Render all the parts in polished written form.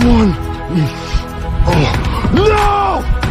one. Oh, no!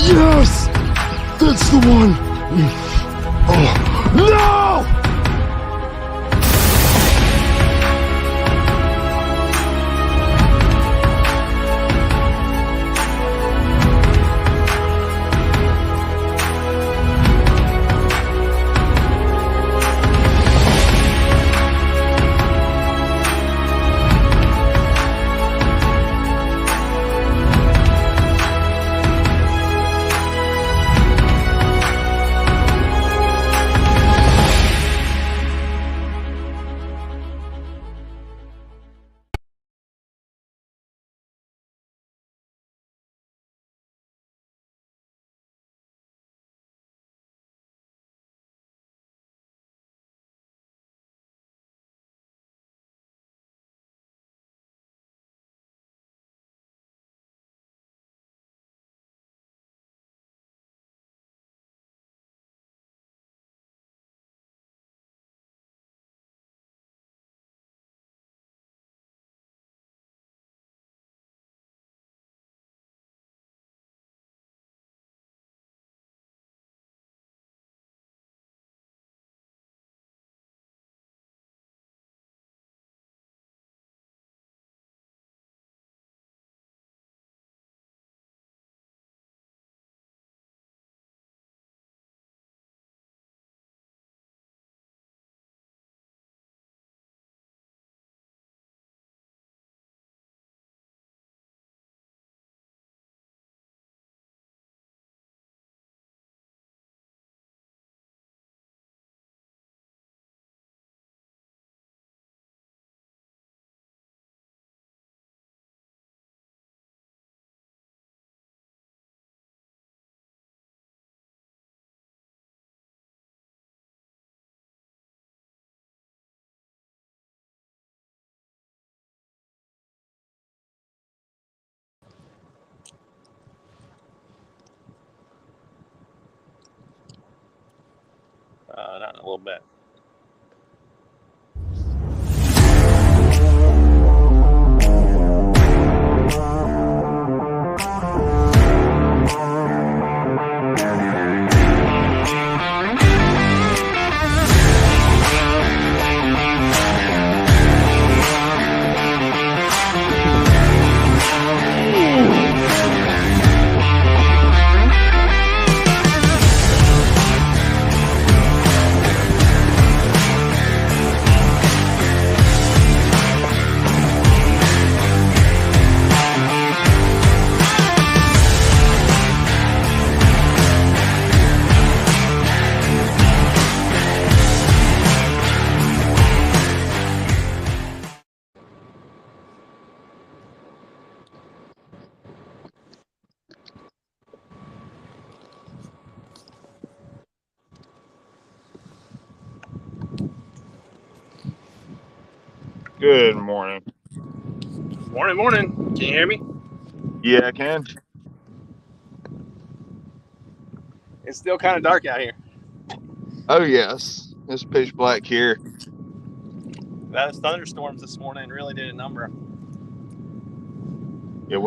Yes! That's the one! Oh, no! Not in a little bit. Good morning. Morning. Can you hear me? Yeah, I can. It's still kind of dark out here. Oh yes, it's pitch black here. Those thunderstorms this morning really did a number. Yeah, it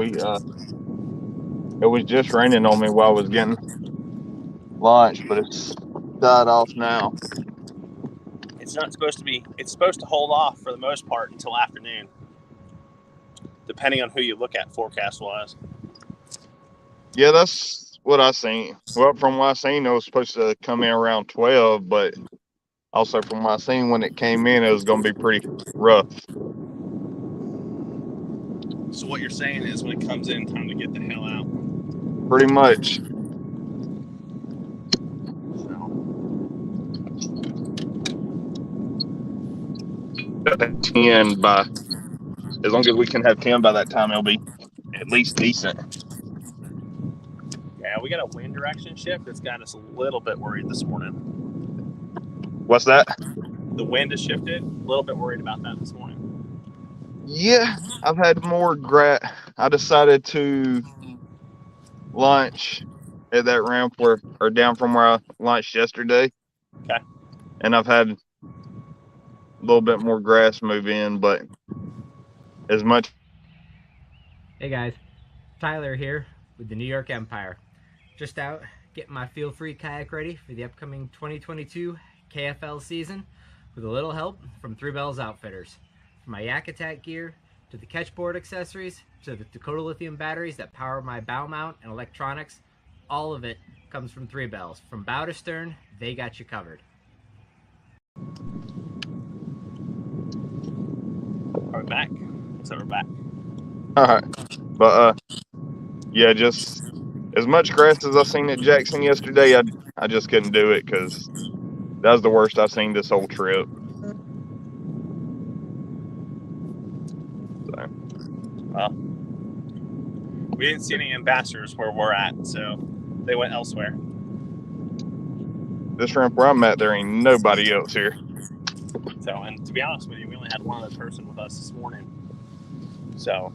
was just raining on me while I was getting lunch, but it's died off now. It's not supposed to be. It's supposed to hold off for the most part until afternoon, depending on who you look at forecast wise. Yeah, that's what I seen. Well, from what I seen, it was supposed to come in around 12, but also from what I seen when it came in, it was going to be pretty rough. So what you're saying is, when it comes in, time to get the hell out. Pretty much. So. 10 by, as long as we can have 10 by that time, it'll be at least decent. Yeah, we got a wind direction shift that's got us a little bit worried this morning. What's that? The wind has shifted. A little bit worried about that this morning. Yeah, I've had more I decided to lunch at that ramp or down from where I lunched yesterday. Okay. And I've had a little bit more grass move in, but as much. Hey guys, Tyler here with the New York Empire. Just out getting my Feel Free kayak ready for the upcoming 2022 KFL season with a little help from Three Bells Outfitters. From my Yak Attack gear to the catchboard accessories to the Dakota lithium batteries that power my bow mount and electronics, all of it comes from Three Bells. From bow to stern, they got you covered. Are we back? So we're back. All right. But yeah, just as much grass as I seen at Jackson yesterday, I just couldn't do it because that was the worst I've seen this whole trip. So. Well, we didn't see any ambassadors where we're at, so they went elsewhere. This ramp where I'm at, there ain't nobody else here. So, and to be honest with you, we only had one other person with us this morning. So,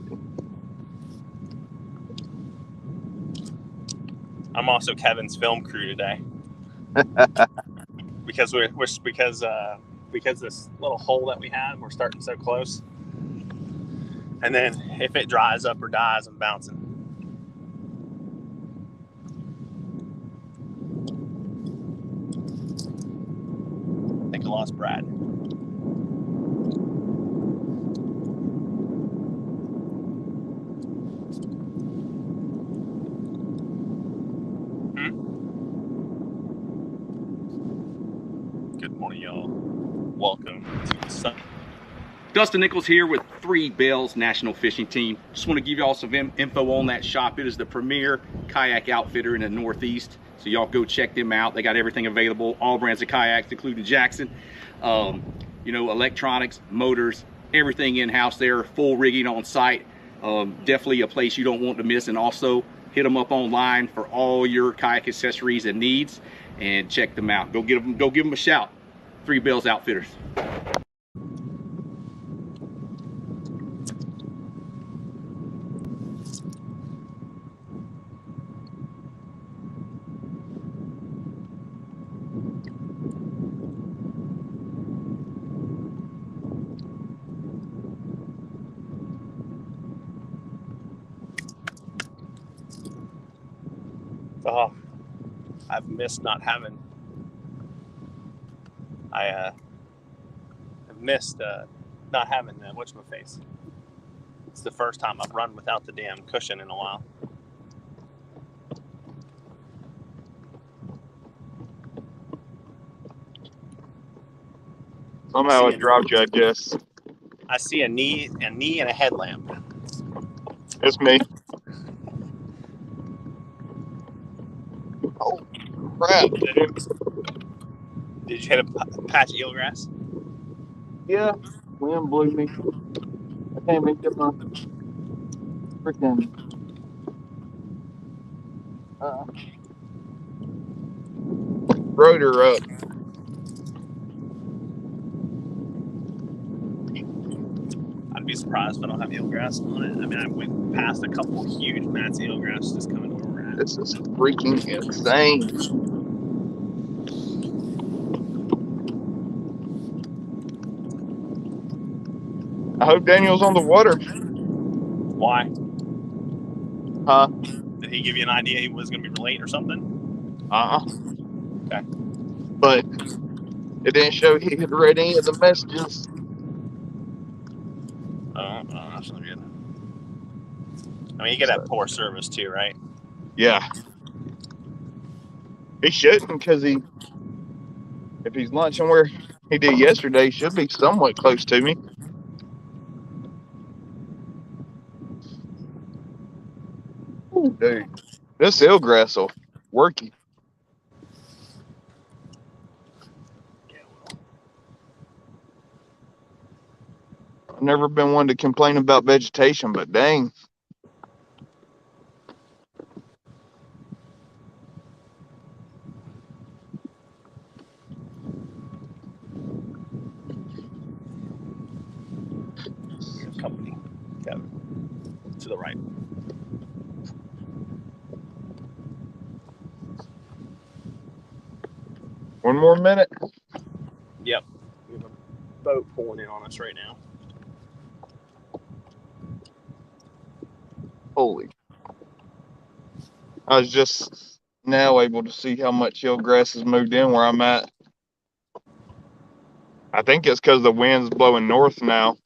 I'm also Kevin's film crew today because this little hole that we have, we're starting so close. And then if it dries up or dies, I'm bouncing. I think I lost Brad. Good morning, y'all. Welcome to Sun. Dustin Nichols here with Three Bells National Fishing Team. Just want to give y'all some info on that shop. It is the premier kayak outfitter in the Northeast. So y'all go check them out. They got everything available, all brands of kayaks, including Jackson. Electronics, motors, everything in-house there, full rigging on site. Definitely a place you don't want to miss. And also hit them up online for all your kayak accessories and needs, and check them out. Go give them a shout. Three Bells Outfitters. Oh, I've missed not having. I've missed not having whatchamaface. It's the first time I've run without the damn cushion in a while. Somehow it dropped you, I guess. I see a knee and a headlamp. It's me. Oh, crap, dude. Did you hit a patch of eelgrass? Yeah, wind blew me. I can't even get my freaking rotor up. wouldn't be surprised if I don't have eelgrass on it. I mean, I went past a couple huge mats of eelgrass just coming to where we're at. This is freaking insane. I hope Daniel's on the water. Why? Huh? Did he give you an idea he was going to be late or something? Okay. But it didn't show he had read any of the messages. Oh, that's not good. I mean, you could have poor service too, right? Yeah. He shouldn't, because if he's launching where he did yesterday, he should be somewhat close to me. Ooh, dude. This eelgrass will work you. I've never been one to complain about vegetation, but dang. We have company. Kevin. To the right. One more minute. Yep. We have a boat pulling in on us right now. Holy. I was just now able to see how much eelgrass has moved in where I'm at. I think it's because the wind's blowing north now.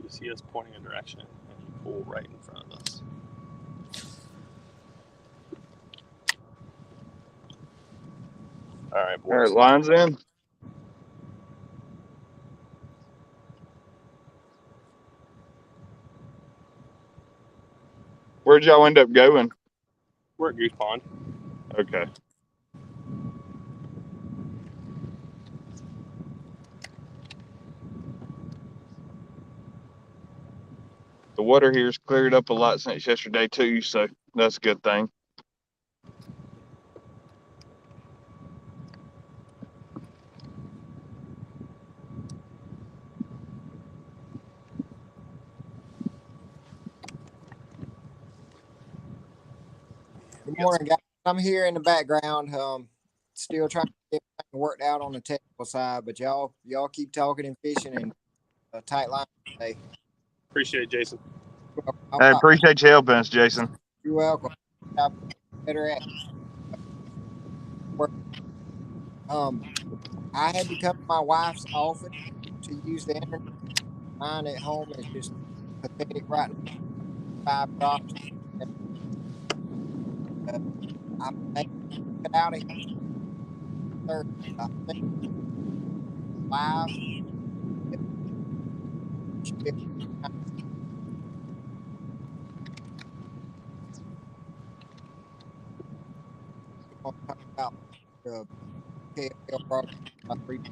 You see us pointing a direction, and you pull right in front of us. All right, boys. All right, lines in. Where'd y'all end up going? We're at Goose Pond. Okay. The water here's cleared up a lot since yesterday too, so that's a good thing. Good morning, guys. I'm here in the background, still trying to get everything worked out on the technical side, but y'all keep talking and fishing and a tight line today. Appreciate it, Jason. I appreciate you helping us, Jason. You're welcome. I'm better at work. I had to come to my wife's office to use the internet. Mine at home is just pathetic right now. 5 drops. I'm get out of here. I think live. Talk about the KFL broadcast.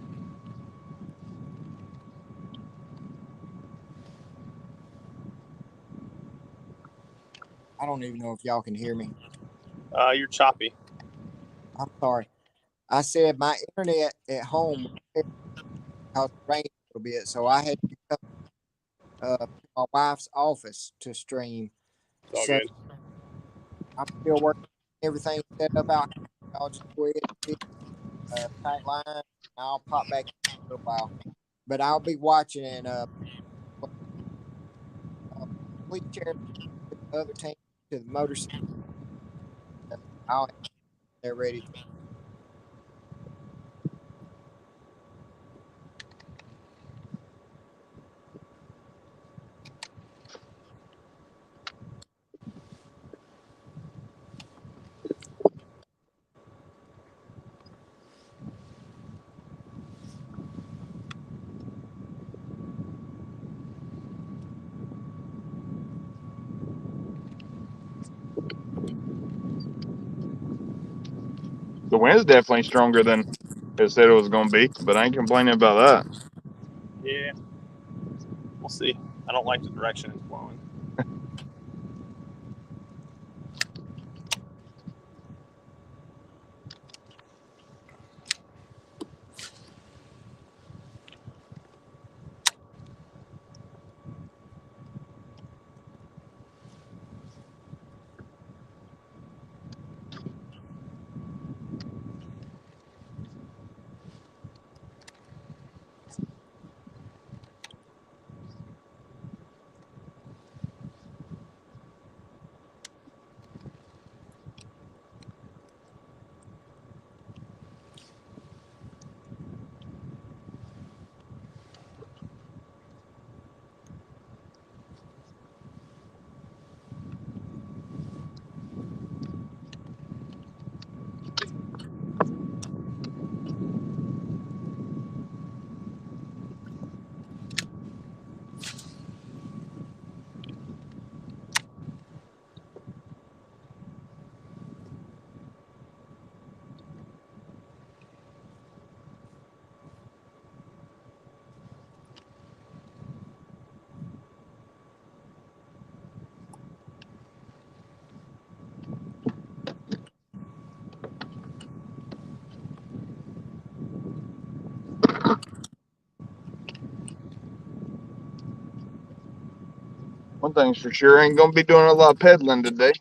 I don't even know if y'all can hear me. You're choppy. I'm sorry. I said my internet at home because it rained a little bit, so I had to come to my wife's office to stream. It's all So good. I'm still working everything set up out here. I'll just go ahead and hit tight line. And I'll pop back in a little while, but I'll be watching and please share with the other team to the motorcycle. They're ready. The wind's definitely stronger than it said it was going to be, but I ain't complaining about that. Yeah. We'll see. I don't like the direction it's blowing. One thing's for sure, I ain't going to be doing a lot of pedaling today.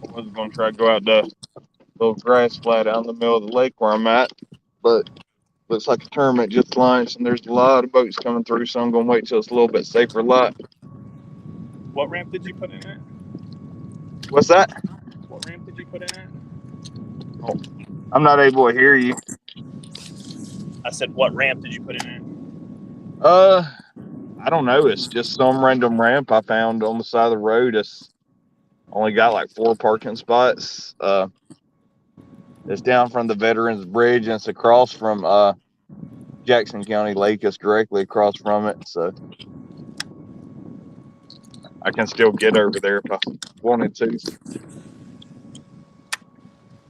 I was going to try to go out the little grass flat out in the middle of the lake where I'm at, but looks like a tournament just launched and there's a lot of boats coming through, so I'm going to wait till it's a little bit safer light. What ramp did you put in it? What's that? What ramp did you put in it? I'm not able to hear you. I said, what ramp did you put in it? I don't know. It's just some random ramp I found on the side of the road. It's only got like 4 parking spots. It's down from the Veterans Bridge and it's across from Jackson County Lake. It's directly across from it, so I can still get over there if I wanted to.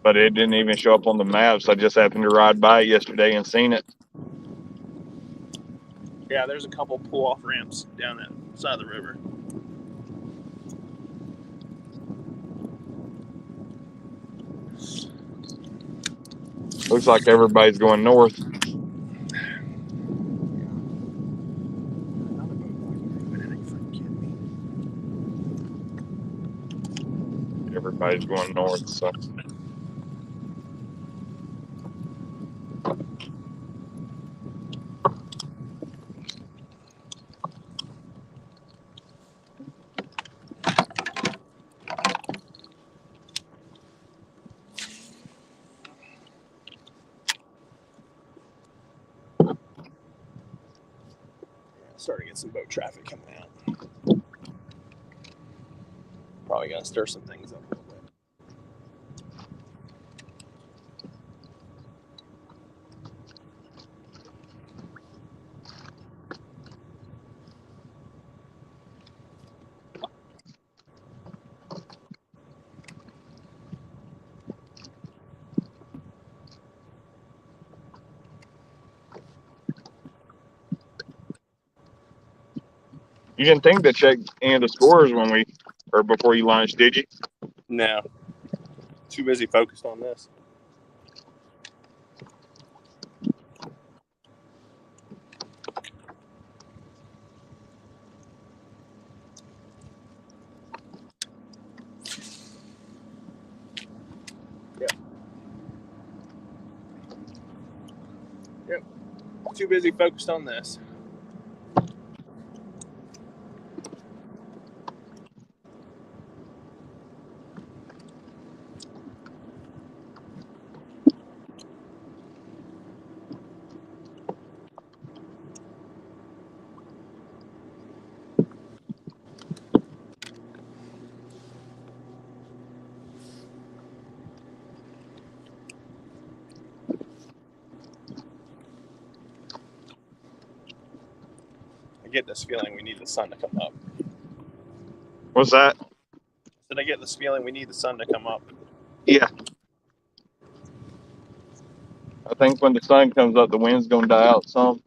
But it didn't even show up on the maps. I just happened to ride by it yesterday and seen it. Yeah, there's a couple pull-off ramps down that side of the river. Looks like everybody's going north. everybody's going north. So Starting to get some boat traffic coming out. Probably gonna stir some things up a little bit. you didn't think to check any of the scores before you launched, did you? No. Too busy focused on this. Yep. Too busy focused on this. I get this feeling we need the sun to come up. What's that? Did I get this feeling we need the sun to come up? Yeah. I think when the sun comes up, the wind's gonna die out some.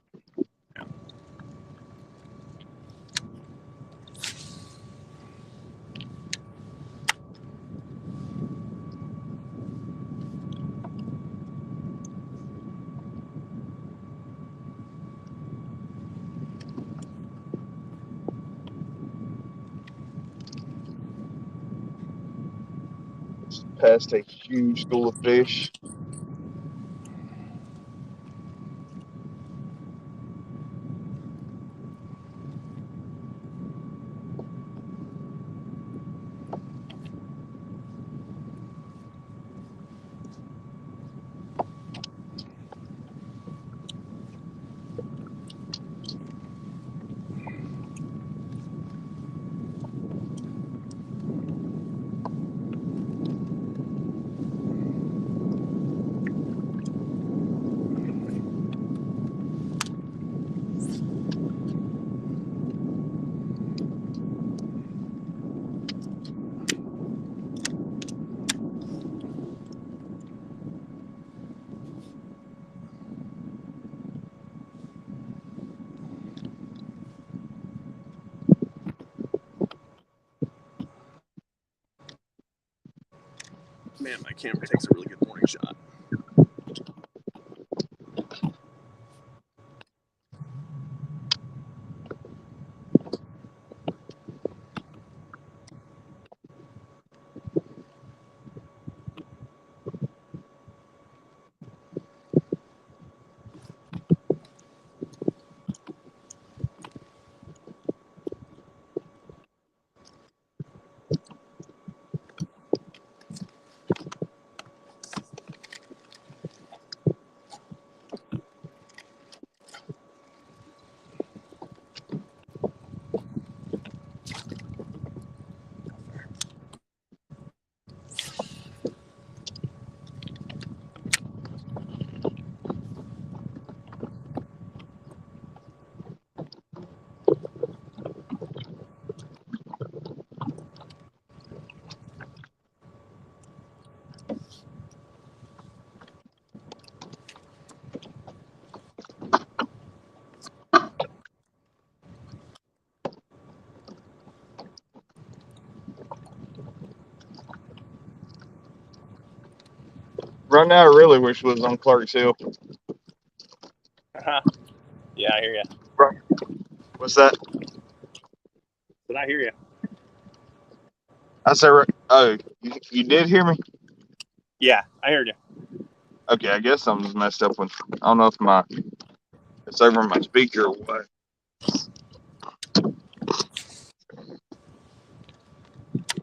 Past a huge school of fish. Man, my camera takes a really good morning shot. Right now, I really wish it was on Clark's Hill. Yeah, I hear you. What's that? But I hear you. I said, oh, you did hear me? Yeah, I heard you. Okay, I guess I'm just messed up with. I don't know if it's over my speaker or what.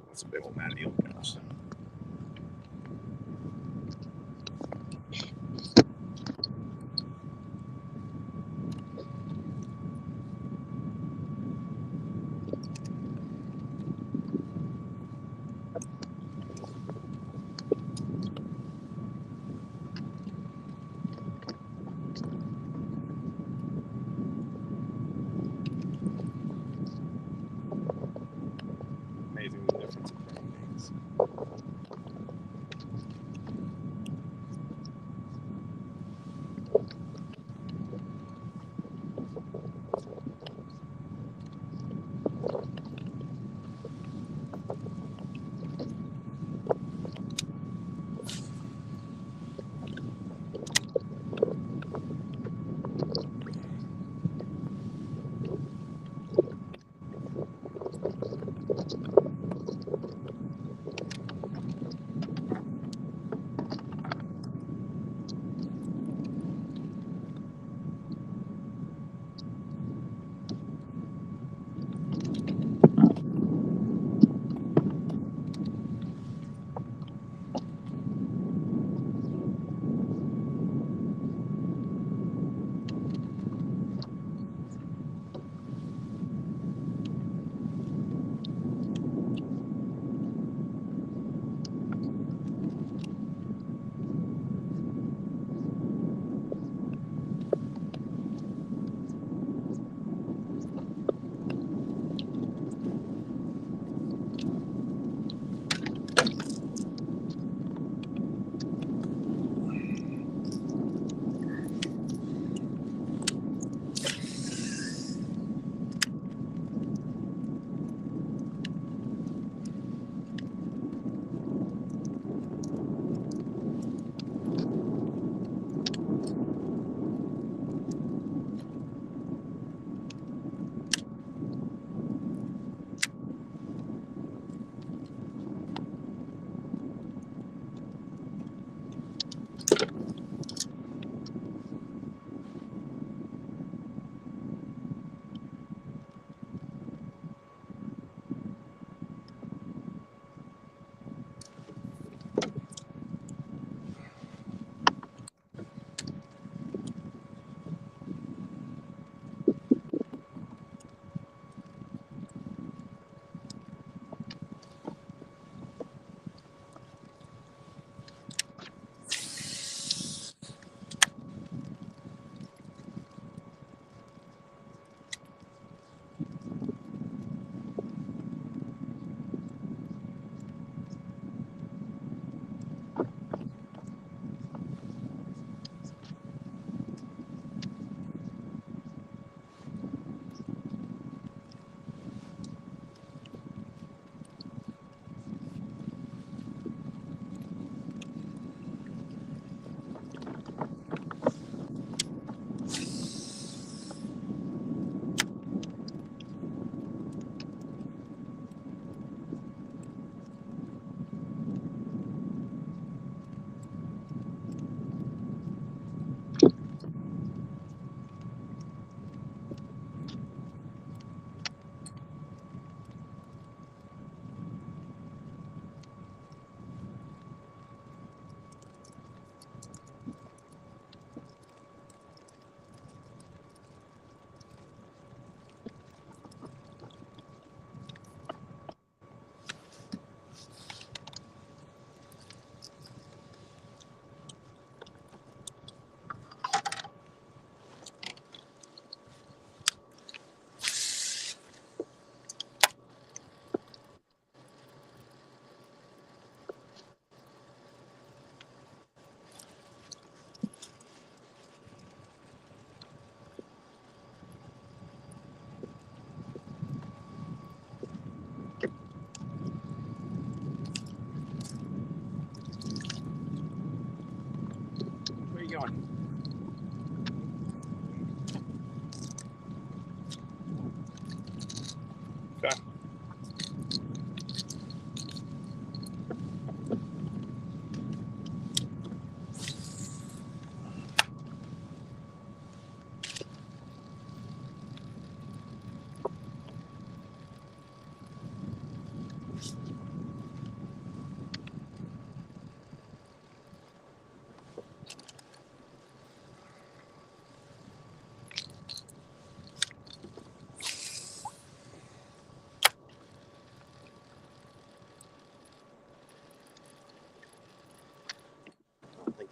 That's a big old Matty house. Amazing the difference in frame gains.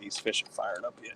these fish are fired up yet.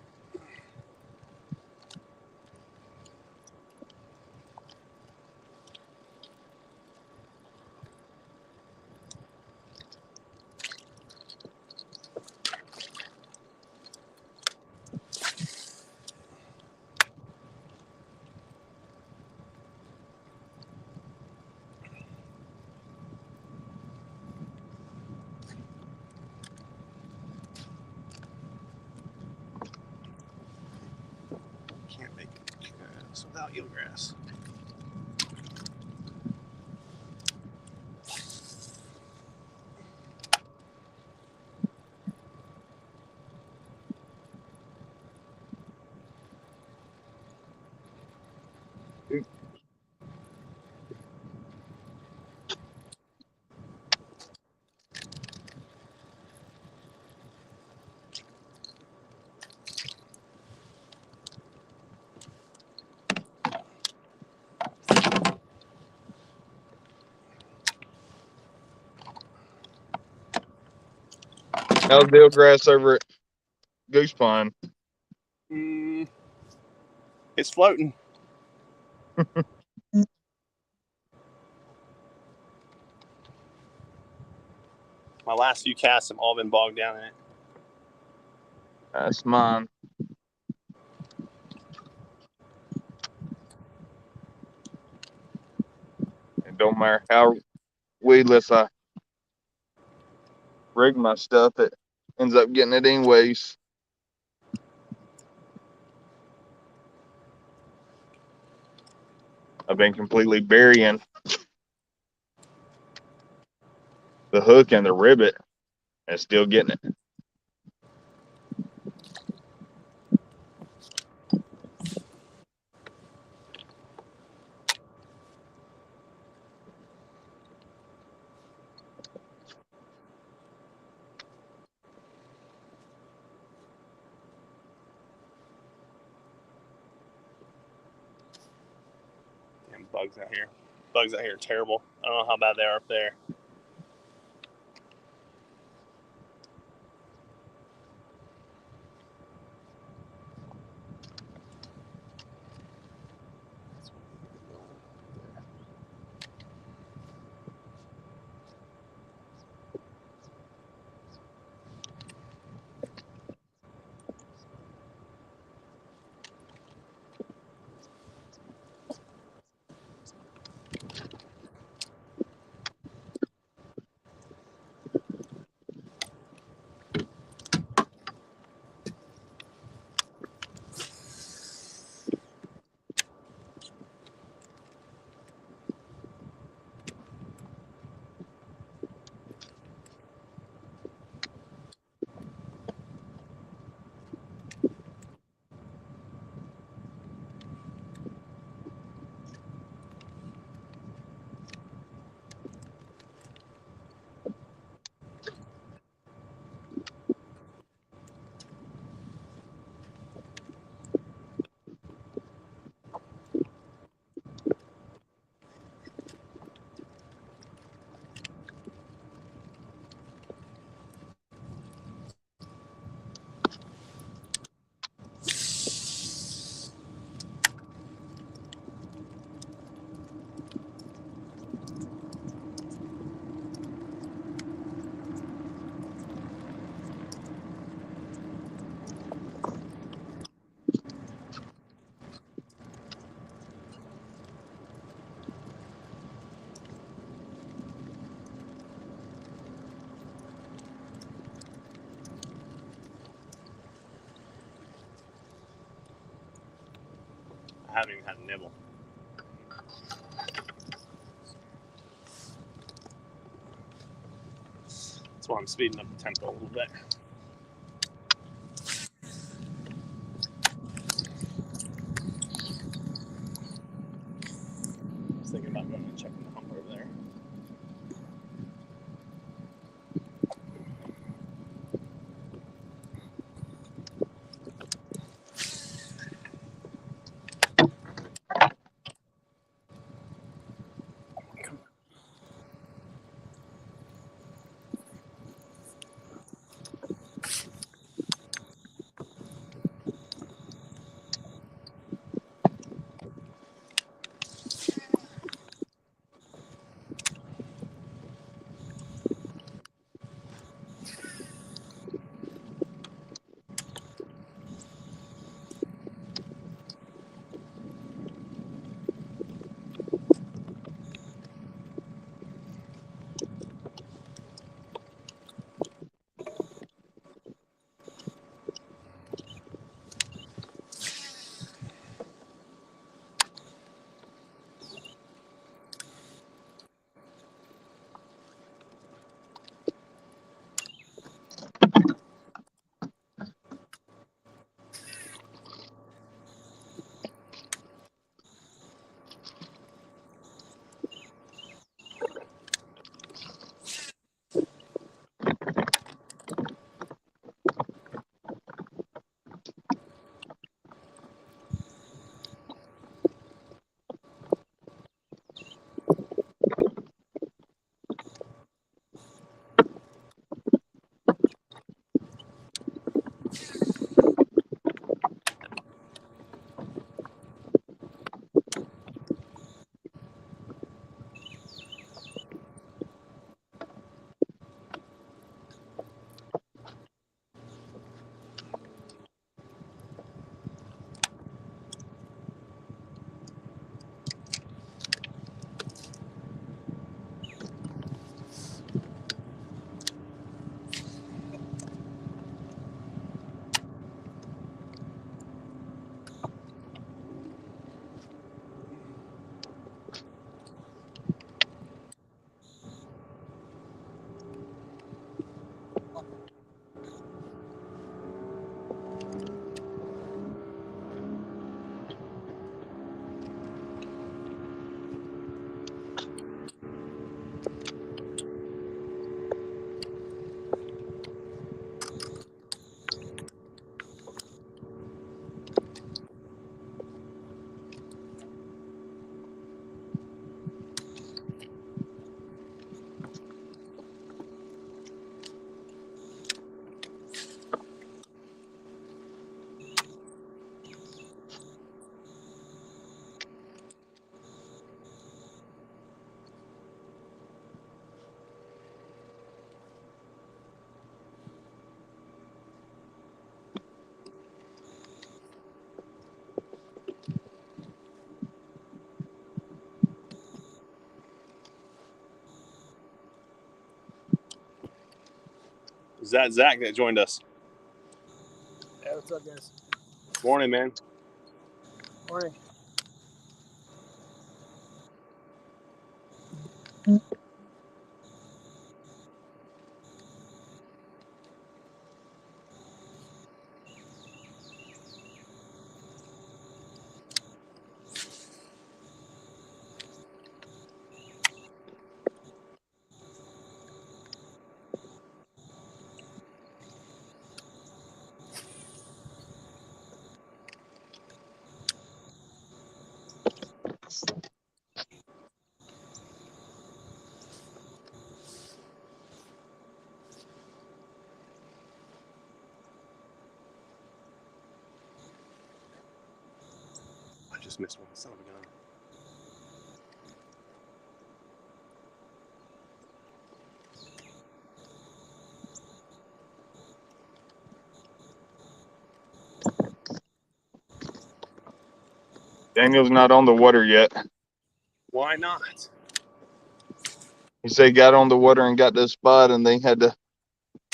Can't make this without eelgrass. How's the grass over at Goose Pond? It's floating. My last few casts have all been bogged down in it. That's mine. It don't matter how weedless I rig my stuff, it ends up getting it anyways. I've been completely burying the hook and the ribbit and still getting it. Damn bugs out here. Bugs out here are terrible. I don't know how bad they are up there. I haven't even had a nibble. That's why I'm speeding up the tempo a little bit. I was thinking about going and checking the hump over there. Is that Zach that joined us? Yeah, what's up, guys? Morning, man. Morning. I just missed one. Son of a gun. Daniel's not on the water yet. Why not? He said he got on the water and got to the spot, and they had to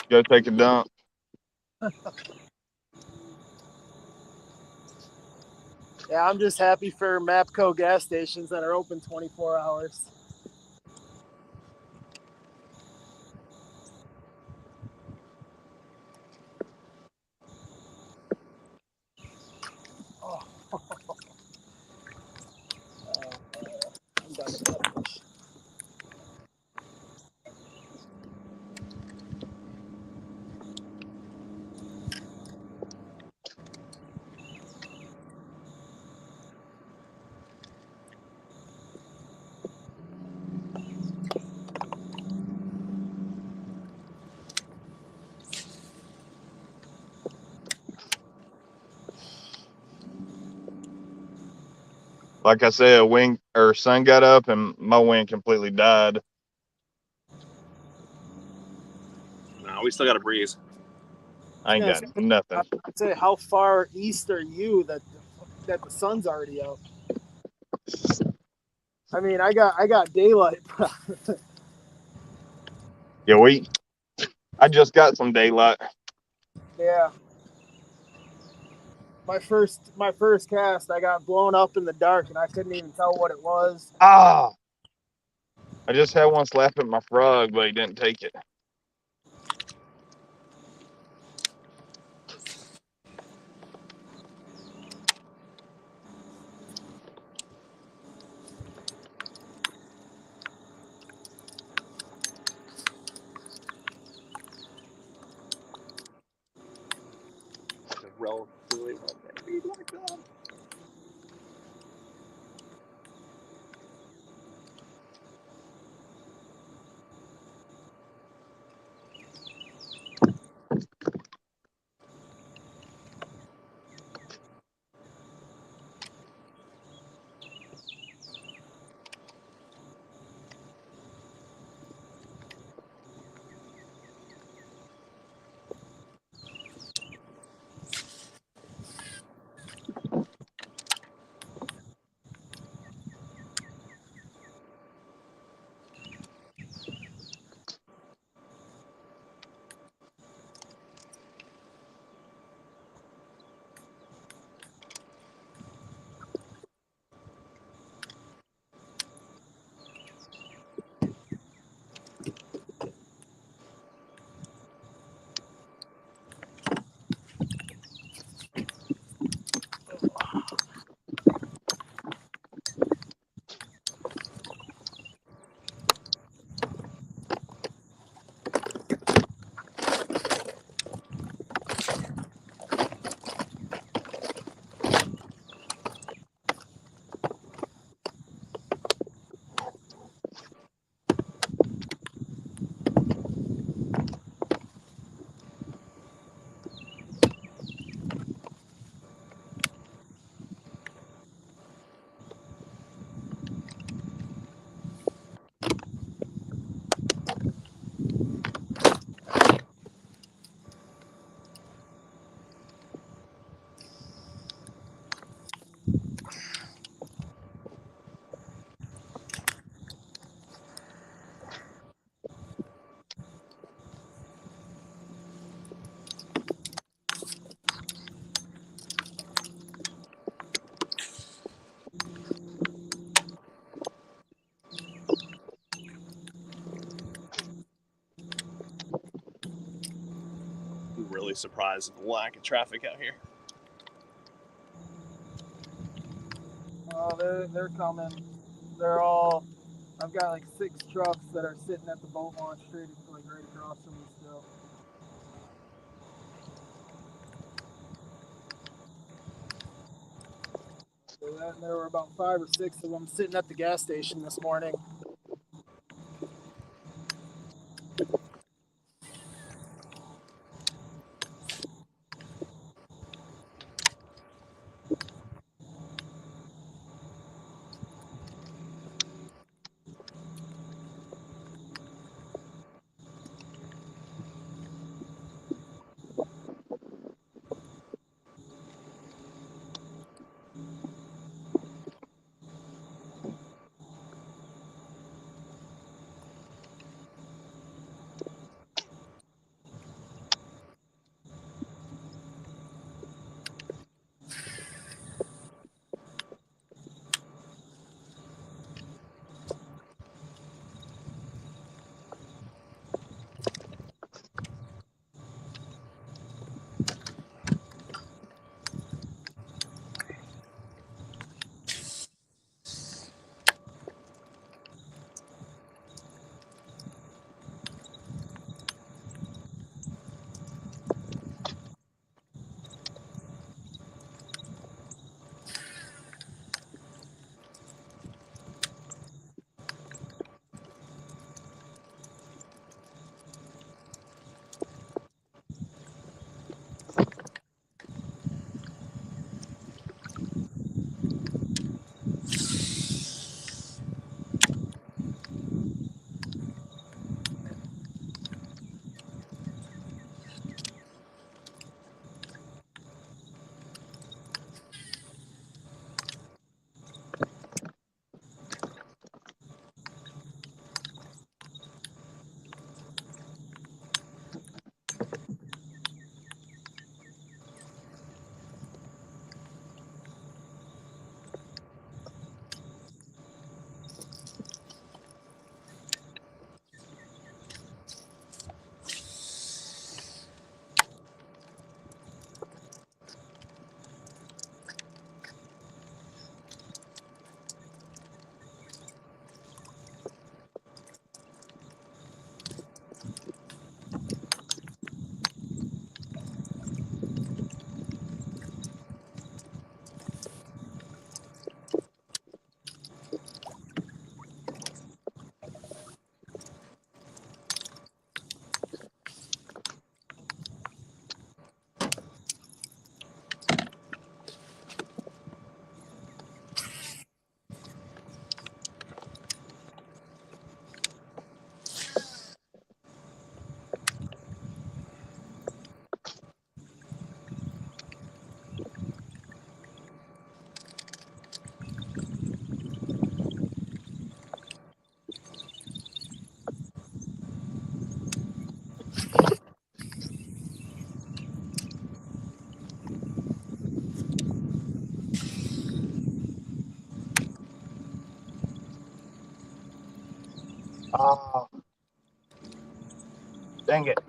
go take a dump. Yeah, I'm just happy for Mapco gas stations that are open 24 hours. Oh. I'm done with that fish. Like I said, sun got up and my wind completely died. No, we still got a breeze. I ain't got nothing. I'd say, how far east are you that the sun's already out? I mean, I got daylight. Yeah, I just got some daylight. Yeah. My first cast, I got blown up in the dark and I couldn't even tell what it was. Ah! I just had one slap at my frog, but he didn't take it. Relatively well buried like that. I'm really surprised at the lack of traffic out here. Oh, they're coming. They're all. I've got like 6 trucks that are sitting at the boat launch straight, like right across from me still. So there were about 5 or 6 of them sitting at the gas station this morning. Oh, dang it.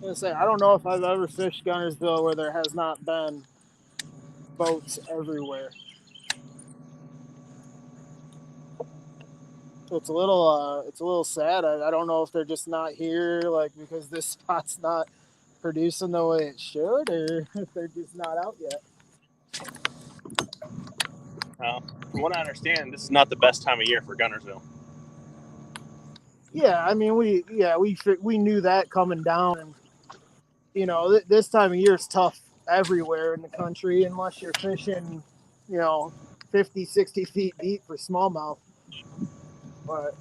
gonna say, I don't know if I've ever fished Gunnersville where there has not been boats everywhere. So it's a little sad. I don't know if they're just not here, like because this spot's not producing the way it should, or if they're just not out yet. From what I understand, this is not the best time of year for Gunnersville. Yeah, I mean we knew that coming down, and you know this time of year is tough everywhere in the country unless you're fishing, 50, 60 feet deep for smallmouth. But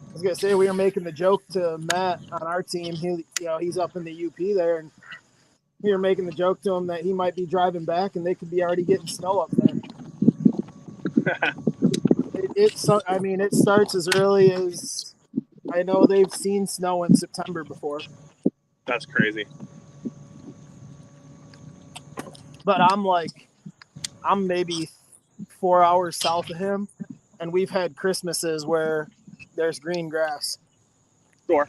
I was gonna say we were making the joke to Matt on our team. He's up in the UP there, and we were making the joke to him that he might be driving back and they could be already getting snow up there. It starts as early as I know they've seen snow in September before. That's crazy. But I'm maybe 4 hours south of him, and we've had Christmases where there's green grass. Sure.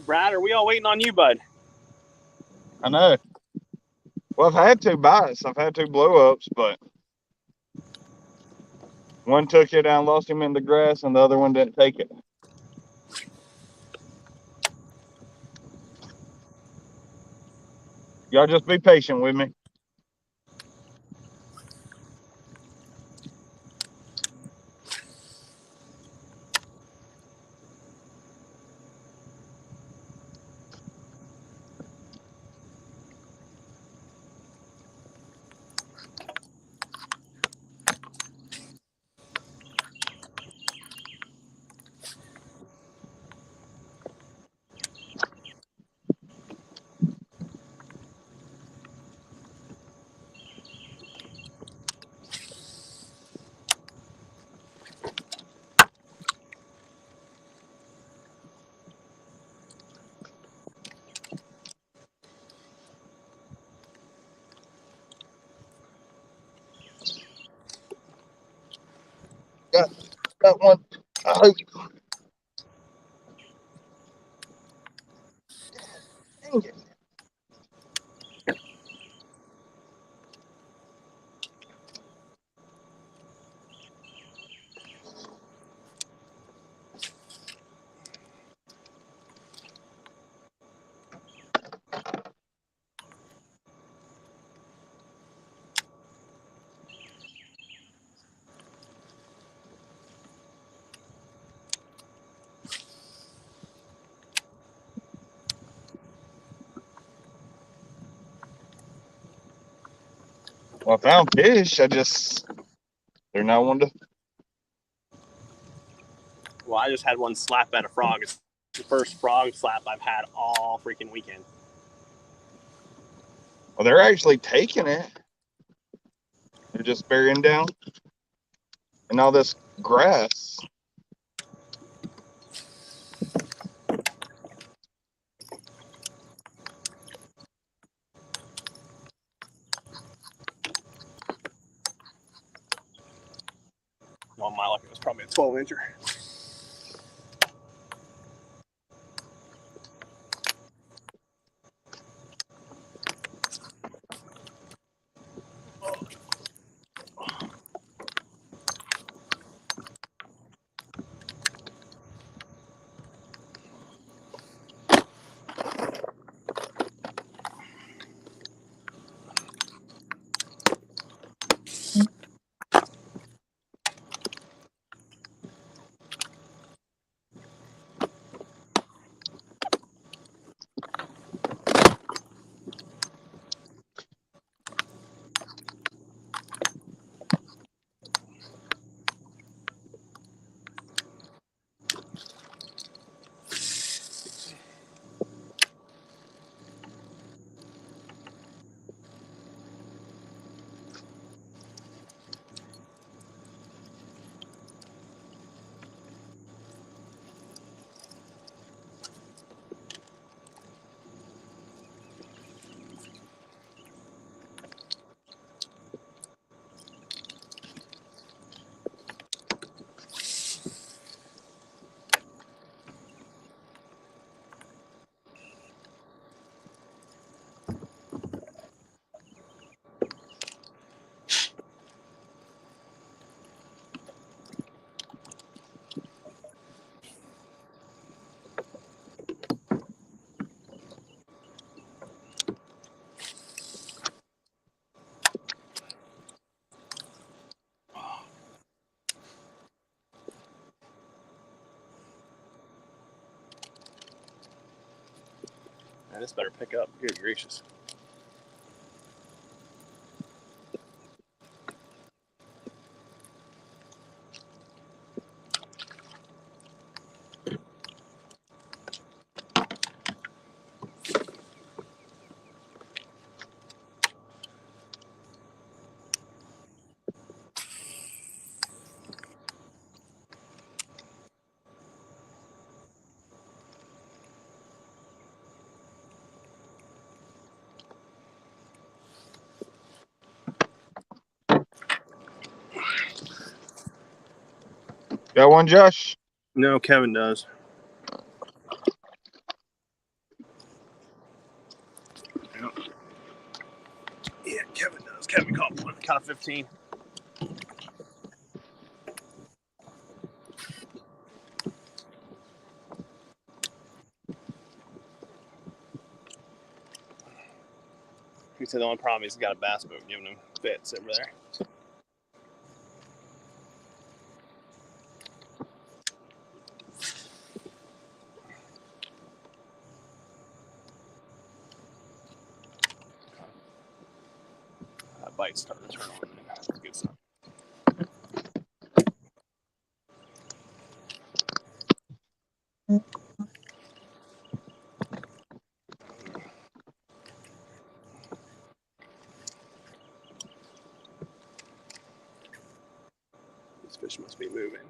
Brad, are we all waiting on you, bud? I know. Well, I've had 2 bites. I've had 2 blow-ups, but one took it and lost him in the grass, and the other one didn't take it. Y'all just be patient with me. Got one. Oh, dang it. Well, I found fish. They're not one to. Well, I just had one slap at a frog. It's the first frog slap I've had all freaking weekend. Well, they're actually taking it. They're just burying down in all this grass. Well, my luck, it was probably a 12-incher. Man, this better pick up. Good gracious. Got one, Josh? No, Kevin does. Yeah, Kevin does. Kevin caught one, count of 15. He said the only problem is he's got a bass boat giving him fits over there. That bite's starting to turn on. That's a good sign. This fish must be moving.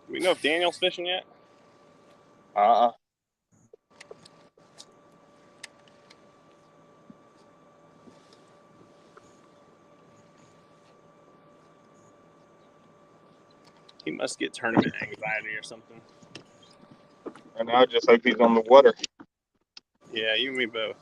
Do we know if Daniel's fishing yet? He must get tournament anxiety or something. And I just hope he's on the water. Yeah, you and me both.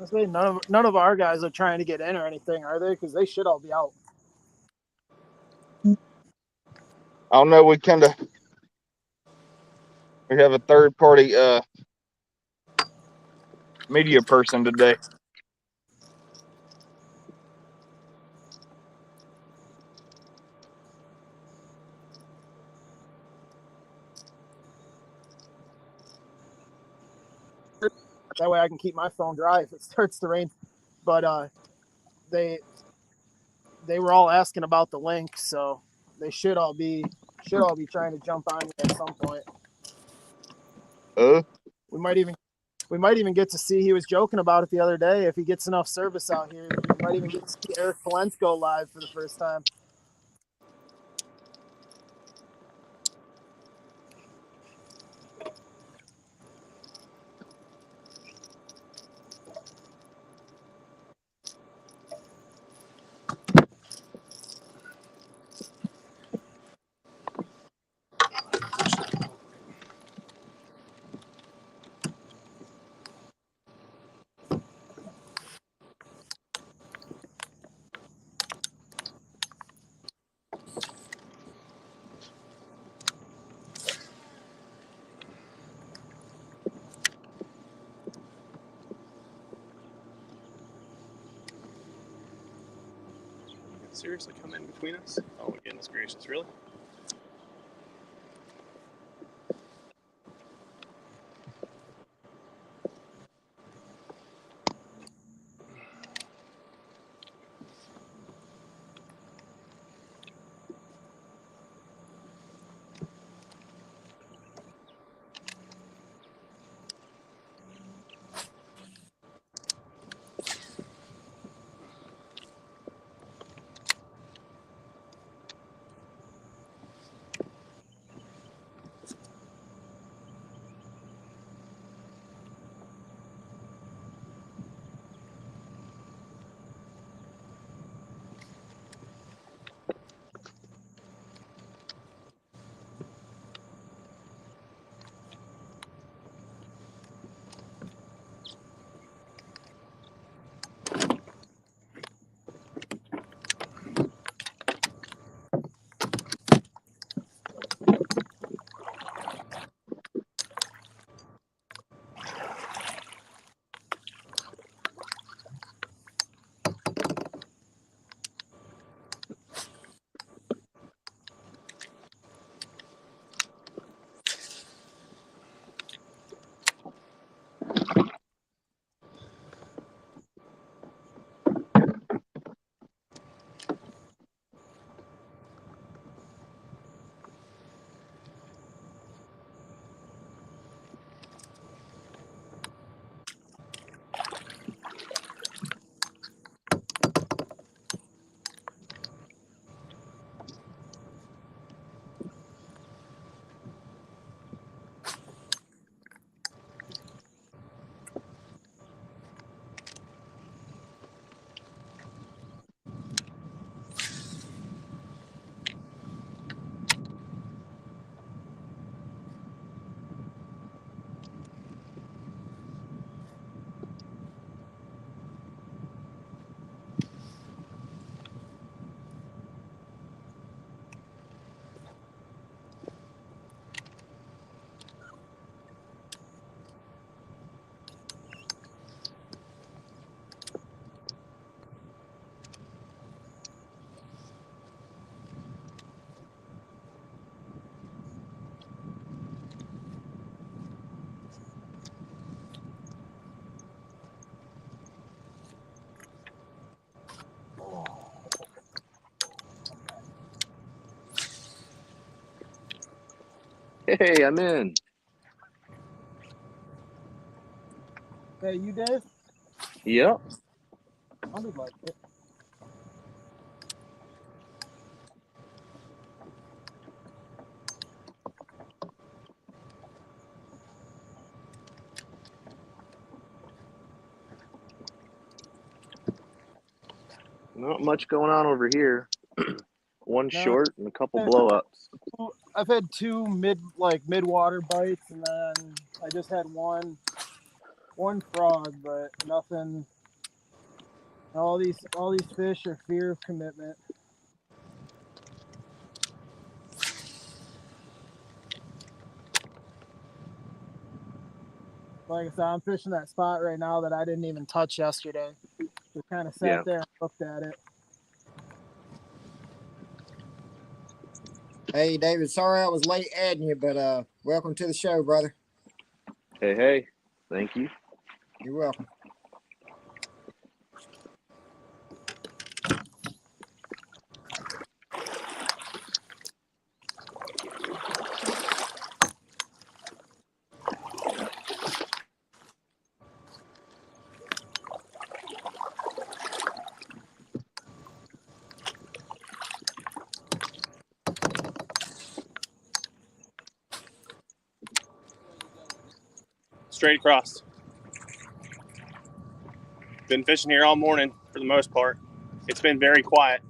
I say none of our guys are trying to get in or anything, are they? Because they should all be out. I don't know. We have a third party media person today. That way I can keep my phone dry if it starts to rain. But they were all asking about the link, so they should all be trying to jump on you at some point. Oh, We might even we might even get to see. He was joking about it the other day. If he gets enough service out here, we might even get to see Eric Polens go live for the first time. Seriously come in between us? Oh, goodness gracious, really? Hey, I'm in. Hey, you, Dave? Yep. Sounded like it. Not much going on over here. One No. short and a couple blow-ups. I've had two mid-water bites, and then I just had one frog, but nothing. All these fish are fear of commitment. Like I said, I'm fishing that spot right now that I didn't even touch yesterday. Just kind of sat there and looked at it. Hey, David, sorry I was late adding you, but welcome to the show, brother. Hey. Thank you. You're welcome. Straight across. Been fishing here all morning for the most part. It's been very quiet.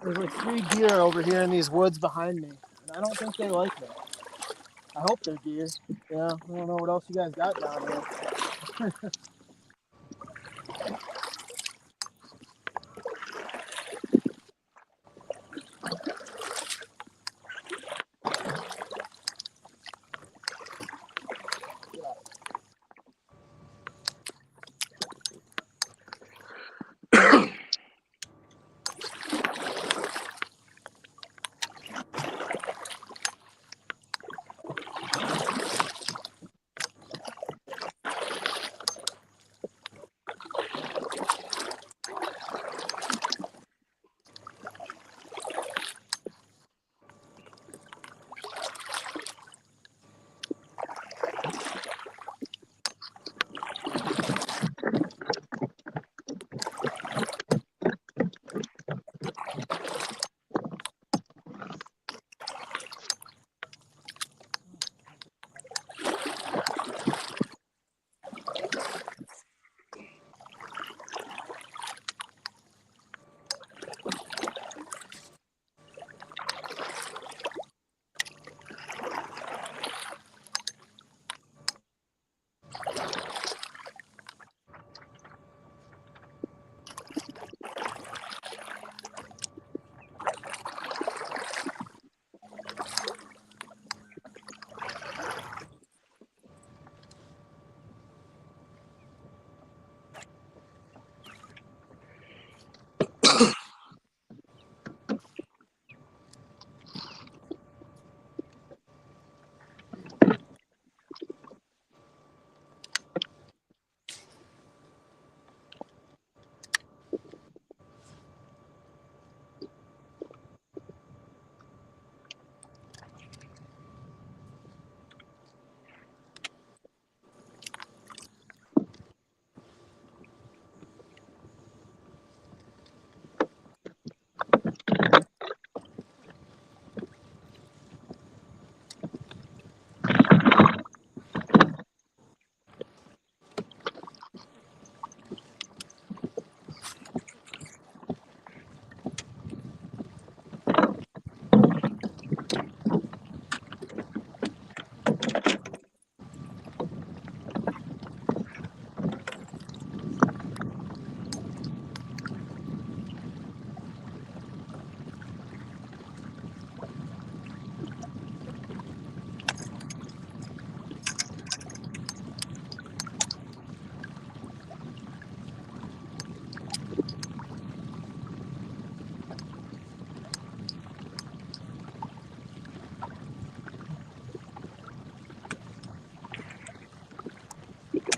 There's like 3 deer over here in these woods behind me, and I don't think they like me. I hope they're deer. Yeah, I don't know what else you guys got down here.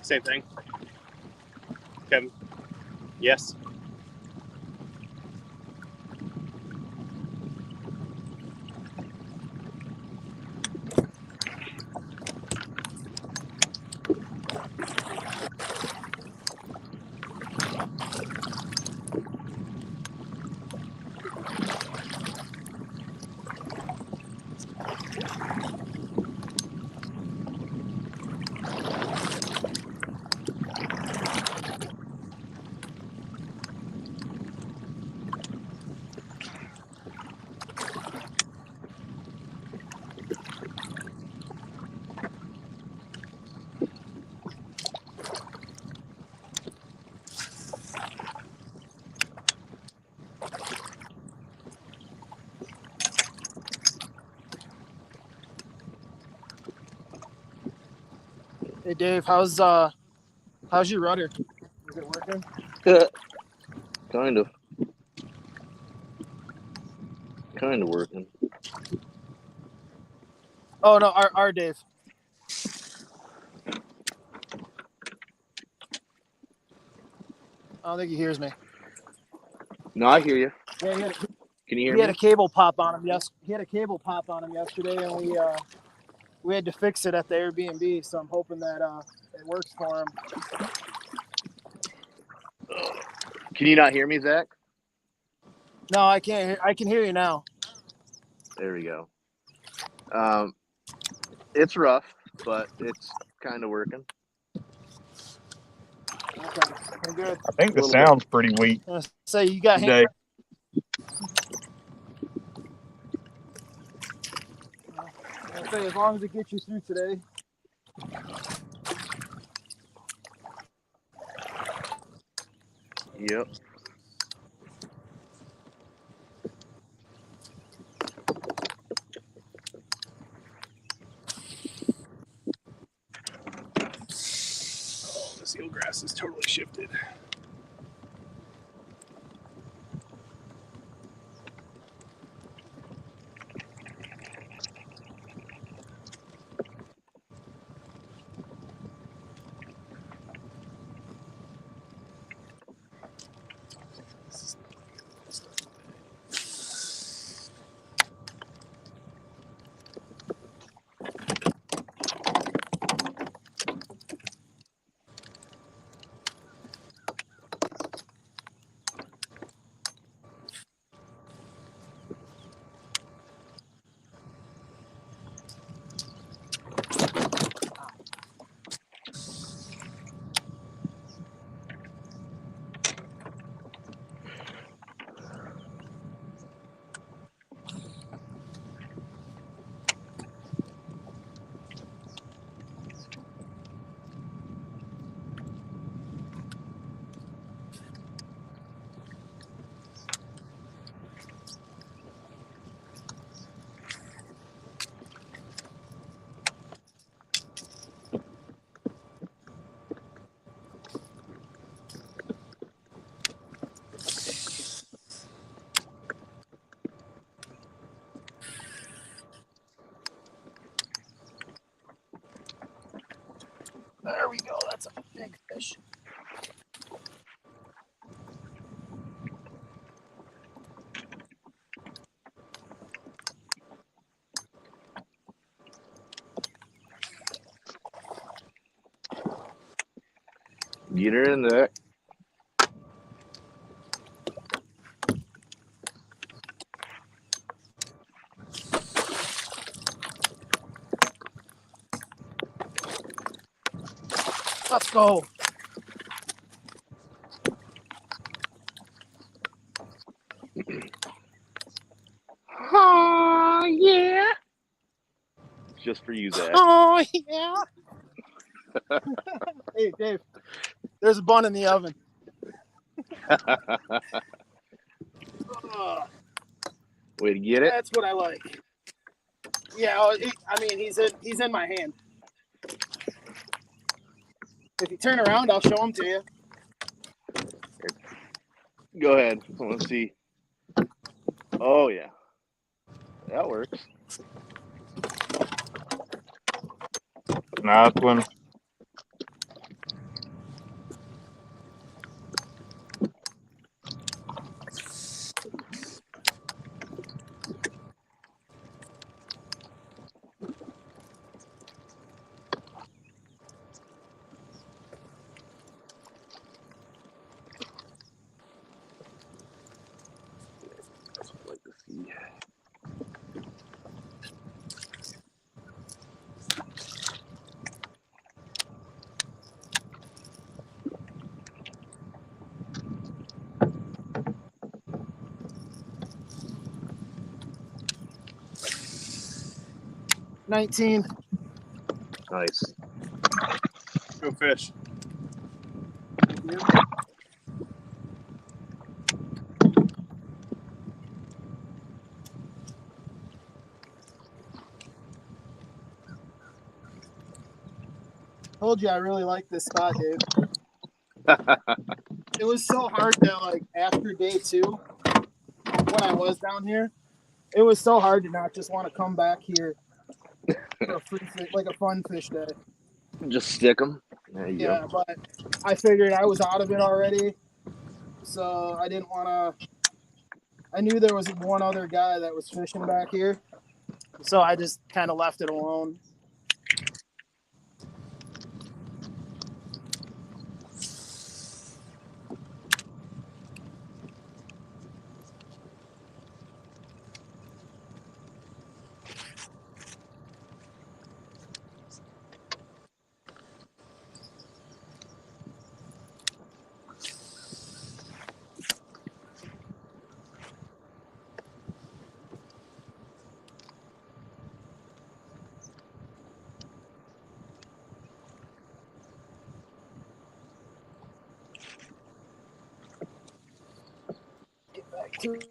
Same thing. Kevin. Yes. Hey Dave, how's your rudder? Is it working? Kind of working. Oh no, our Dave. I don't think he hears me. No, I hear you. Yeah, Can you hear he had me? a cable pop on him. Yes, he had a cable pop on him yesterday, and we had to fix it at the Airbnb. So I'm hoping that it works for him. Can you not hear me, Zach? No, I can't. I can hear you now. There we go. It's rough, but it's kind of working. Okay, I'm good. I think the Little bit. sound's pretty weak So you got today. I'll say as long as it gets you through today. Yep. The eelgrass is totally shifted. There we go. That's a big fish. Get her in there. Let's go. Oh, yeah. Just for you, Zach. Oh yeah. Hey Dave, there's a bun in the oven. Way to get it. That's what I like. Yeah, I mean he's in my hand. If you turn around, I'll show him to you. Go ahead. Let's see. Oh, yeah. That works. Nice one. I'd like to see. $19. Nice. Go fish. told you I really like this spot, Dave. It was so hard to, like, after day 2, when I was down here, it was so hard to not just want to come back here for a free fish, like a fun fish day. Just stick them. There you Yeah, but I figured I was out of it already, so I didn't want to. I knew there was one other guy that was fishing back here, so I just kind of left it alone. Get back to it.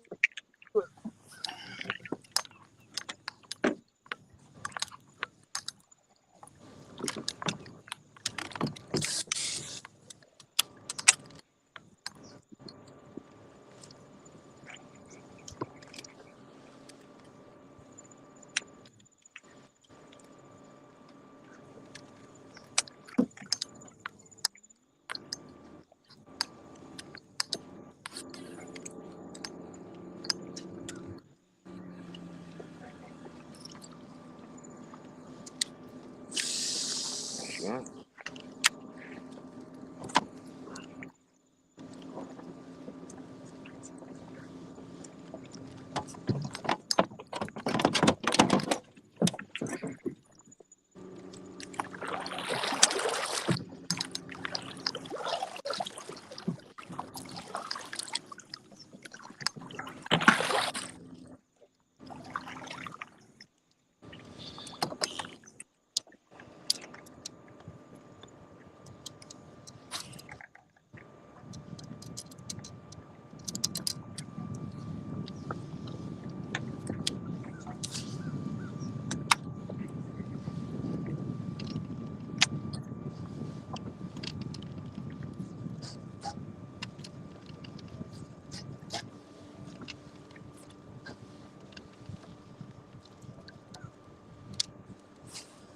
go.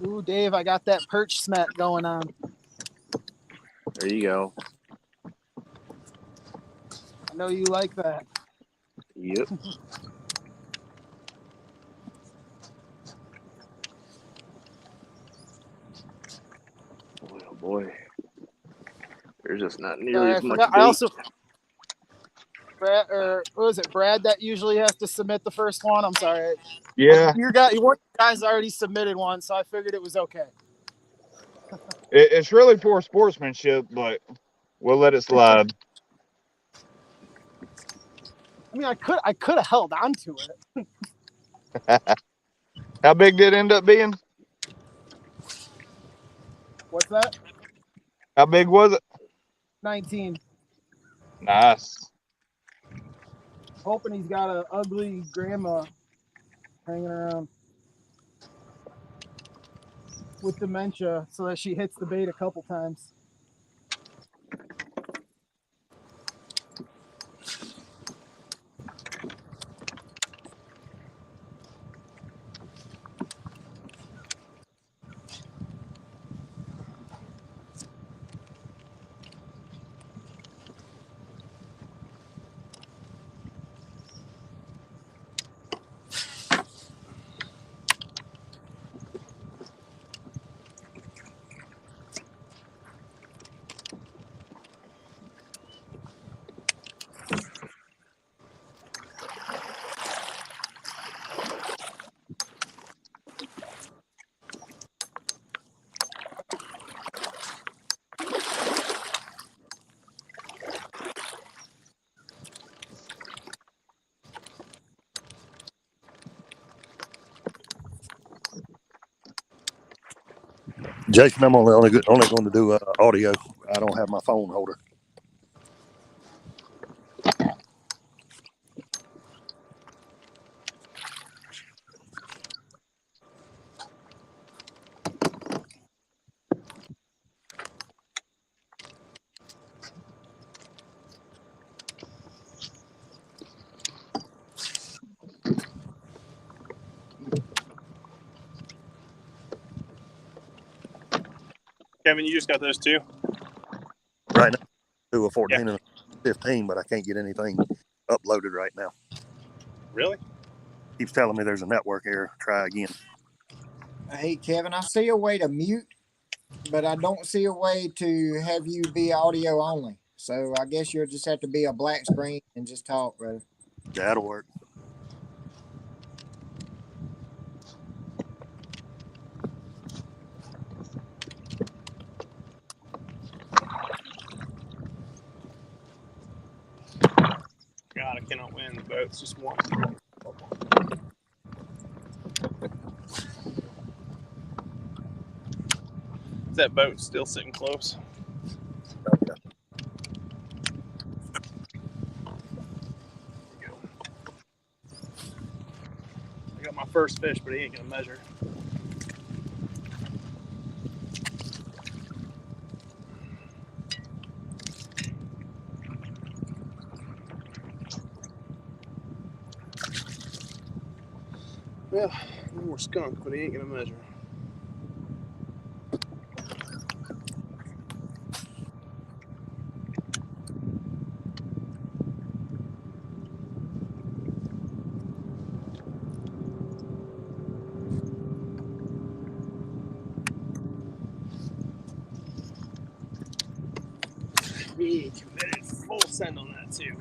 Ooh, Dave, I got that perch smack going on. There you go. I know you like that. Yep. Boy, oh boy. There's just not nearly I as much forgot. bait. I also Brad, or what was it, Brad that usually has to submit the first one? I'm sorry. Yeah, Your guy, one guy's already submitted one, so I figured it was okay. it's really poor sportsmanship, but we'll let it slide. I mean, I could have held on to it. How big did it end up being? What's that? How big was it? 19. Nice. Hoping he's got an ugly grandma hanging around with dementia so that she hits the bait a couple times. Jason, I'm only going to do audio. I don't have my phone holder. Kevin, you just got those two? Right now, do a 14 and a 15, but I can't get anything uploaded right now. Really? Keeps telling me there's a network error. Try again. Hey, Kevin, I see a way to mute, but I don't see a way to have you be audio only. So I guess you'll just have to be a black screen and just talk, brother. That'll work. God, I cannot win the boats. Just one. That boat's still sitting close. Okay. I got my first fish, but he ain't gonna measure. Yeah, one more skunk, but he ain't gonna measure. He committed full send on that too.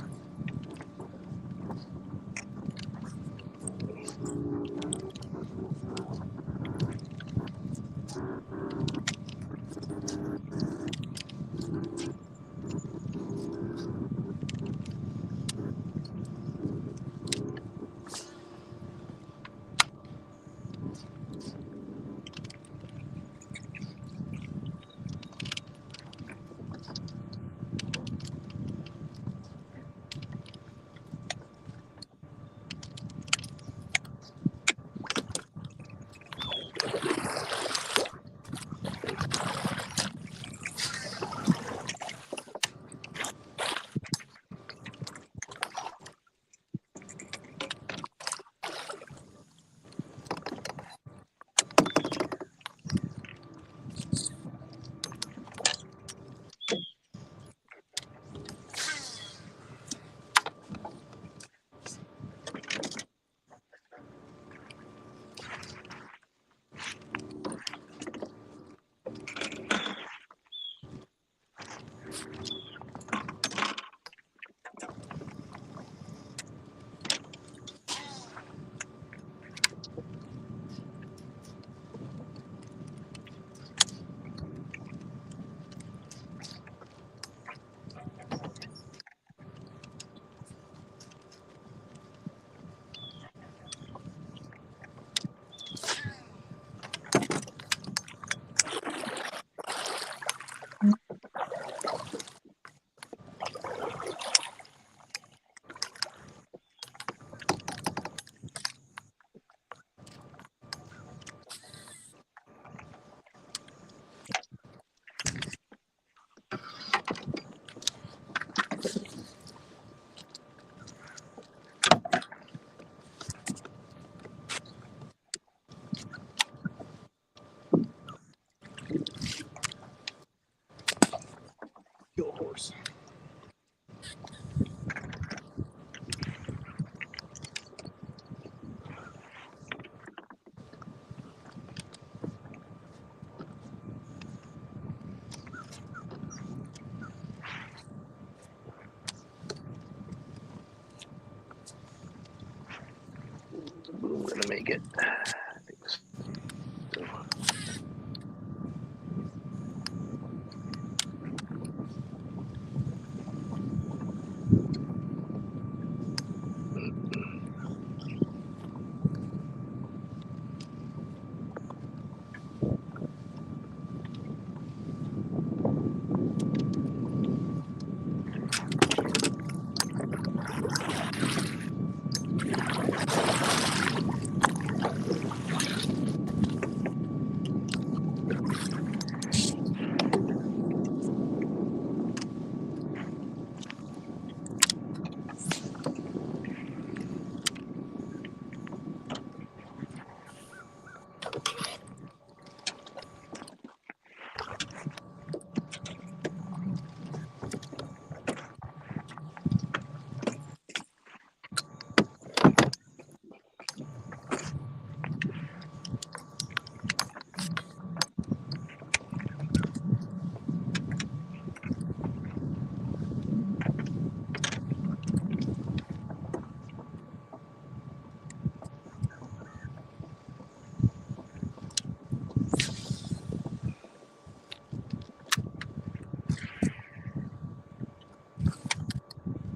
Kill a horse. I'm gonna make it.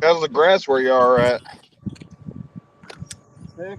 How's the grass where you are at? Thick.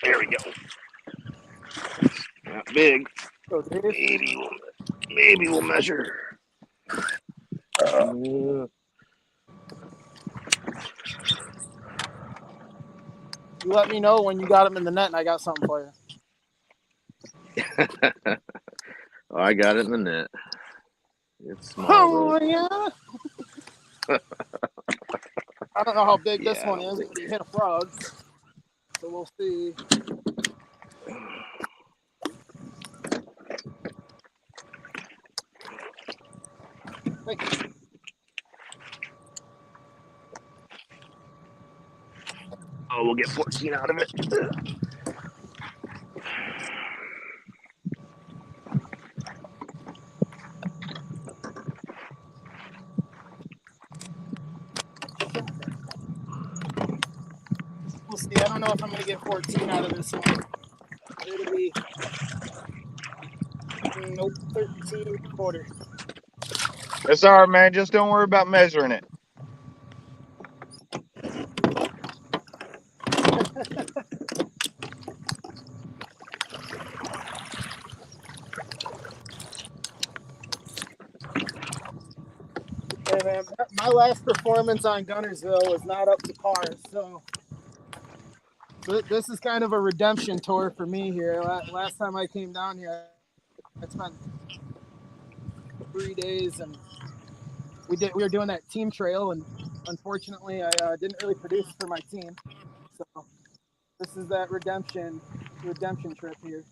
There we go. Not big. So Dave, Maybe we'll measure. you let me know when you got them in the net, and I got something for you. Oh, I got it in the net. It's small. Oh Though. yeah. I don't know how big this Yeah, one is, but he hit a frog. So we'll see. Hey. Oh, we'll get 14 out of it. We'll see. I don't know if I'm going to get 14 out of this one. It'll be, nope, 13.25. It's all right, man. Just don't worry about measuring it. Hey man, my last performance on Gunnersville was not up to par, so this is kind of a redemption tour for me here. Last time I came down here, I spent 3 days, and we were doing that team trail, and unfortunately, I didn't really produce for my team. So this is that redemption trip here.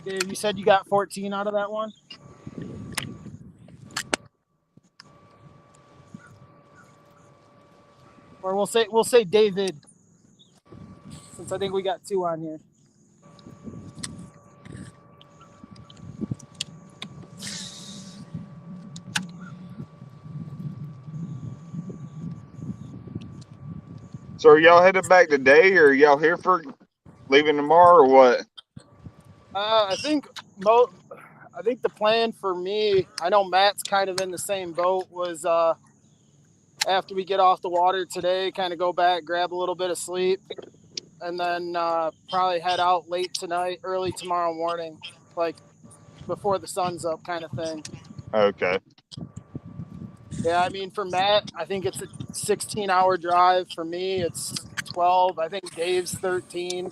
Dave, you said you got 14 out of that one? Or we'll say David, since I think we got 2 on here. So are y'all headed back today, or are y'all here for leaving tomorrow, or what? I think the plan for me, I know Matt's kind of in the same boat, was after we get off the water today, kind of go back, grab a little bit of sleep, and then probably head out late tonight, early tomorrow morning, like before the sun's up kind of thing. Okay. Yeah, I mean, for Matt, I think it's a 16-hour drive. For me, it's 12. I think Dave's 13.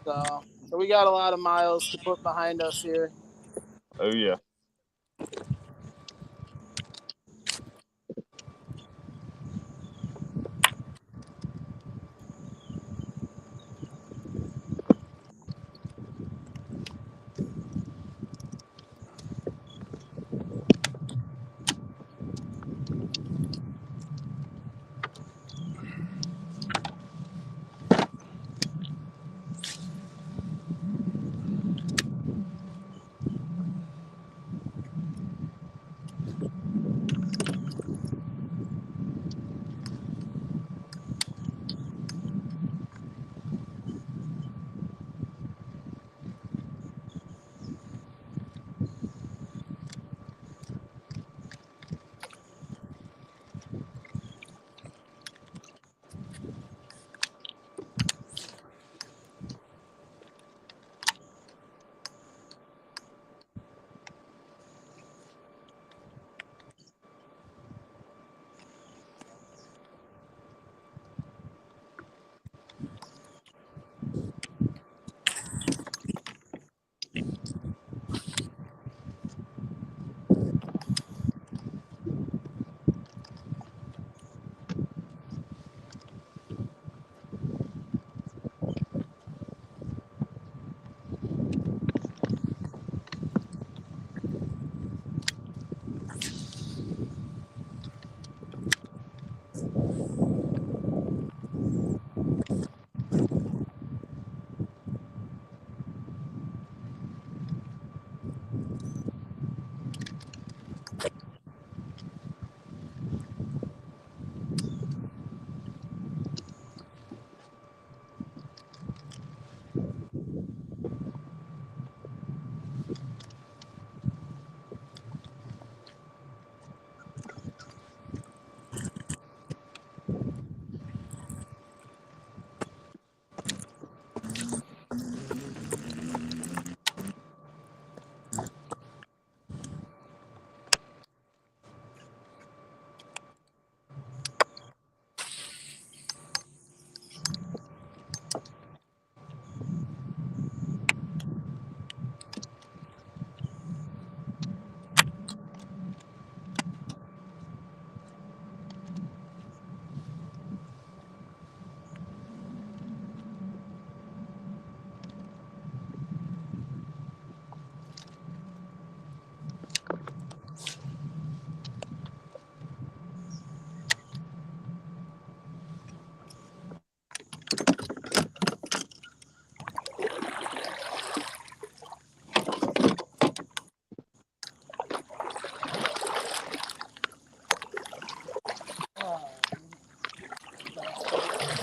So we got a lot of miles to put behind us here. Oh yeah.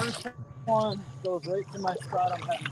First one goes right to my spot I'm heading.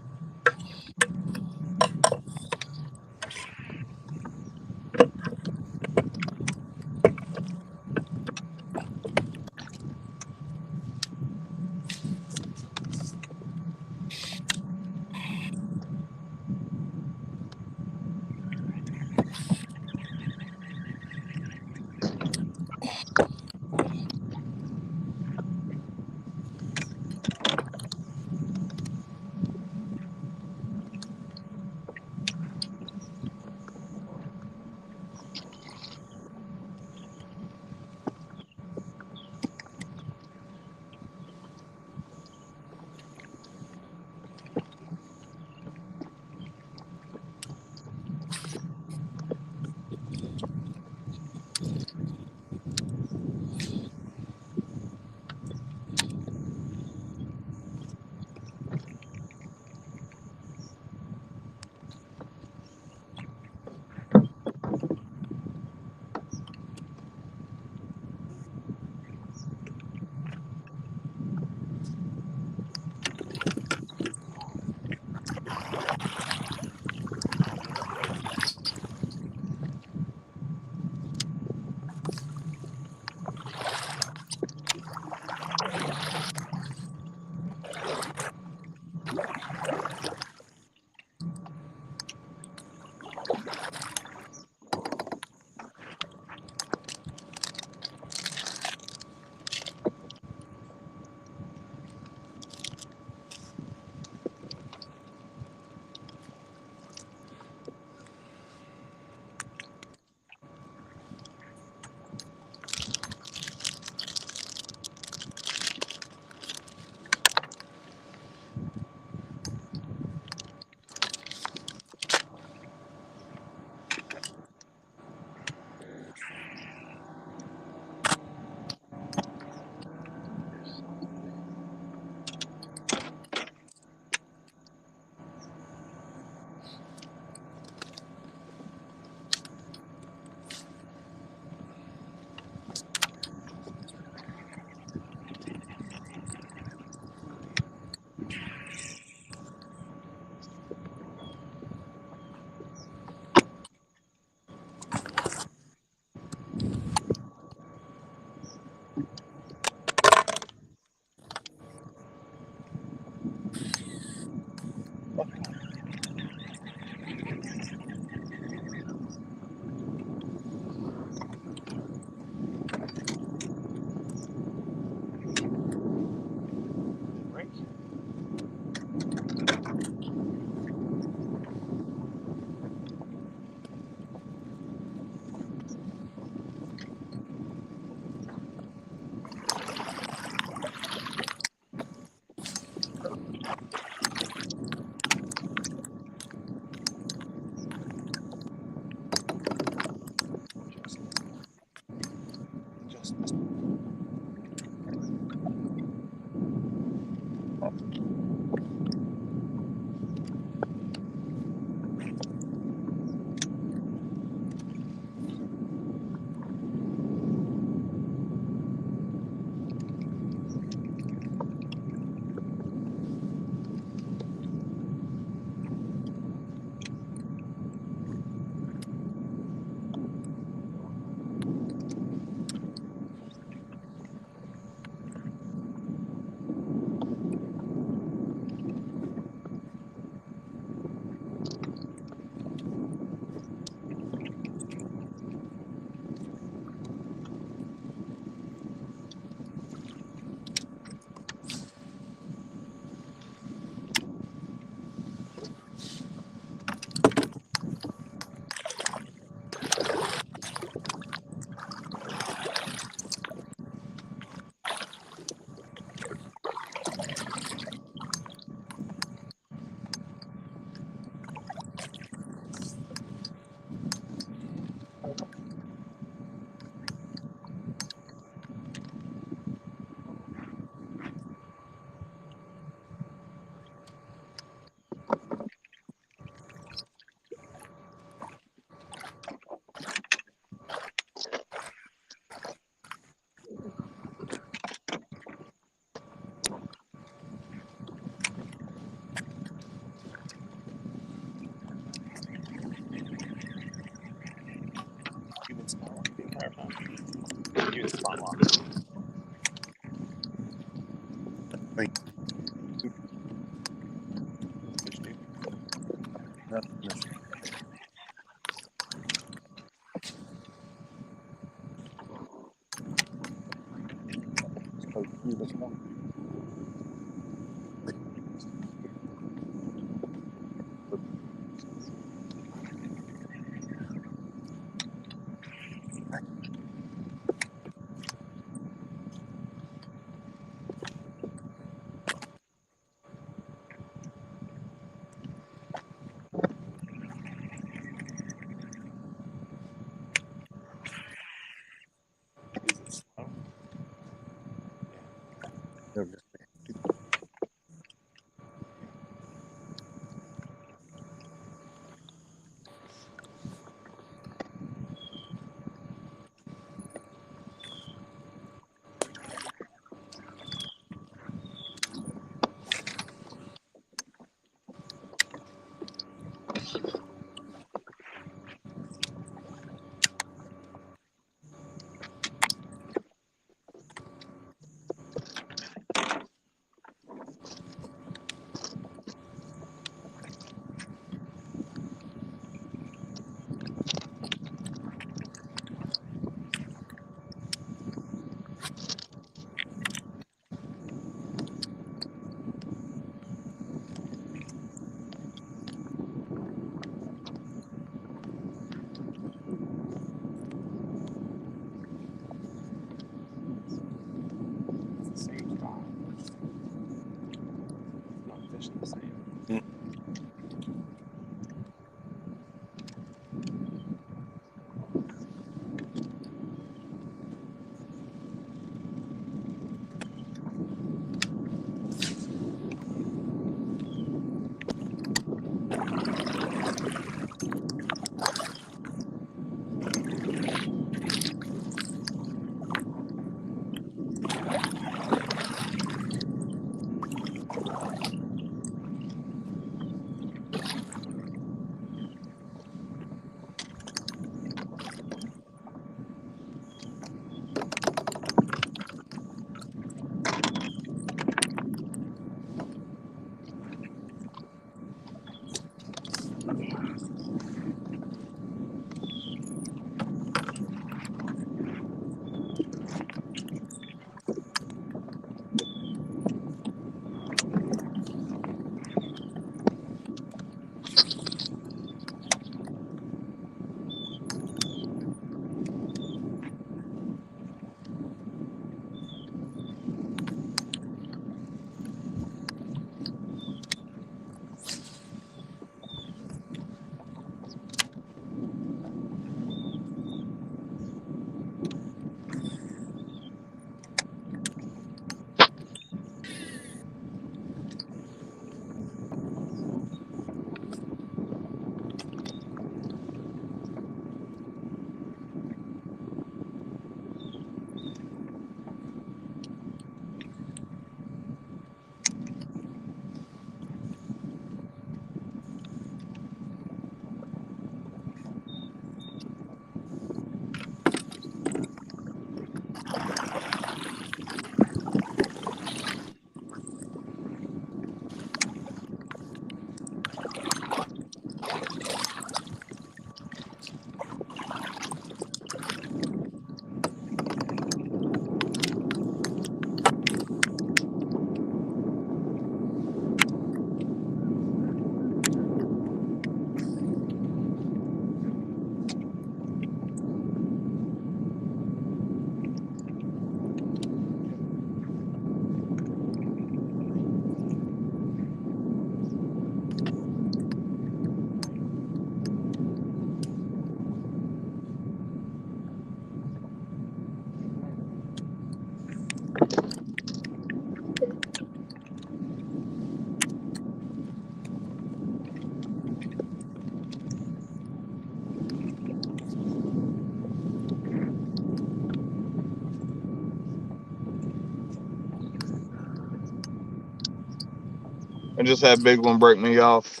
I just had a big one break me off.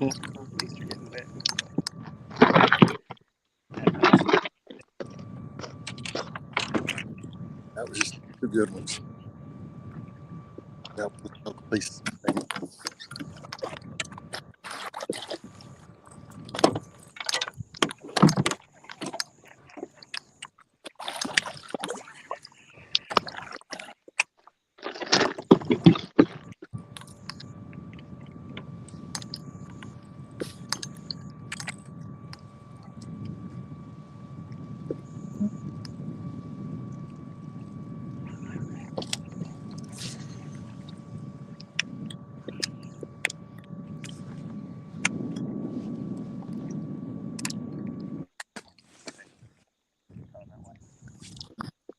At least you're getting bit. That was just 2 good ones. That was a piece.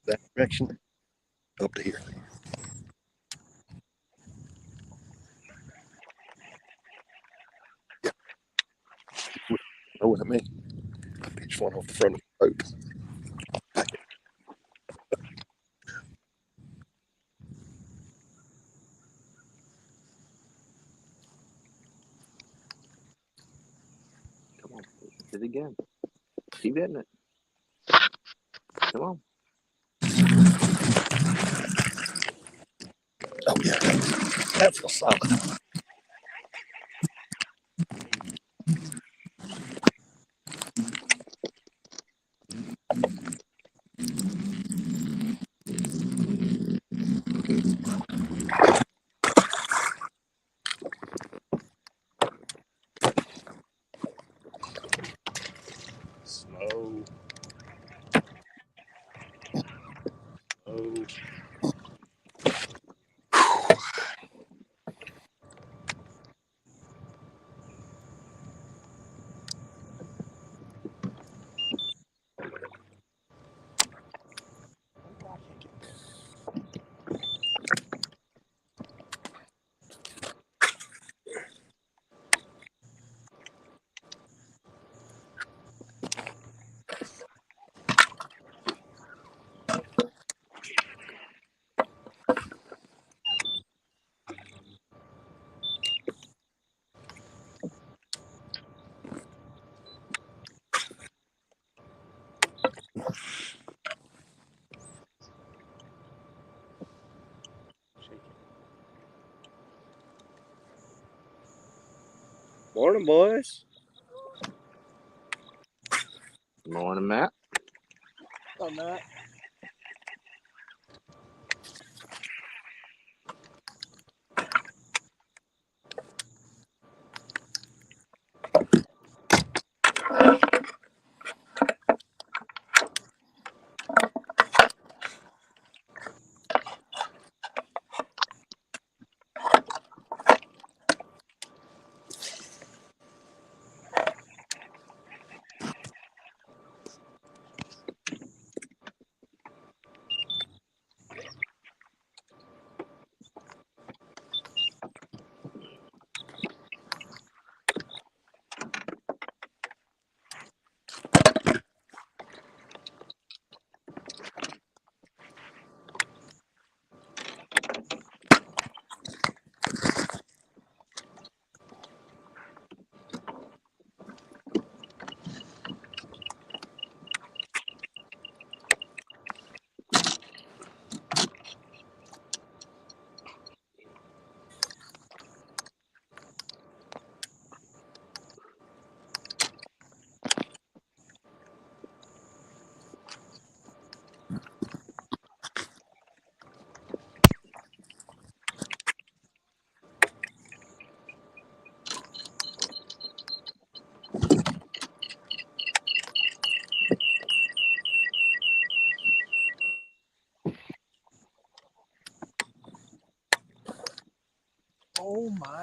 That direction up to here. Yeah. Know what I mean? I pitched one off the front of the boat. Come on. Hit it again. Keep hitting it. Come on. Oh yeah. That feels solid. Slow. Slow. Morning, boys. Morning, Matt. Oh, Matt.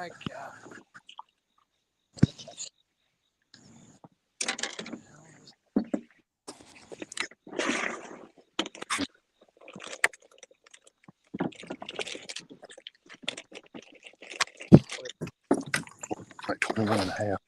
my God. Like 21 and a half.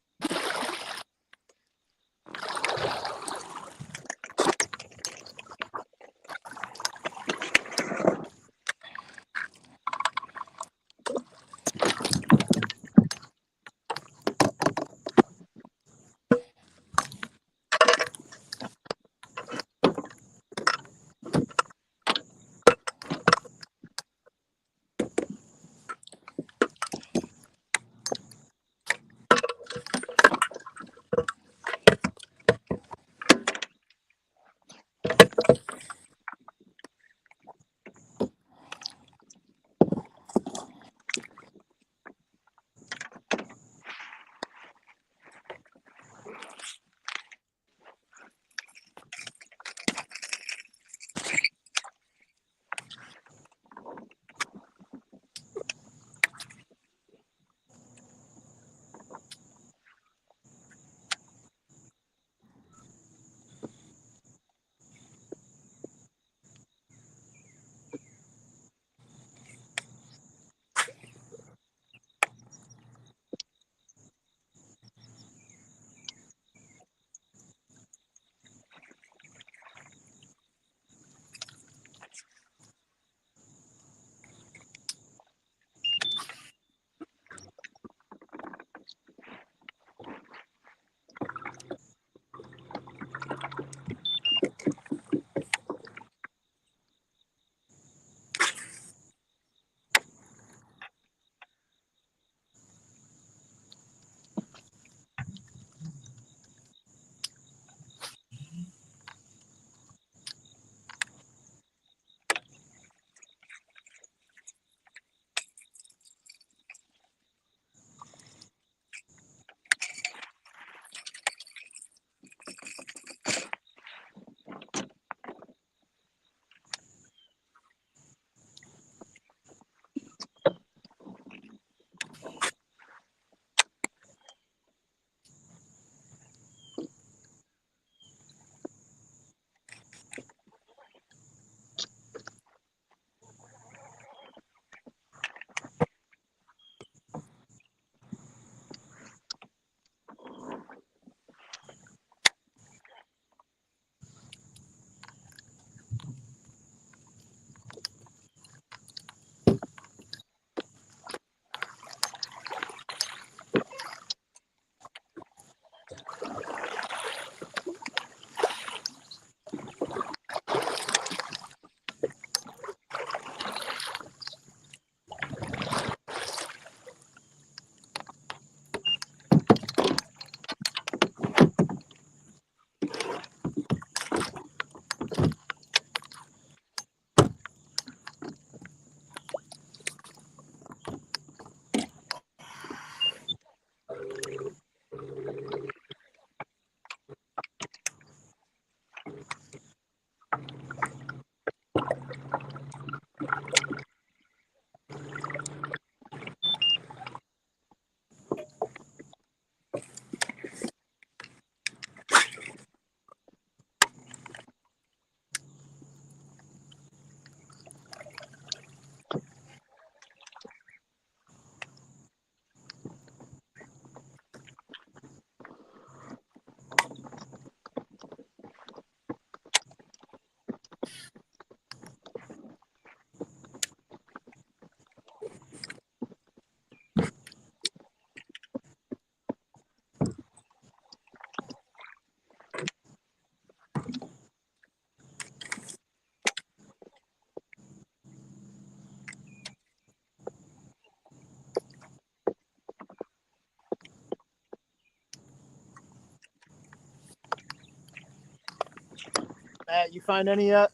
Matt, you find any yet?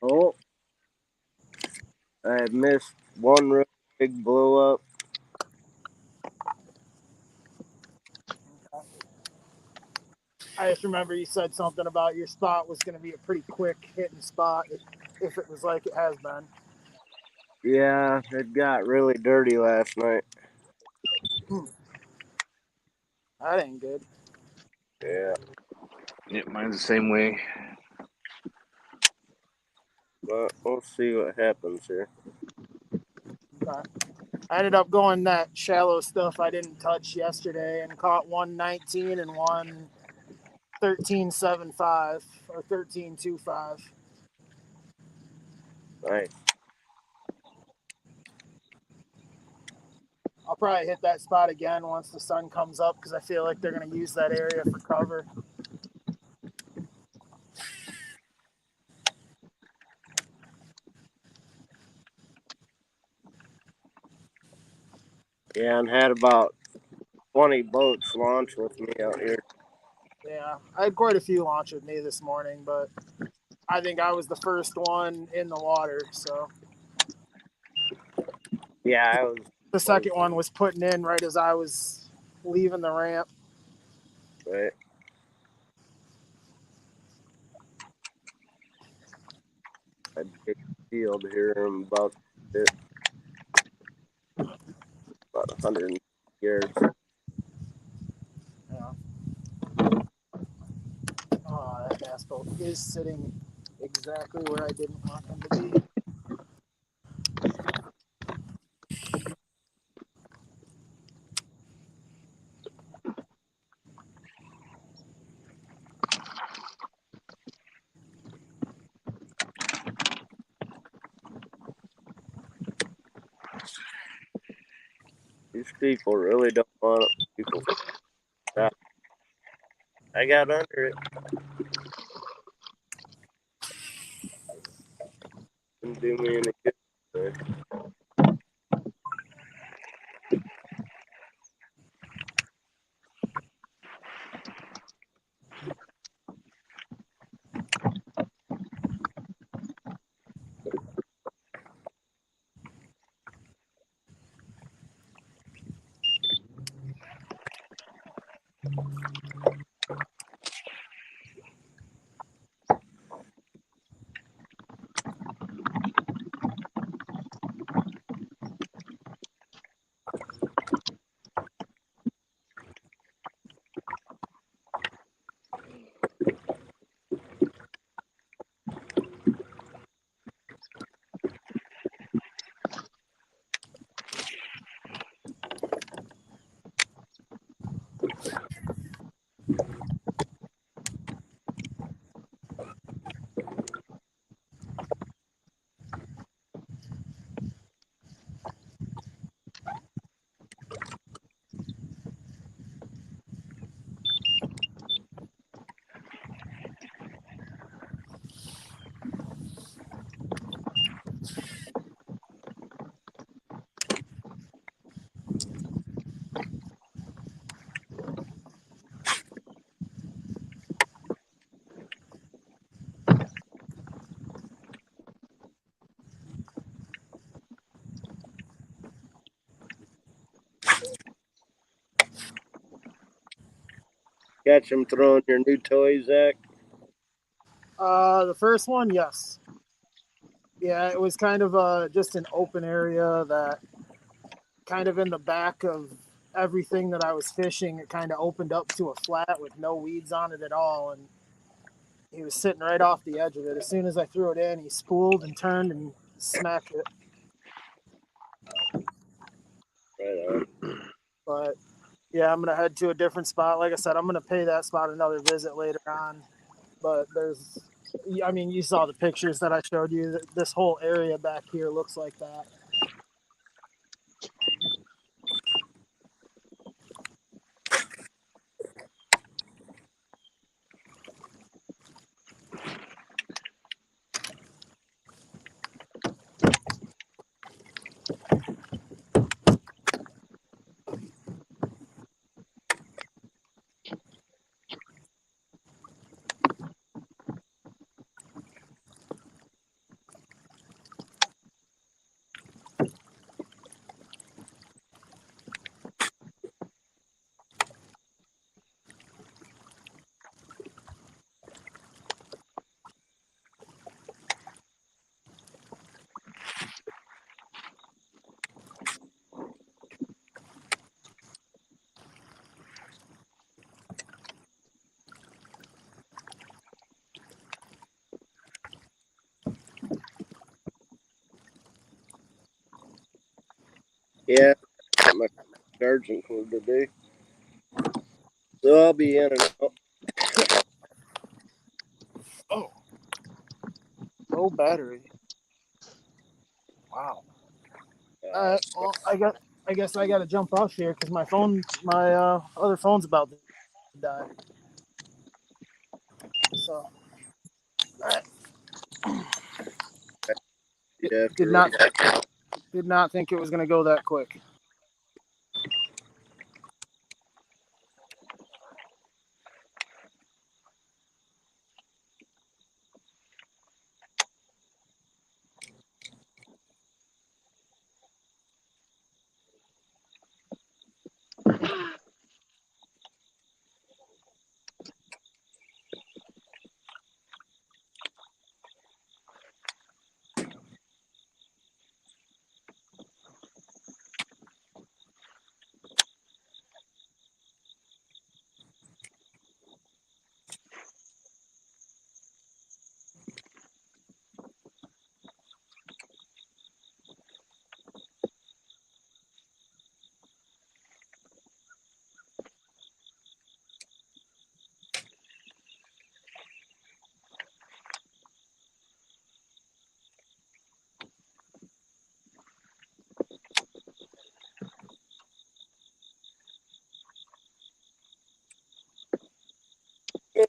Oh, I missed one real big blow up. I just remember you said something about your spot was going to be a pretty quick hitting spot if it was like it has been. Yeah, it got really dirty last night. That ain't good. Yeah, Yeah, mine's the same way. but we'll see what happens here. Okay. I ended up going that shallow stuff I didn't touch yesterday and caught one 19 and one 13.75 or 13.25. Nice. I'll probably hit that spot again once the sun comes up because I feel like they're going to use that area for cover. Yeah, and had about 20 boats launch with me out here. Yeah, I had quite a few launch with me this morning, but I think I was the first one in the water. So Yeah, I was. the second one was putting in right as I was leaving the ramp. Right. I dig the field here. I'm about to hit about 100 yards. Yeah. Oh, that bass boat is sitting exactly where I didn't want him to be. These people really don't want people. I got under it. Didn't do me any good. Catch them throwing your new toys, Zach. The first one, yes. Yeah, it was kind of just an open area that kind of in the back of everything that I was fishing, it kind of opened up to a flat with no weeds on it at all. And he was sitting right off the edge of it. As soon as I threw it in, he spooled and turned and smacked it. Right on. But yeah, I'm going to head to a different spot. Like I said, I'm going to pay that spot another visit later on. But you saw the pictures that I showed you. This whole area back here looks like that. Yeah, got my urgent food to do. So I'll be in and out. Oh, low battery. Wow. Well, I guess I got to jump off here because my other phone's about to die. So, all right. Yeah, Did not think it was gonna go that quick.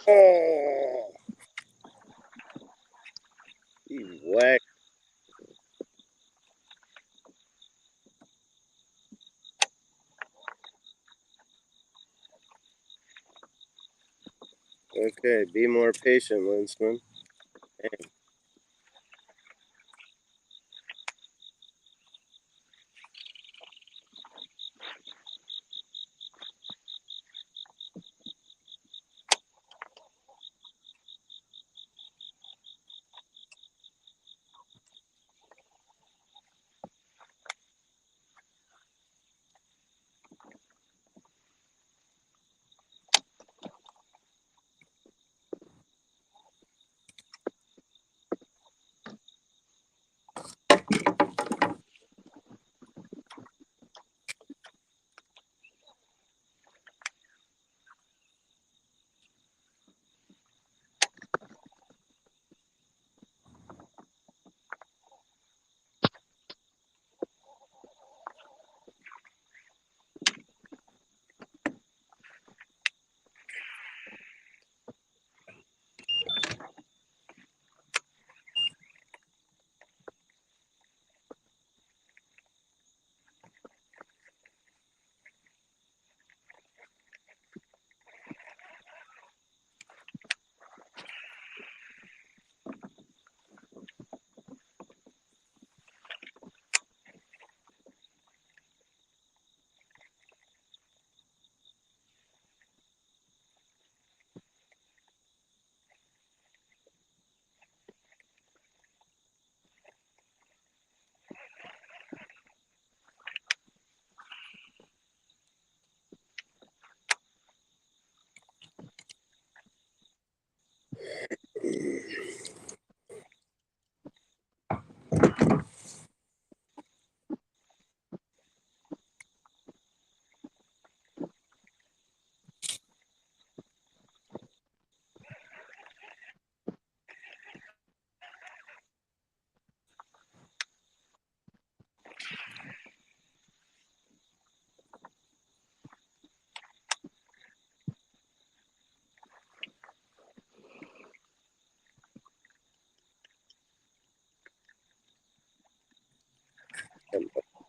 Oh, you whack. Okay, be more patient, Linsman. Dang.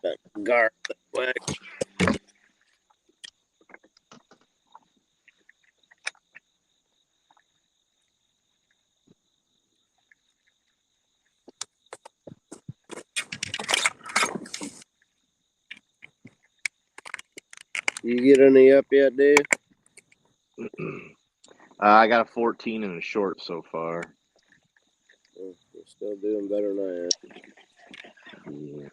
That garlic whack. You get any up yet, Dave? I got a 14 and a short so far. Oh, you're still doing better than I am. Yeah.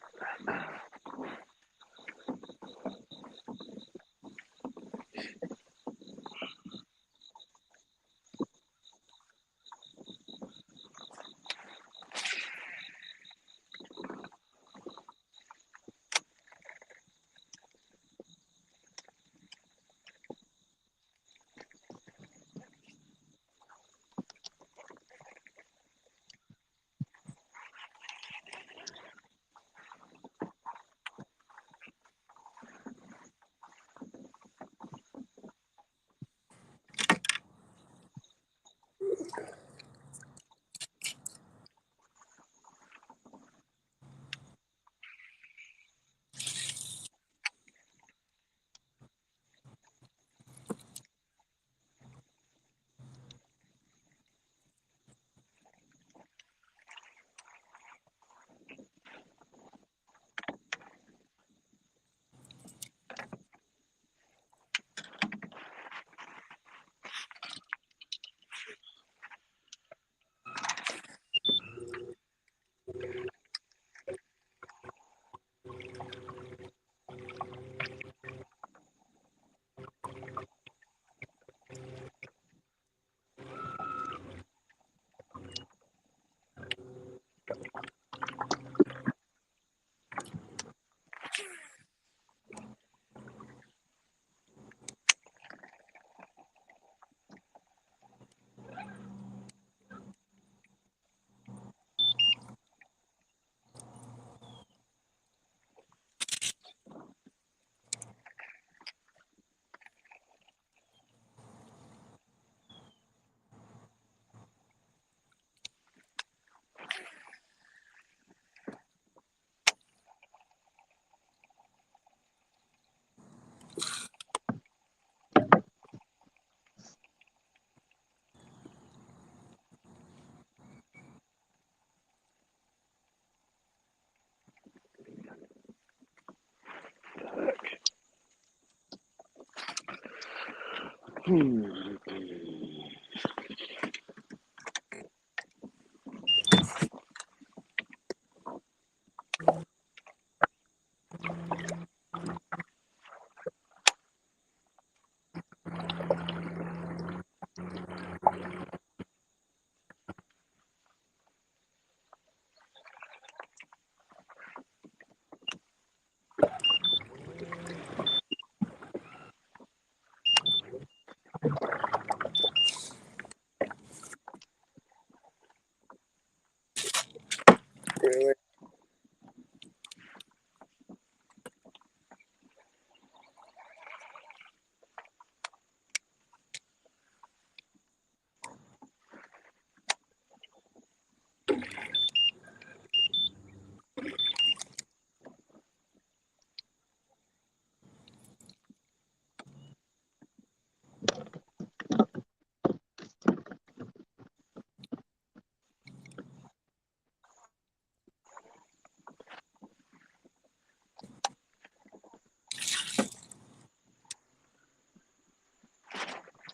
Really?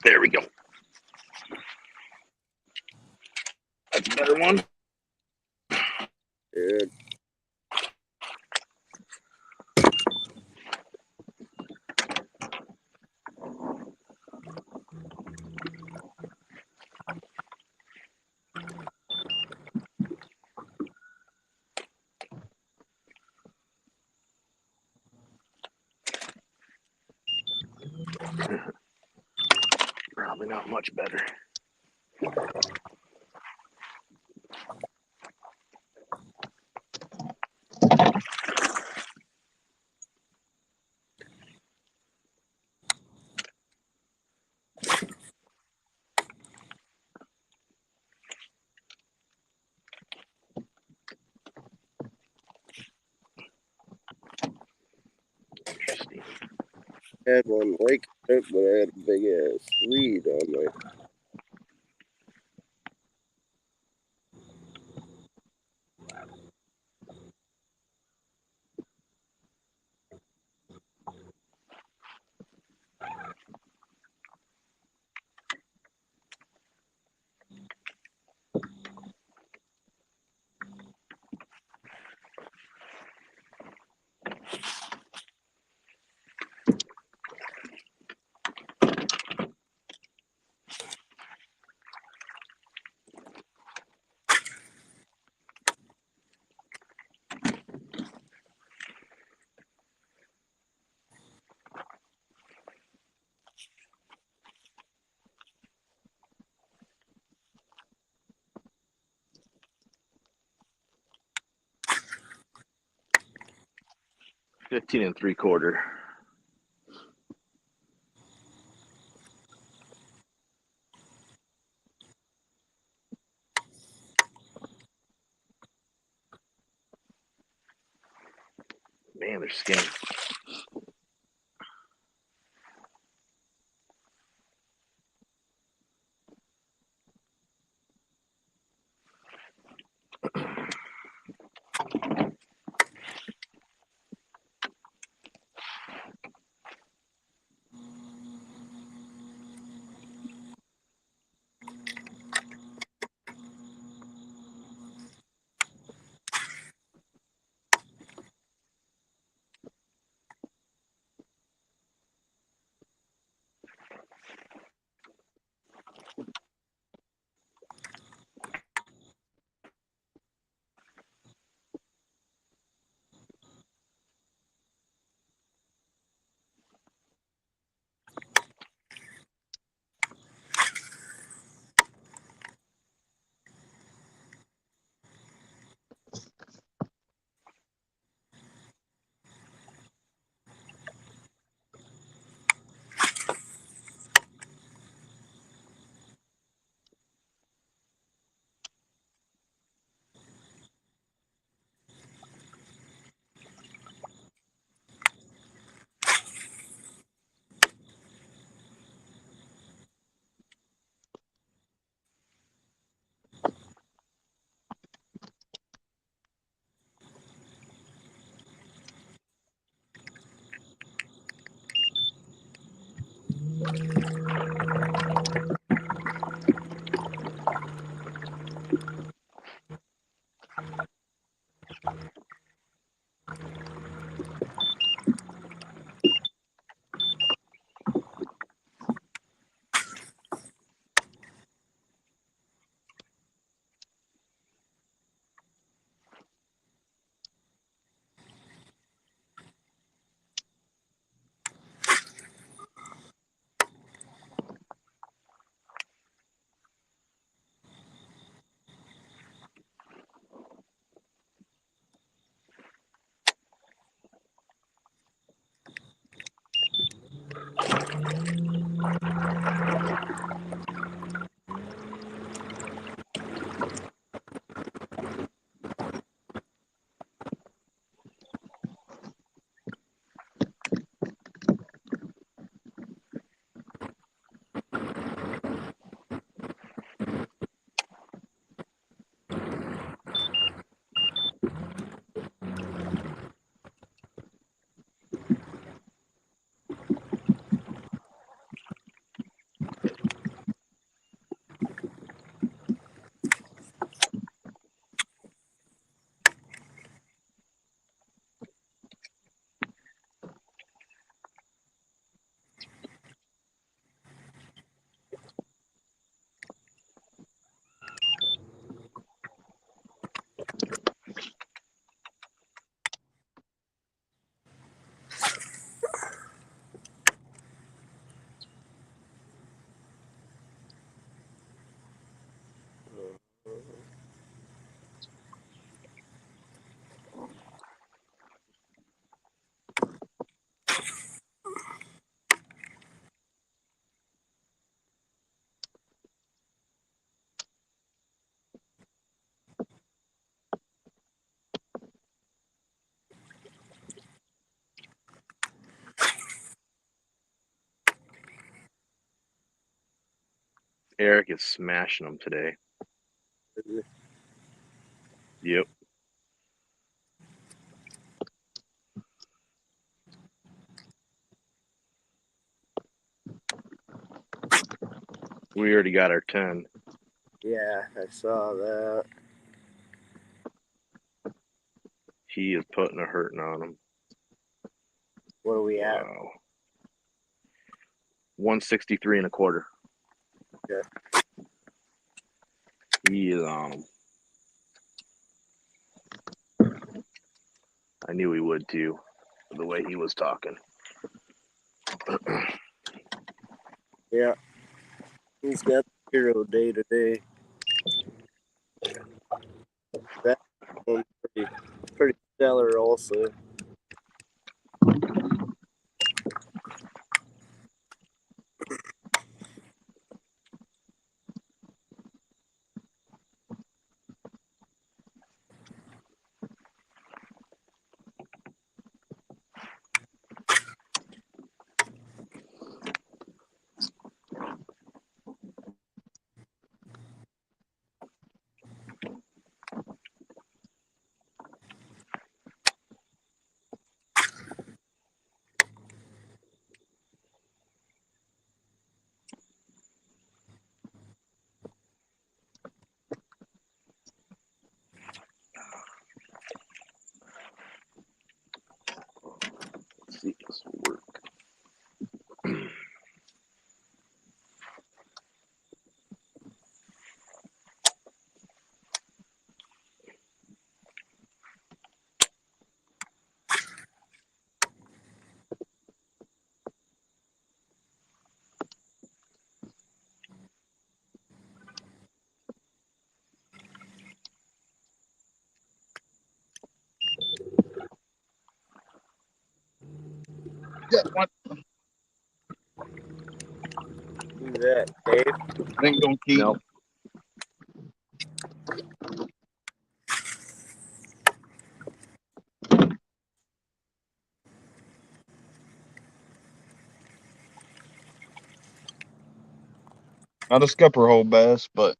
There we go. That's a better one. Good. Probably not much better. Interesting. Had one wake up, but I had a big ass weed on my. $15 3/4. Man, they're skinny. Eric is smashing them today. Yep. We already got our 10. Yeah, I saw that. He is putting a hurting on him. What are we at? Wow. 163 and a quarter. Okay. He is on him. I knew he would too, the way he was talking. Yeah. He's got the hero day today. That one's pretty stellar also. Let's see if this will work. Who's that, Dave? Ain't gonna keep. Nope. Not a scupper hole bass, but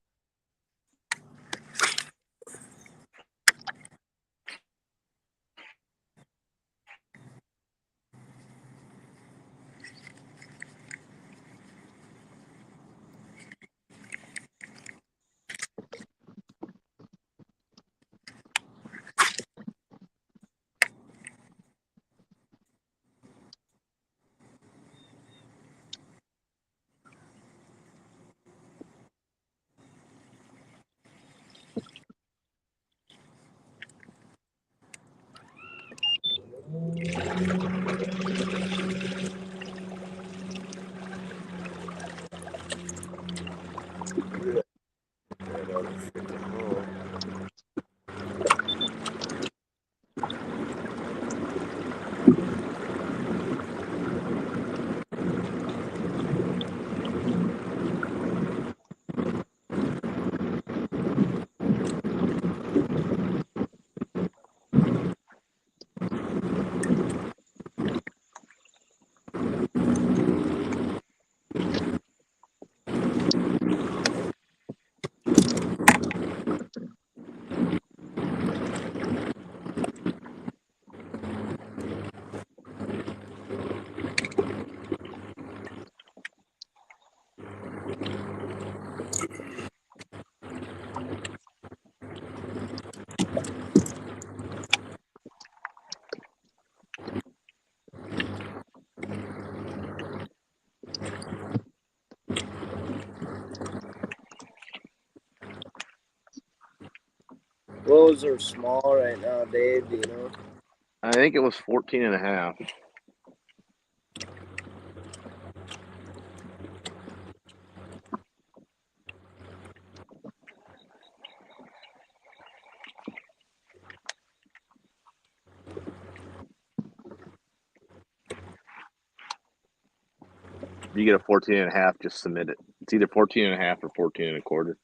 Those are small right now, Dave. Do you know? I think it was 14 and a half. If you get a 14 and a half, just submit it. It's either 14 and a half or 14 and a quarter.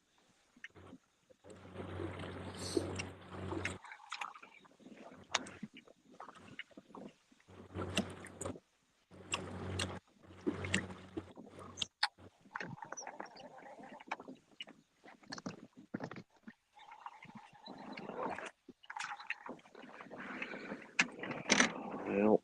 Well,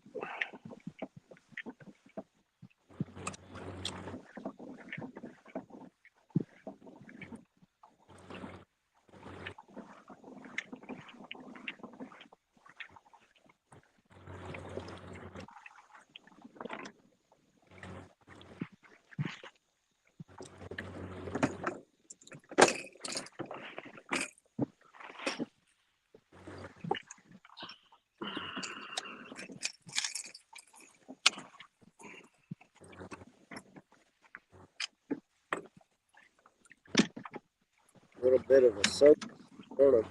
A little bit of a soak. Sort of.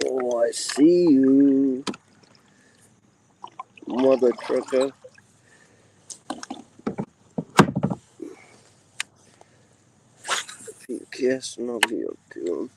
Oh, I see you, mother trucker. If you kiss, and I'll be up to him.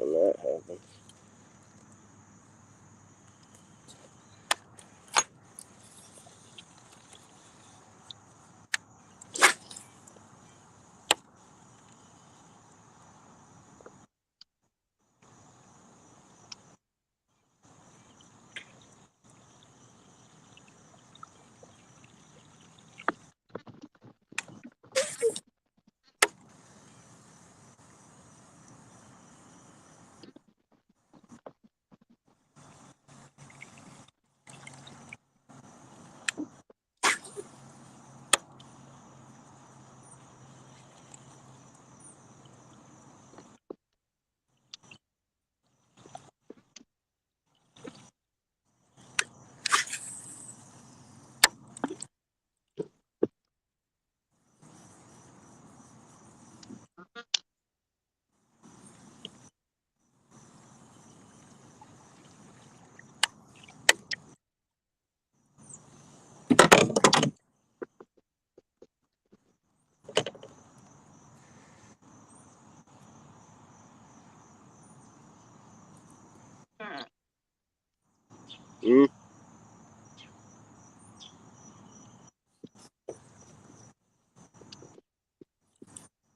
when that happens.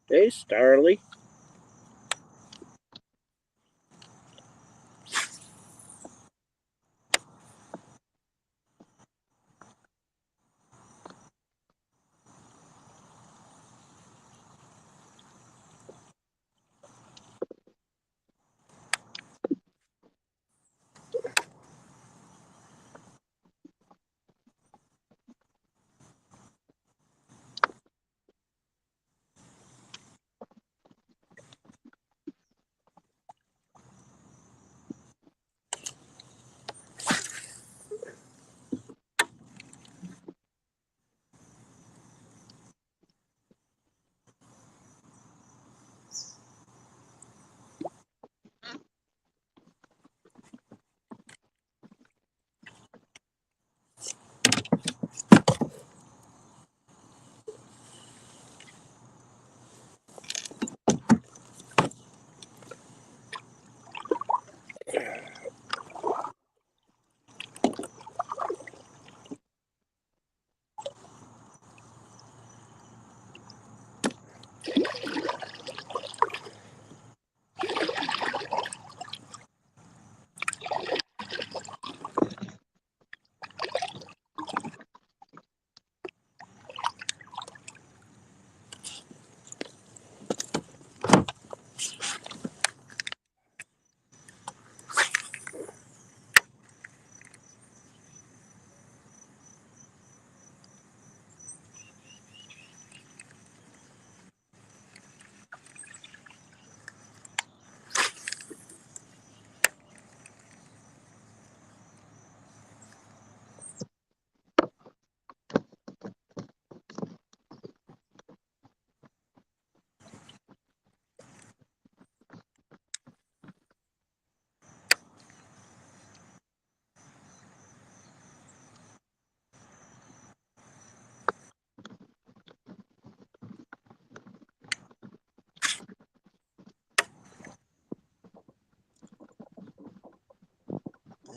Hey, Starly.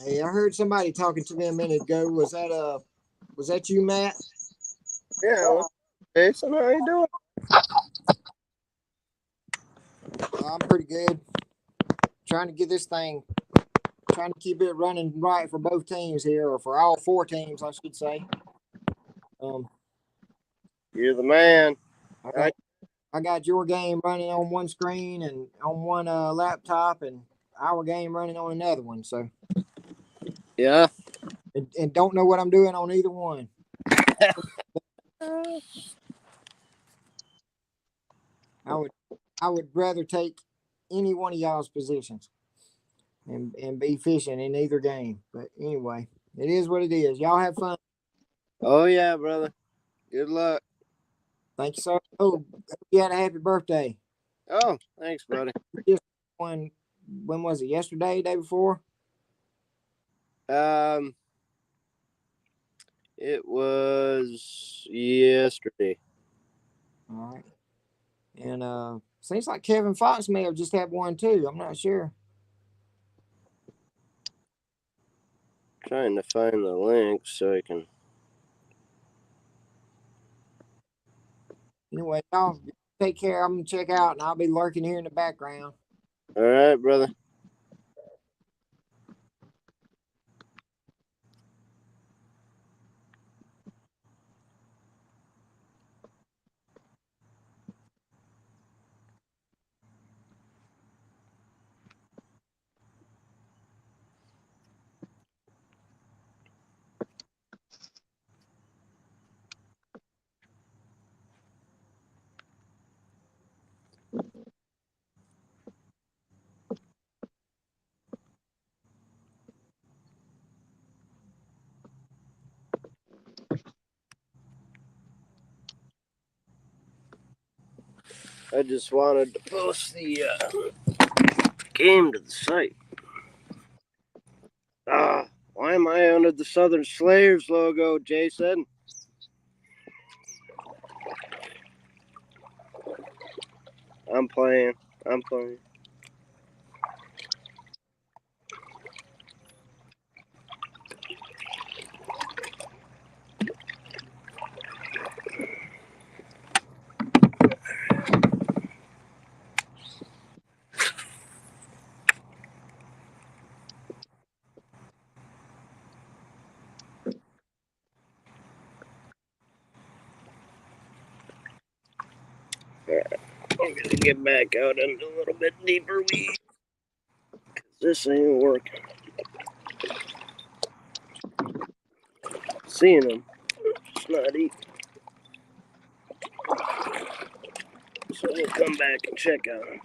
Hey, I heard somebody talking to me a minute ago. Was that you, Matt? Yeah. Jason, how you doing? I'm pretty good. Trying to get this thing, trying to keep it running right for both teams here, or for all four teams, I should say. You're the man. I got your game running on one screen and on one laptop, and our game running on another one. So Yeah. and don't know what I'm doing on either one. I would rather take any one of y'all's positions and be fishing in either game. But anyway, it is what it is. Y'all have fun. Oh yeah, brother. Good luck. Thank you, sir. Oh, you had a happy birthday. Oh, thanks, buddy. Just when was it? Yesterday, day before? It was yesterday. All right. And seems like Kevin Fox may have just had one too. I'm not sure. Trying to find the link so I can. Anyway, y'all take care. I'm gonna check out, and I'll be lurking here in the background. All right, brother. I just wanted to post the game to the site. Why am I under the Southern Slaves logo, Jason? I'm playing. I'm gonna get back out into a little bit deeper weed. This ain't working. Seeing them, it's not eating. So we'll come back and check out them.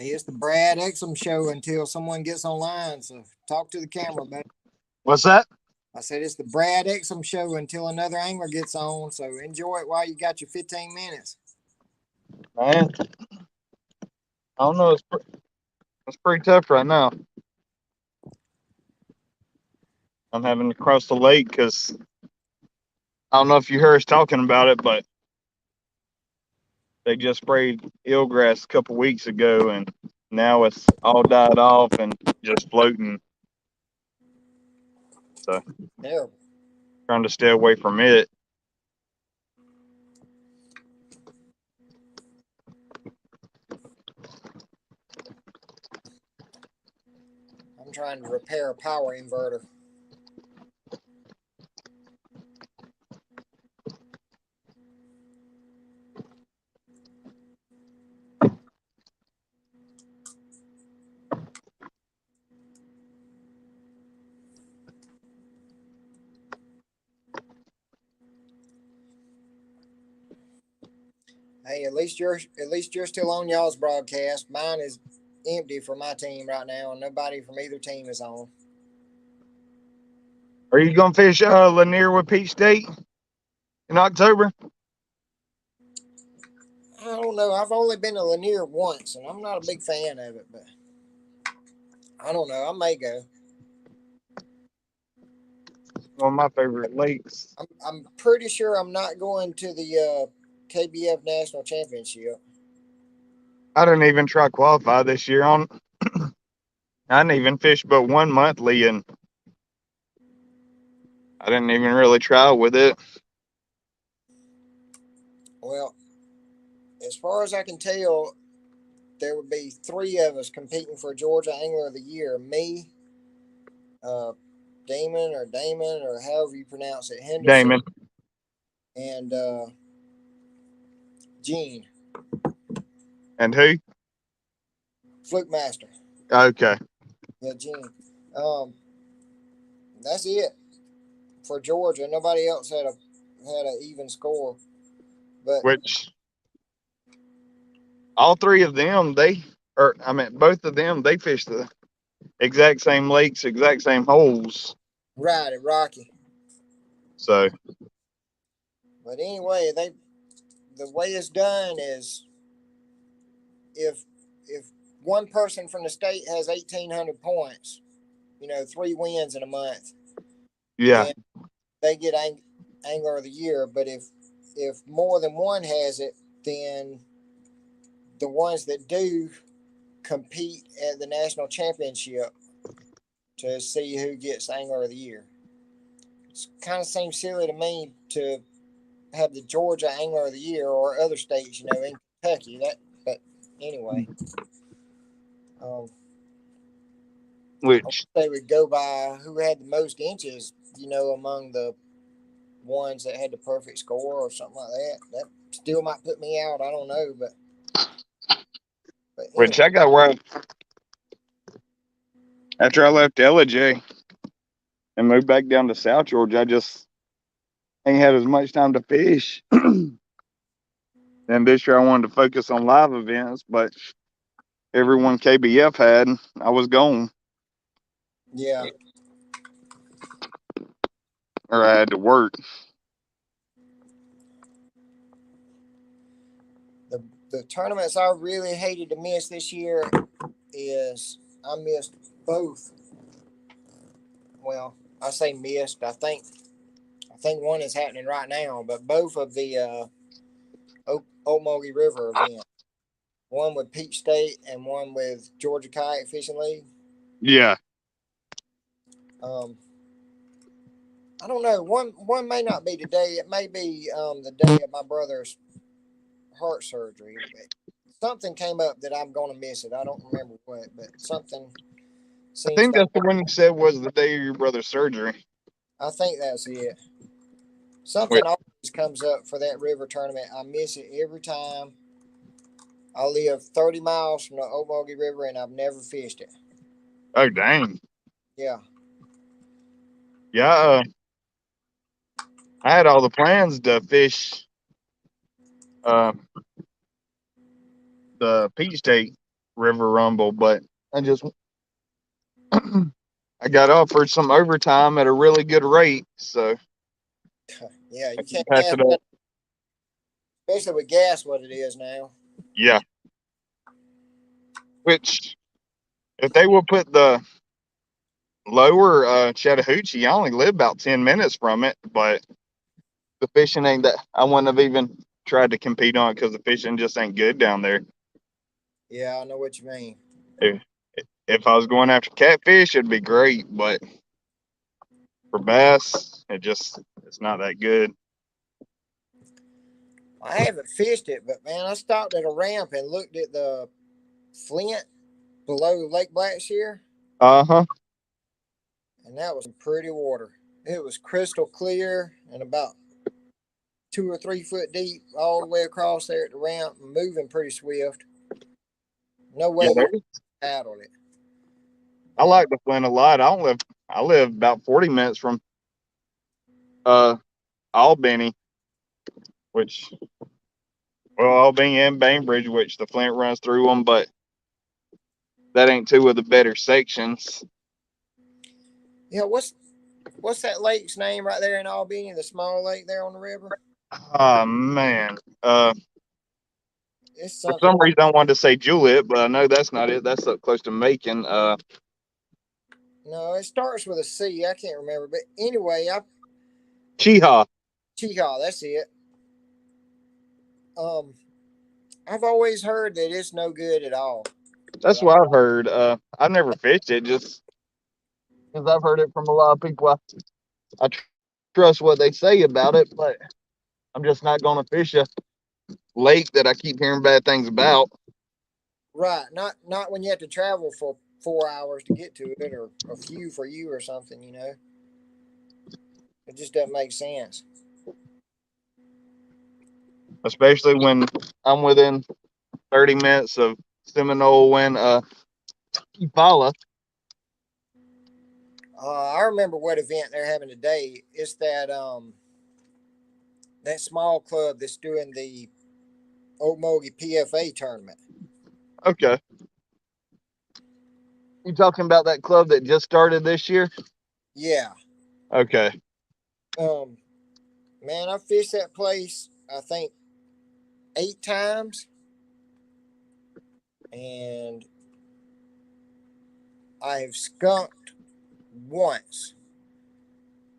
Hey, it's the Brad Exum show until someone gets online. So talk to the camera, buddy. What's that? I said it's the Brad Exum show until another angler gets on. So enjoy it while you got your 15 minutes. Man, I don't know. It's pretty tough right now. I'm having to cross the lake because I don't know if you heard us talking about it, but they just sprayed eelgrass a couple weeks ago, and now it's all died off and just floating. So Terrible. trying to stay away from it. I'm trying to repair a power inverter. Hey, at least you're still on y'all's broadcast. Mine is empty for my team right now, and nobody from either team is on. Are you gonna fish Lanier with Peach State in October? I don't know. I've only been to Lanier once, and I'm not a big fan of it, but I don't know. I may go. One of my favorite lakes. I'm pretty sure I'm not going to the KBF National Championship. I didn't even try qualify this year on. I didn't even fish but one monthly, and I didn't even really try with it. Well, as far as I can tell, there would be 3 of us competing for Georgia Angler of the Year. Me, Damon or however you pronounce it, Henderson, Damon. and Gene. And who? Fluke Master. Okay. Yeah, Gene. That's it for Georgia. Nobody else had an even score. But Which all 3 of them, both of them, they fished the exact same lakes, exact same holes. right at Rocky. So, But anyway, the way it's done is if one person from the state has 1,800 points, 3 wins in a month, yeah. then they get Angler of the Year. But if more than one has it, then the ones that do compete at the national championship to see who gets Angler of the Year. It kind of seems silly to me to have the Georgia Angler of the Year or other states, in Kentucky. But anyway, Which they would go by who had the most inches, among the ones that had the perfect score or something like that. That still might put me out. I don't know, but which I got where after I left LJ and moved back down to South Georgia, I just ain't had as much time to fish. And this year I wanted to focus on live events, but everyone KBF had, I was gone. Yeah. Or I had to work. The tournaments I really hated to miss this year is I missed both. Well, I say missed. I think one is happening right now, but both of the Okmulgee River events. One with Peach State and one with Georgia Kayak Fishing League. Yeah. I don't know. One may not be today. It may be the day of my brother's heart surgery. Something came up that I'm going to miss it. I don't remember what, but something. I think that's the one you said was the day of your brother's surgery. I think that's it. Something always comes up for that river tournament. I miss it every time. I live 30 miles from the Okmulgee River, and I've never fished it. Oh, dang. Yeah. Yeah. I had all the plans to fish the Peach State River Rumble, but I just I got offered some overtime at a really good rate, so Yeah, I you can can't pass pass it up. that, especially with gas what it is now. Yeah. Which, if they will put the lower Chattahoochee, I only live about 10 minutes from it, but the fishing ain't that. I wouldn't have even tried to compete on it because the fishing just ain't good down there. Yeah, I know what you mean. If, if I was going after catfish, it'd be great, but for bass, it's not that good. I haven't fished it, but man, I stopped at a ramp and looked at the Flint below Lake Blackshear, Uh-huh. and that was some pretty water. It was crystal clear and about 2 or 3 foot deep all the way across there at the ramp, moving pretty swift. No way Yeah, you paddled it. I like the Flint a lot. I live about 40 minutes from Albany, which Albany and Bainbridge, which the Flint runs through them, but that ain't two of the better sections. Yeah, what's that lake's name right there in Albany? The small lake there on the river. Oh man. It's For something. some reason I wanted to say Julep, but I know that's not it. That's up close to Macon. No, it starts with a C. I can't remember, but anyway, Cheehaw. Cheehaw, that's it. I've always heard that it's no good at all. That's what I've heard. I never fished it just because I've heard it from a lot of people. I trust what they say about it, but I'm just not going to fish a lake that I keep hearing bad things about. Right, not when you have to travel for 4 hours to get to it, or a few for you or something. You know, it just doesn't make sense. Especially when I'm within 30 minutes of Seminole and Eufaula. I remember what event they're having today. It's that that small club that's doing the Okmulgee PFA tournament. Okay. You talking about that club that just started this year? Yeah. Okay. Man, I fished that place, I think, 8 times, and I have skunked once,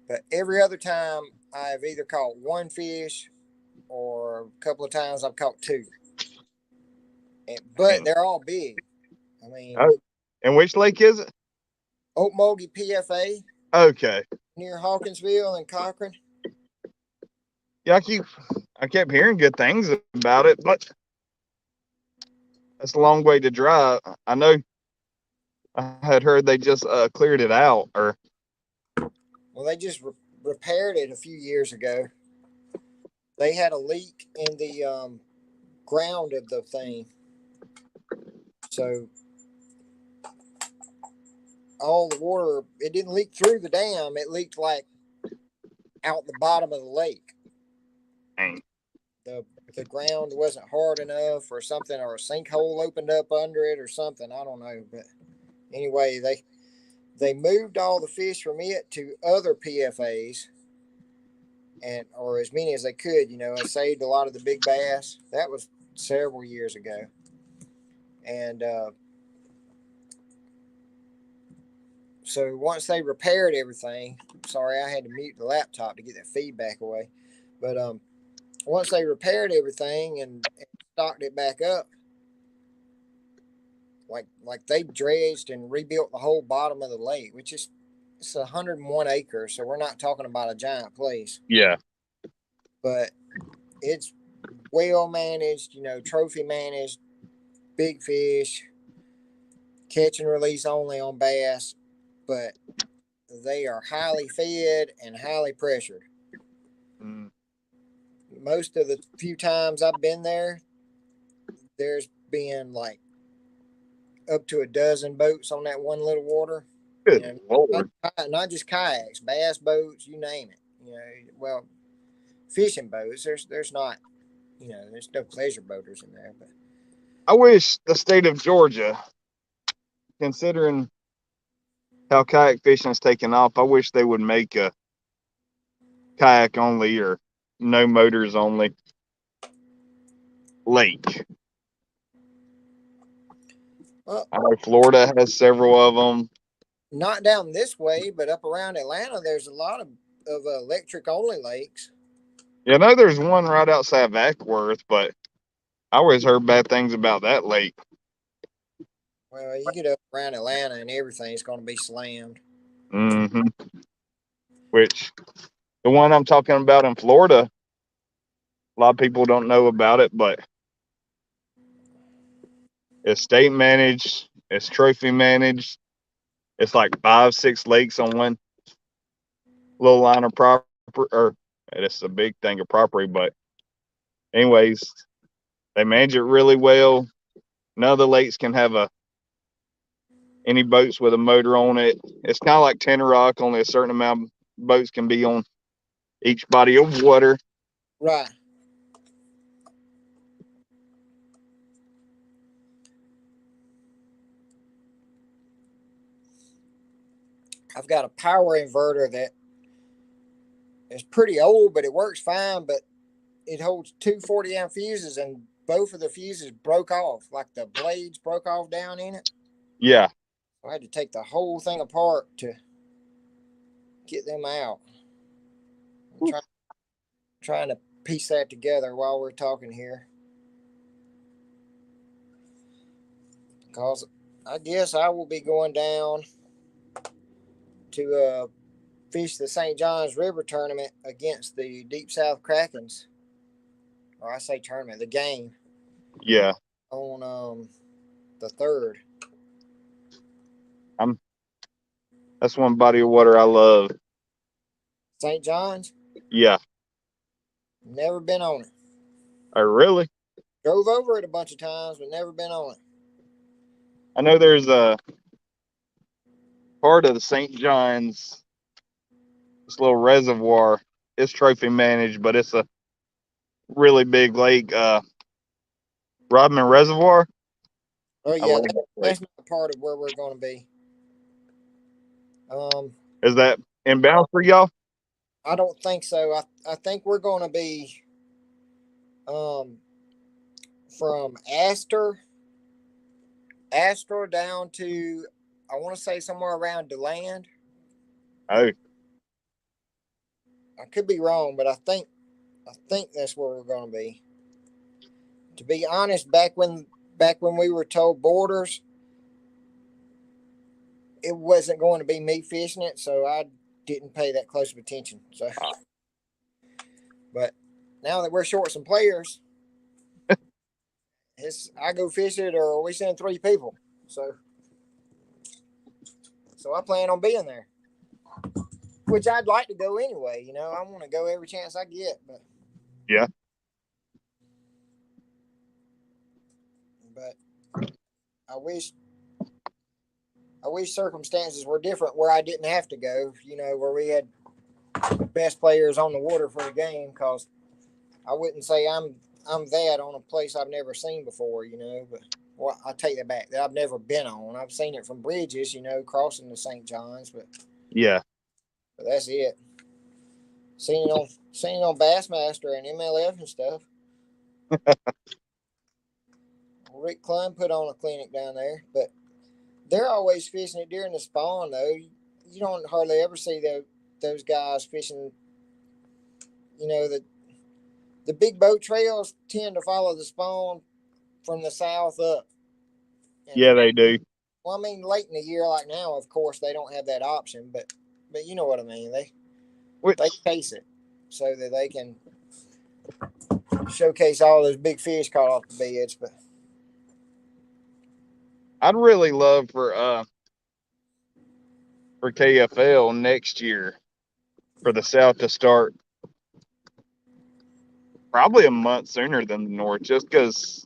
but every other time I've either caught one fish or a couple of times I've caught 2. But they're all big. I mean, and which lake is it? Okmulgee PFA. Okay. Near Hawkinsville and Cochran. Yeah, I kept hearing good things about it, but that's a long way to drive. I know I had heard they just cleared it out, or well, they just repaired it a few years ago. They had a leak in the ground of the thing, so all the water, it didn't leak through the dam. It leaked like out the bottom of the lake. Dang. The ground wasn't hard enough or something, or a sinkhole opened up under it or something. I don't know, but anyway, they moved all the fish from it to other PFAs, or as many as they could, you know, and saved a lot of the big bass. That was several years ago. And so once they repaired everything, sorry, I had to mute the laptop to get that feedback away. But once they repaired everything and stocked it back up, like they dredged and rebuilt the whole bottom of the lake, which is, it's 101 acres, so we're not talking about a giant place. Yeah. But it's well managed, you know, trophy managed, big fish, catch and release only on bass, but they are highly fed and highly pressured. Mm. Most of the few times I've been there, there's been like up to a dozen boats on that one little water. Good you know, Lord. not just kayaks, bass boats, you name it. You know, well, fishing boats. There's not, you know, there's no pleasure boaters in there, but I wish the state of Georgia, considering how kayak fishing is taking off, I wish they would make a kayak only or no motors only lake. Well, I know Florida has several of them. not down this way, but up around Atlanta, there's a lot of electric only lakes. Yeah, I know there's one right outside of Ackworth, but I always heard bad things about that lake. Well, you get up around Atlanta and everything's going to be slammed. Mm-hmm. Which, the one I'm talking about in Florida, a lot of people don't know about it, but it's state managed, it's trophy managed. It's like 5-6 lakes on one little line of property, or it's a big thing of property, but anyways, they manage it really well. None of the lakes can have any boats with a motor on it. It's kind of like Tanner Rock, only a certain amount of boats can be on each body of water. Right. I've got a power inverter that is pretty old, but it works fine, but it holds two 40-amp fuses, and both of the fuses broke off, like the blades broke off down in it. Yeah. I had to take the whole thing apart to get them out. I'm trying to piece that together while we're talking here. Because I guess I will be going down to fish the St. Johns River tournament against the Deep South Krakens. Or I say tournament, the game. Yeah. On the 3rd. That's one body of water I love. St. John's? Yeah. Never been on it. Oh, really? Drove over it a bunch of times, but never been on it. I know there's a part of the St. John's, this little reservoir. It's trophy managed, but it's a really big lake. Rodman Reservoir. Oh yeah, that's not part of where we're going to be. Is that inbound for y'all? I don't think so. I think we're going to be from Astor down to, I want to say somewhere around DeLand. Oh. I could be wrong, but I think that's where we're going to be. To be honest, back when we were told Borders, it wasn't going to be me fishing it, so I didn't pay that close of attention. So, but now that we're short some players, I go fish it, or we send 3 people. So I plan on being there, which I'd like to go anyway. You know, I want to go every chance I get, but yeah. But I wish circumstances were different where I didn't have to go, you know, where we had best players on the water for the game, because I wouldn't say I'm that on a place I've never seen before, you know, but well, I take that back, that I've never been on. I've seen it from bridges, you know, crossing the St. John's, but yeah, but that's it. Seen it on Bassmaster and MLF and stuff. Rick Klein put on a clinic down there, but they're always fishing it during the spawn, though. You don't hardly ever see those guys fishing. You know, the big boat trails tend to follow the spawn from the south up. And yeah, they do. Well, I mean, late in the year, like now, of course, they don't have that option, but you know what I mean. They chase it so that they can showcase all those big fish caught off the beds, but. I'd really love for KFL next year for the South to start probably a month sooner than the North, just because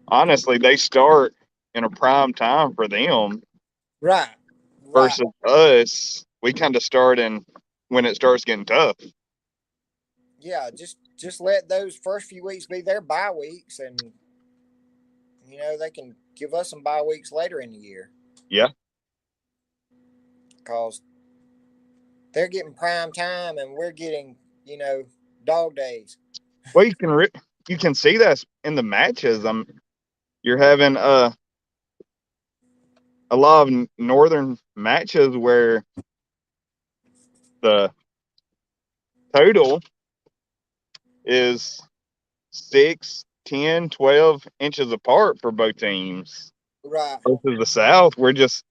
honestly they start in a prime time for them. Right. Versus us, we kind of start when it starts getting tough. Yeah, just let those first few weeks be their bye weeks, and you know, they can give us some bye weeks later in the year. Yeah. Because they're getting prime time and we're getting, you know, dog days. Well, you can see that in the matches. You're having a lot of northern matches where the total is 6, 10, 12 inches apart for both teams. Right. Versus the South, we're just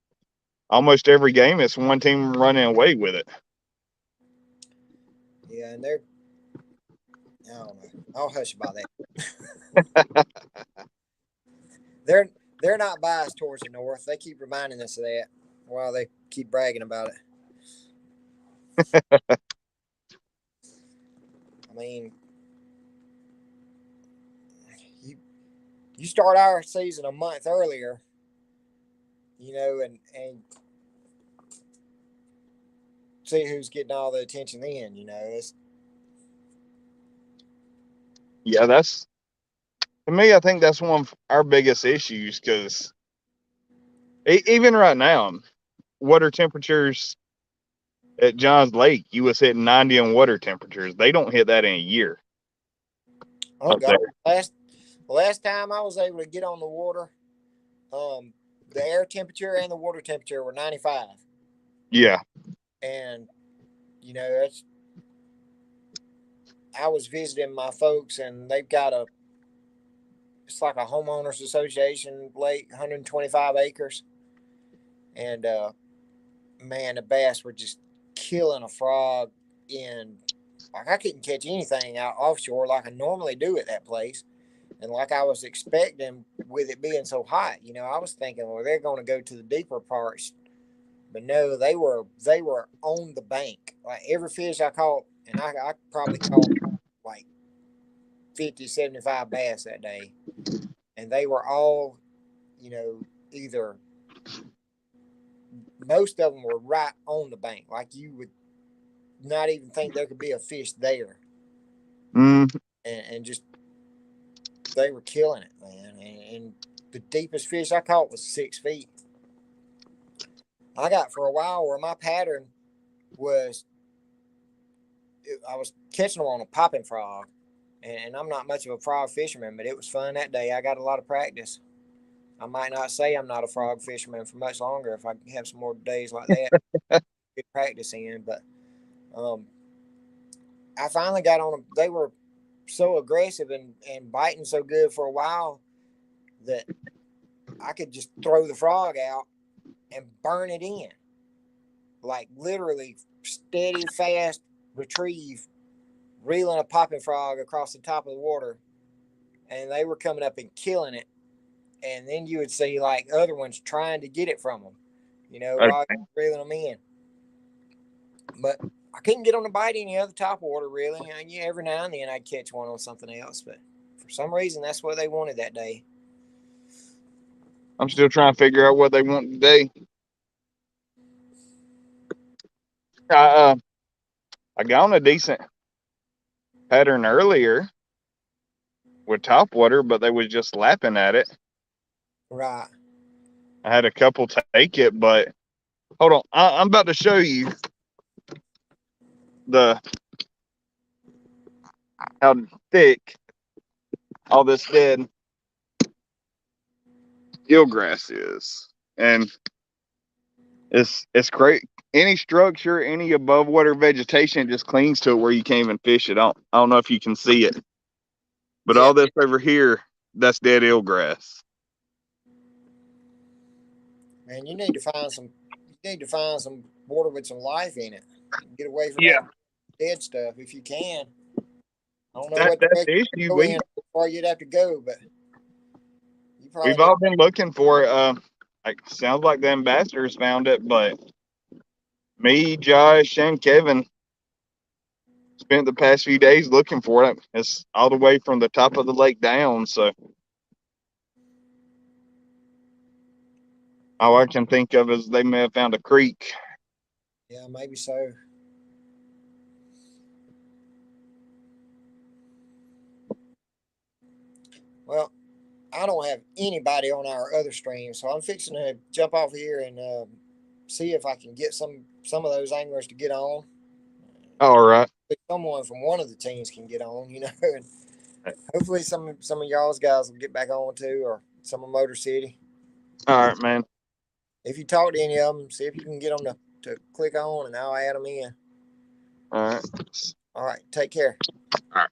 almost every game it's one team running away with it. Yeah, and they're, I don't know. I'll hush about that. They're not biased towards the North. They keep reminding us of that while they keep bragging about it. I mean, you start our season a month earlier, you know, and see who's getting all the attention then, you know. Yeah, that's, to me, I think that's one of our biggest issues because even right now, water temperatures at Johns Lake, you was hitting 90 in water temperatures. They don't hit that in a year. Oh God! Last time I was able to get on the water, the air temperature and the water temperature were 95. Yeah. And you know, I was visiting my folks, and they've got it's like a homeowners association lake, 125 acres, and man, the bass were just killing a frog in. Like I couldn't catch anything out offshore like I normally do at that place. And like I was expecting with it being so hot, you know, I was thinking, well, they're going to go to the deeper parts. But no, they were on the bank. Like every fish I caught, and I probably caught like 50, 75 bass that day. And they were all, you know, either most of them were right on the bank. Like you would not even think there could be a fish there. Mm. And just they were killing it, man. And the deepest fish I caught was 6 feet. I got for a while where my pattern was, I was catching them on a popping frog, and I'm not much of a frog fisherman, but it was fun that day. I got a lot of practice. I might not say I'm not a frog fisherman for much longer if I have some more days like that. Good practice in, but I finally got on them. They were so aggressive and biting so good for a while that I could just throw the frog out and burn it in. Like literally steady, fast retrieve, reeling a popping frog across the top of the water. And they were coming up and killing it. And then you would see like other ones trying to get it from them, you know, while reeling them in. But I couldn't get on to bite any other top water really. And yeah, every now and then I'd catch one on something else, but for some reason that's what they wanted that day. I'm still trying to figure out what they want today. I got on a decent pattern earlier with top water, but they was just lapping at it. Right. I had a couple take it, but hold on. I'm about to show you how thick all this dead eelgrass is. And it's great. Any structure, any above water vegetation just clings to it where you can't even fish it. I don't know if you can see it. But all this over here, that's dead eelgrass. Man, you need to find some water with some life in it. Get away from that dead stuff if you can. I don't know what that's the issue. How far you'd have to go, but we've all been looking for it. Like sounds like the ambassadors found it, but me, Josh, and Kevin spent the past few days looking for it. It's all the way from the top of the lake down, so all I can think of is they may have found a creek. Yeah, maybe so. Well, I don't have anybody on our other stream, so I'm fixing to jump off here and see if I can get some of those anglers to get on. All right. Someone from one of the teams can get on, you know, and hopefully some of y'all's guys will get back on too, or some of Motor City. All right, man. If you talk to any of them, see if you can get them to click on, and I'll add them in. All right. All right. Take care. All right.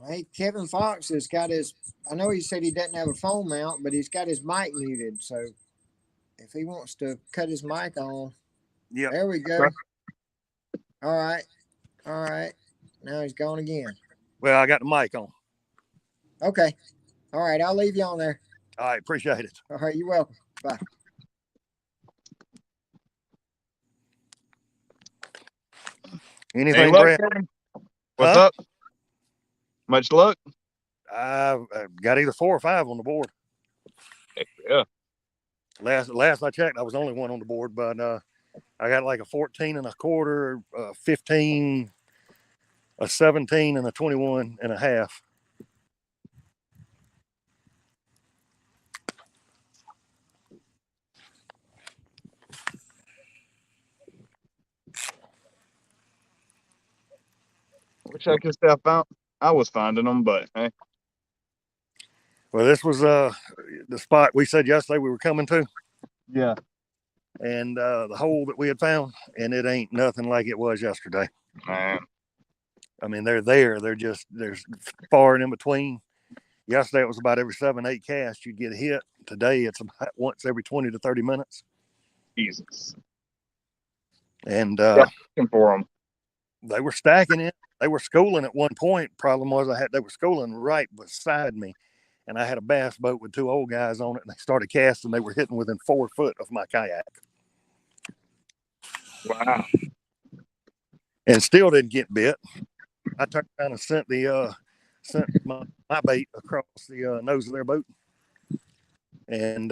Hey, Kevin Fox has got his. I know he said he doesn't have a phone mount, but he's got his mic muted. So if he wants to cut his mic on, Yep. there we go. All right. All right. Now he's gone again. Well, I got the mic on. Okay. All right. I'll leave you on there. All right. Appreciate it. All right. You're welcome. Bye. Anything, Any luck, Brad? Kevin? What's Huh? up? Much luck? I've got either 4 or 5 on the board. Heck yeah. Last I checked, I was the only one on the board, but I got like a 14 and a quarter, 15, a 17, and a 21 and a half. Wish I could say I was finding them, but hey. Well, this was the spot we said yesterday we were coming to. Yeah. And the hole that we had found, and it ain't nothing like it was yesterday. Man. I mean, they're there. There's far and in between. Yesterday it was about every 7-8 casts you'd get hit. Today it's about once every 20 to 30 minutes. Jesus. And looking for them. They were stacking it. They were schooling at one point. Problem was they were schooling right beside me. And I had a bass boat with 2 old guys on it, and they started casting. They were hitting within 4 foot of my kayak. Wow. And still didn't get bit. I turned around and sent my bait across the nose of their boat and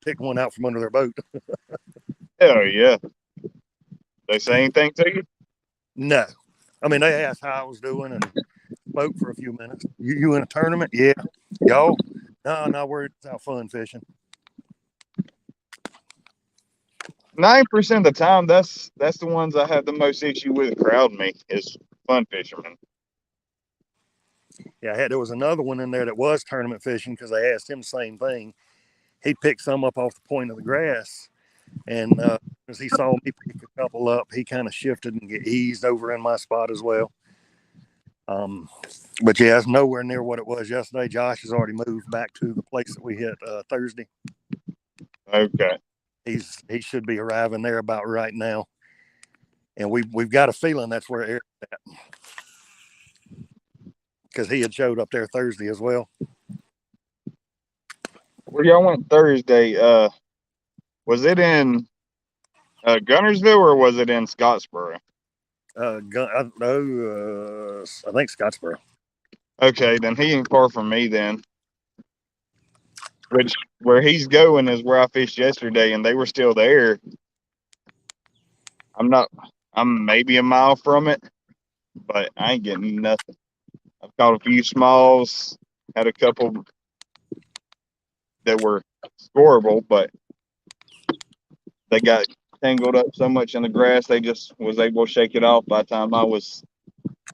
picked one out from under their boat. Hell yeah. They say anything to you? No. I mean, they asked how I was doing and spoke for a few minutes. You in a tournament? Yeah. Y'all? No, we're out fun fishing. 9% of the time, that's the ones I have the most issue with crowd me is fun fishermen. Yeah, there was another one in there that was tournament fishing because I asked him the same thing. He picked some up off the point of the grass, and as he saw me pick a couple up, he kind of shifted and get eased over in my spot as well. But yeah, it's nowhere near what it was yesterday. Josh has already moved back to the place that we hit Thursday. Okay. He should be arriving there about right now, and we've got a feeling that's where Eric's at because he had showed up there Thursday as well. Where y'all went Thursday? Was it in Gunnersville or was it in Scottsboro? I think Scottsboro. Okay, then he ain't far from me then. Which where he's going is where I fished yesterday, and they were still there. I'm maybe a mile from it, but I ain't getting nothing. I've caught a few smalls, had a couple that were scoreable, but they got tangled up so much in the grass, they just was able to shake it off by the time I was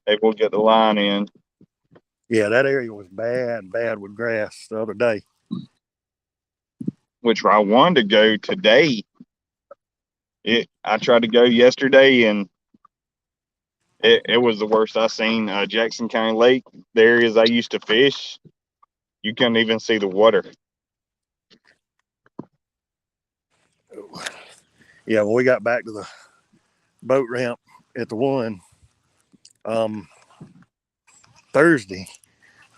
able to get the line in. Yeah, that area was bad with grass the other day. Which I wanted to go today. I tried to go yesterday, and it was the worst I seen. Jackson County Lake, the areas I used to fish, you couldn't even see the water. Yeah, when we got back to the boat ramp at the one Thursday,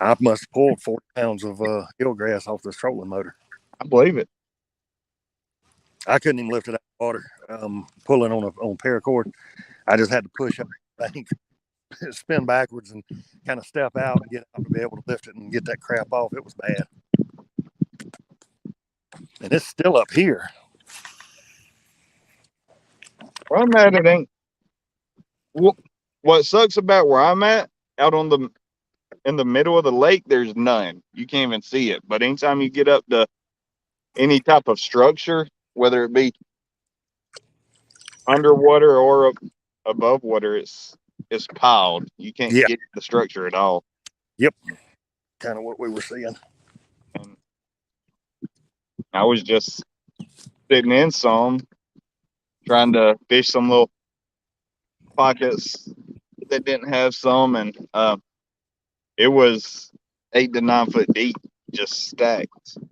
I must have pulled 40 pounds of eelgrass off this trolling motor. I believe it. I couldn't even lift it out of the water, pulling on paracord. I just had to push up the bank, spin backwards, and kind of step out and get out to be able to lift it and get that crap off. It was bad. And it's still up here. Where I'm at, it ain't. What sucks about where I'm at, out in the middle of the lake, there's none. You can't even see it. But anytime you get up to any type of structure, whether it be underwater or above water, it's piled. You can't get the structure at all. Yep. Kind of what we were seeing. And I was just sitting in some, trying to fish some little pockets that didn't have some, and it was 8 to 9 foot deep, just stacked. So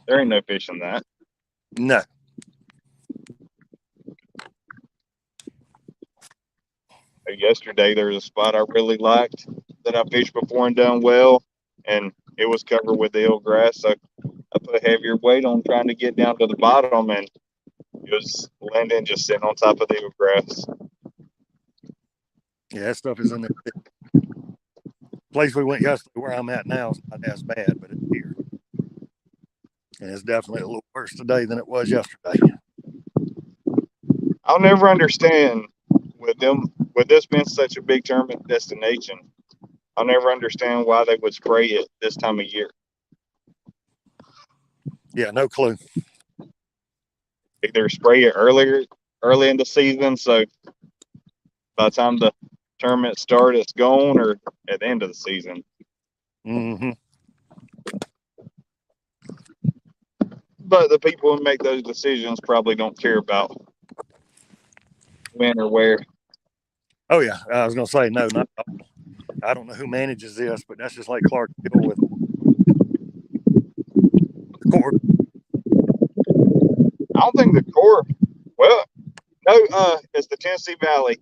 there ain't no fish in that. No. Yesterday there was a spot I really liked that I fished before and done well, and it was covered with eelgrass, so I put a heavier weight on trying to get down to the bottom, and it was landing just sitting on top of the eelgrass. Yeah, that stuff is in there. Place we went yesterday, where I'm at now, is not as bad, but it's here. And it's definitely a little worse today than it was yesterday. I'll never understand with this being such a big tournament destination, I'll never understand why they would spray it this time of year. Yeah, no clue. Either spray it early in the season, so by the time the tournament start, it's gone, or at the end of the season. Mm-hmm. But the people who make those decisions probably don't care about when or where. Oh yeah, I was gonna say no, not. I don't know who manages this, but that's just like Clarksville with the court. I don't think the core. Well, no, it's the Tennessee Valley.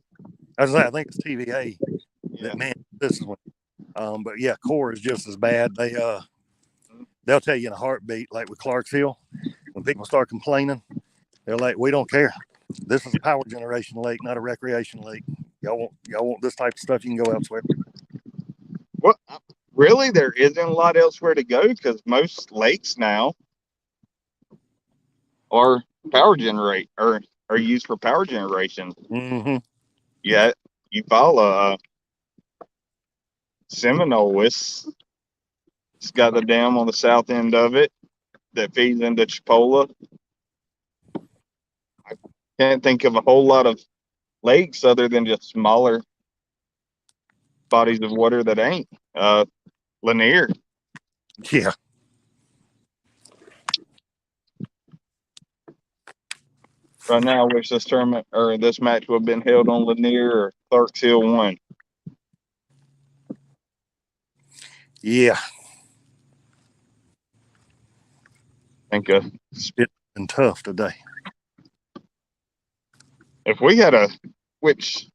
I think it's TVA that manages this one. But yeah, core is just as bad. They'll tell you in a heartbeat, like with Clarksville, when people start complaining, they're like, "We don't care. This is a power generation lake, not a recreation lake. Y'all want this type of stuff? You can go elsewhere." Well, really, there isn't a lot elsewhere to go because most lakes now are are used for power generation. Mm-hmm. Yeah, you follow Seminole. It's got the dam on the south end of it that feeds into Chipola. I can't think of a whole lot of lakes other than just smaller bodies of water that ain't. Lanier. Yeah. Right now, I wish this tournament or this match would have been held on Lanier or Clarks Hill 1. Yeah. I think it's been tough today. If we had which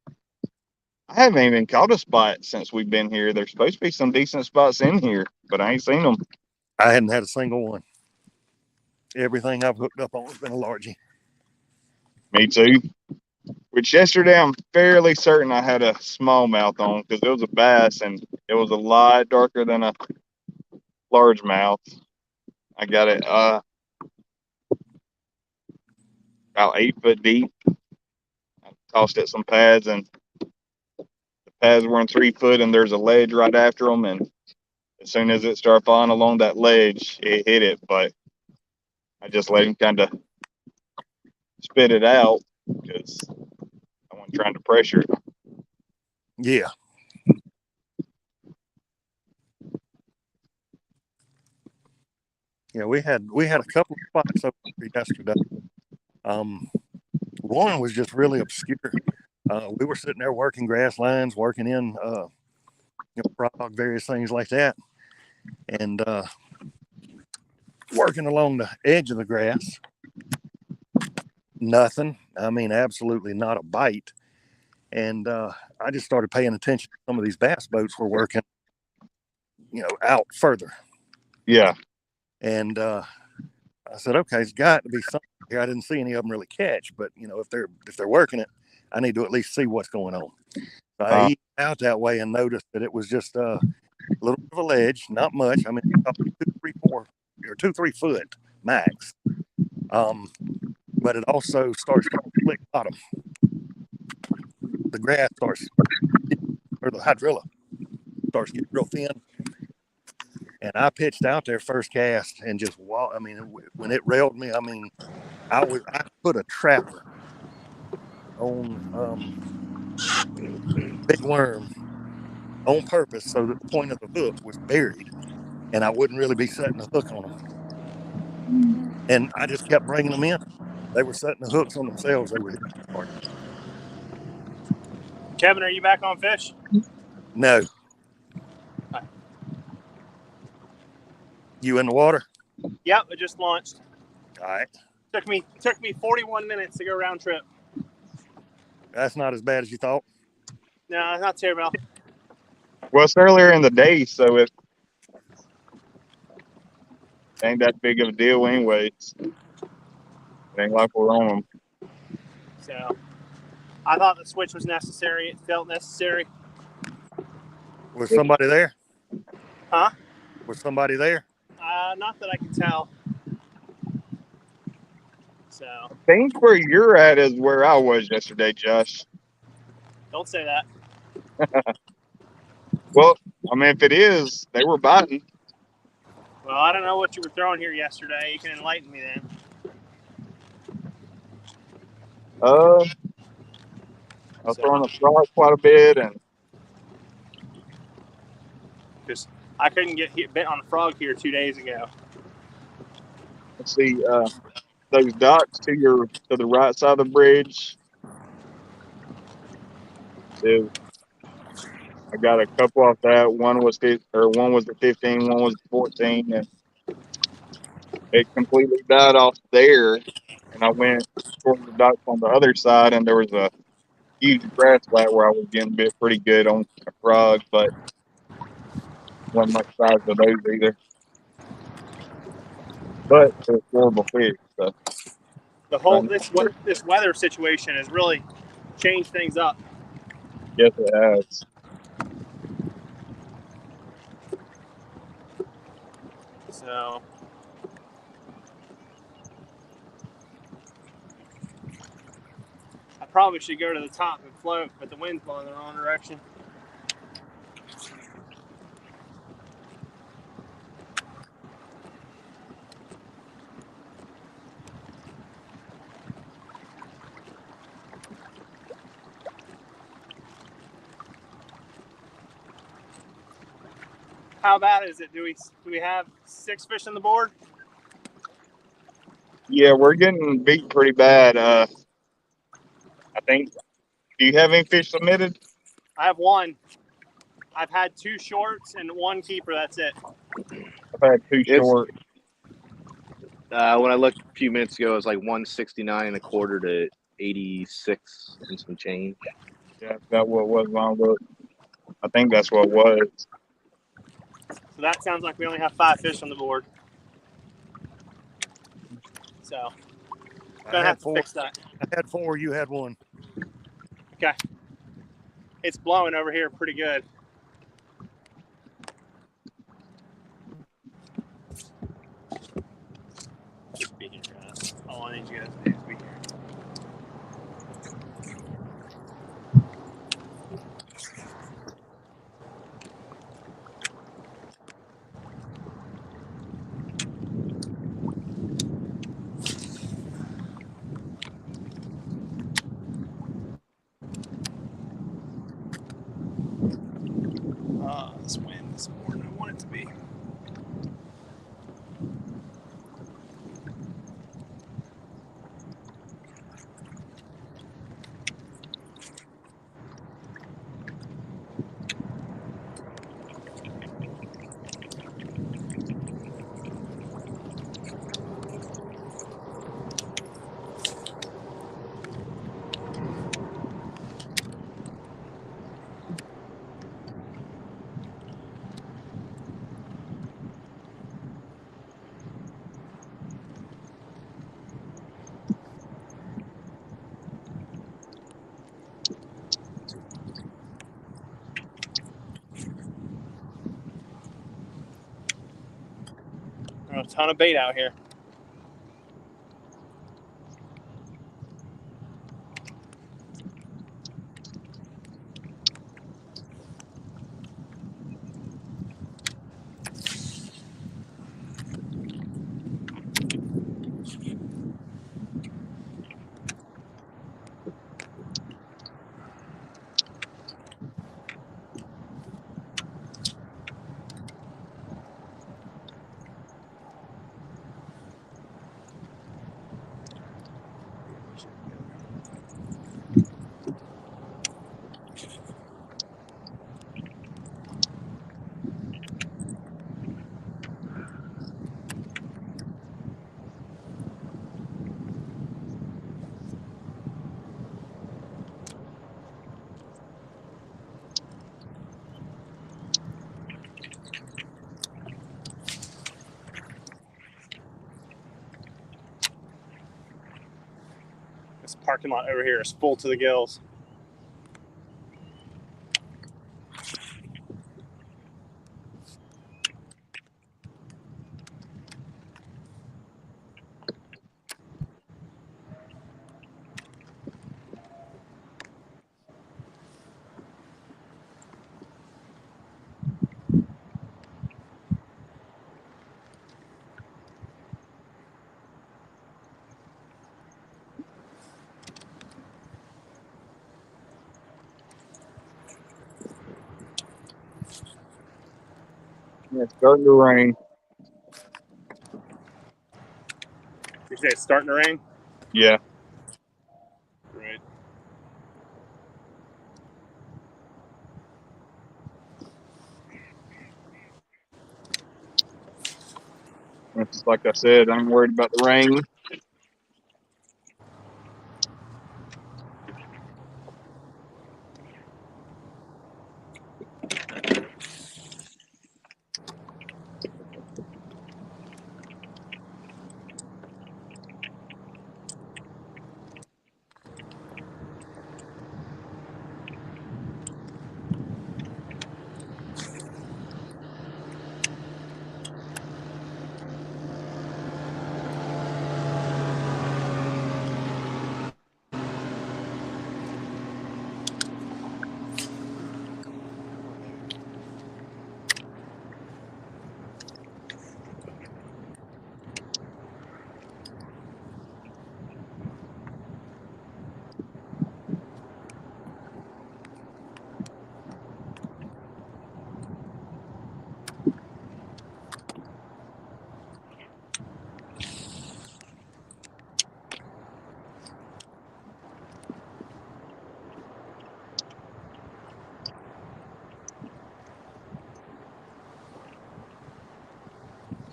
I haven't even caught a spot since we've been here. There's supposed to be some decent spots in here, but I ain't seen them. I hadn't had a single one. Everything I've hooked up on has been a largie. Me too. Which yesterday I'm fairly certain I had a smallmouth on because it was a bass and it was a lot darker than a largemouth. I got it about 8 foot deep. I tossed it some pads and the pads were in 3 foot and there's a ledge right after them, and as soon as it started falling along that ledge, it hit it, but I just let him kind of spit it out because I wasn't trying to pressure it. Yeah. Yeah, we had a couple of spots up there yesterday. One was just really obscure. We were sitting there working grass lines, working in frog, various things like that, and working along the edge of the grass. Nothing. I mean, absolutely not a bite. And I just started paying attention to some of these bass boats were working, out further. Yeah. And I said, okay, it's got to be something here. I didn't see any of them really catch, but if they're working it, I need to at least see what's going on. So I eased out that way and noticed that it was just a little bit of a ledge, not much. I mean, 2, 3 foot max. But it also starts to flick bottom. The grass starts, or the hydrilla starts getting real thin. And I pitched out there first cast and just I mean, when it railed me, I mean, I put a trapper on big worm on purpose so that the point of the hook was buried and I wouldn't really be setting the hook on them. And I just kept bringing them in. They were setting the hooks on themselves. They were hitting hard. Kevin, are you back on fish? No. You in the water? Yep, it just launched. All right. Took me 41 minutes to go round trip. That's not as bad as you thought. No, not terrible. Well, it's earlier in the day, so it ain't that big of a deal anyways. It ain't like we're on them. So I thought the switch was necessary. It felt necessary. Was somebody there? Huh? Was somebody there? Not that I can tell. So I think where you're at is where I was yesterday, Josh. Don't say that. Well, I mean, if it is, they were biting. Well, I don't know what you were throwing here yesterday. You can enlighten me then. I was throwing a frog quite a bit, and because I couldn't get bit on a frog here 2 days ago. Let's see, those docks to the right side of the bridge. I got a couple off that. One was the 15, one was the 14, and it completely died off there. And I went towards the docks on the other side, and there was a huge grass flat where I was getting bit pretty good on a frog, but wasn't much size of those either. But it was horrible fish. So The whole this weather situation has really changed things up. yes, it has. So I probably should go to the top and float, but the wind's blowing the wrong direction. How bad is it? Do we have 6 fish on the board? Yeah, we're getting beat pretty bad. I think. Do you have any fish submitted? I have 1. I've had 2 shorts and 1 keeper. That's it. I've had 2 short. When I looked a few minutes ago, it was like 169 and a quarter to 86 and some change. Yeah, that's what it was when I looked. I think that's what it was. So that sounds like we only have 5 fish on the board. So gonna have to fix that. I had 4. You had 1. Okay. It's blowing over here pretty good. Just be here, guys. All I need you guys to do is be here. This wind is more than I want it to be. There's a ton of bait out here. This parking lot over here is full to the gills. Yeah, it's starting to rain. You say it's starting to rain? Yeah. Right. It's like I said, I'm worried about the rain.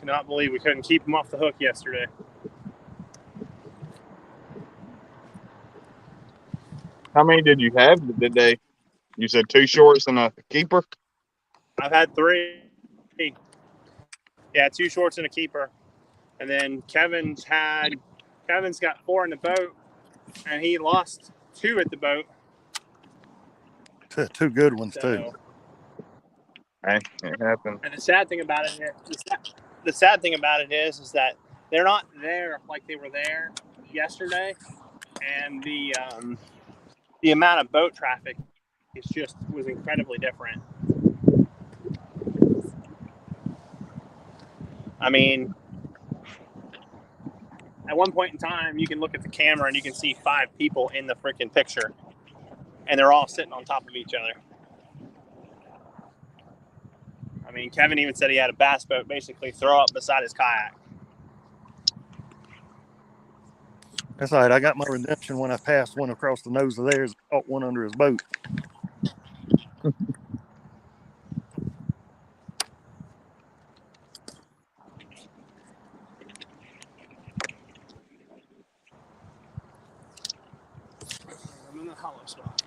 Cannot believe we couldn't keep him off the hook yesterday. How many did you have today? You said 2 shorts and a keeper? I've had 3. Yeah, 2 shorts and a keeper. And then Kevin's got 4 in the boat, and he lost 2 at the boat. Two good ones, So, too. Hey, it happened. and the sad thing about it is that they're not there like they were there yesterday, and the amount of boat traffic was incredibly different. I mean, at one point in time, you can look at the camera and you can see 5 people in the freaking picture, and they're all sitting on top of each other. I mean, Kevin even said he had a bass boat basically throw up beside his kayak. That's all right. I got my redemption when I passed one across the nose of theirs, caught one under his boat. I'm in the hollow spot.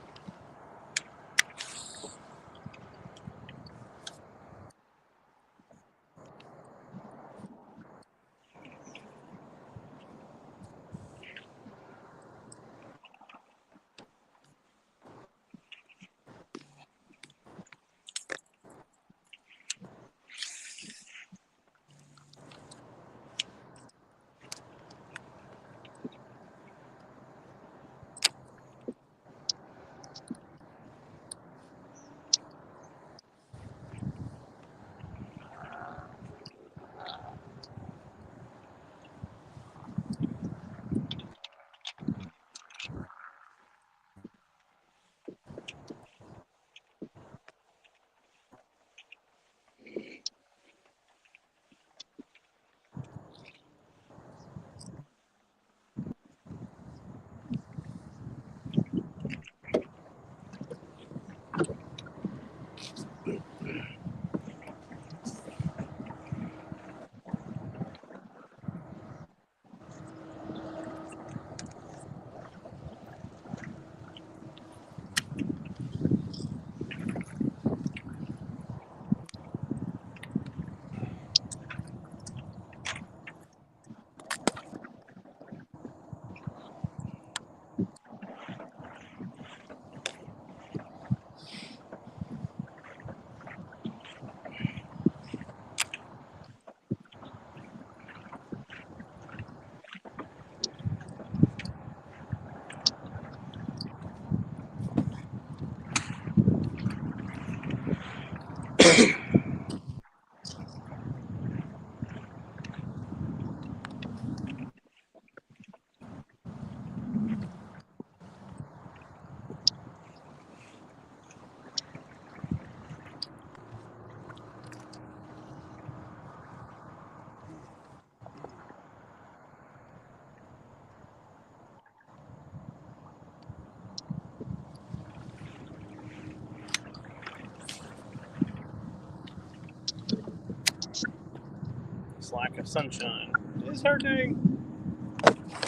This lack of sunshine is hurting.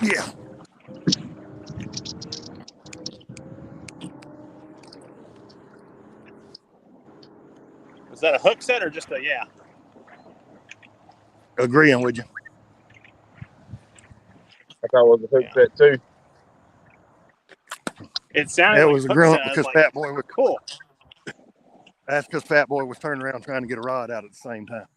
Yeah. Is that a hook set or just a yeah? Agreeing with you. I thought it was a hook set too. It sounded That like was a a hook grunt set. I was because like, Fat Boy was cool. That's because Fat Boy was turning around trying to get a rod out at the same time.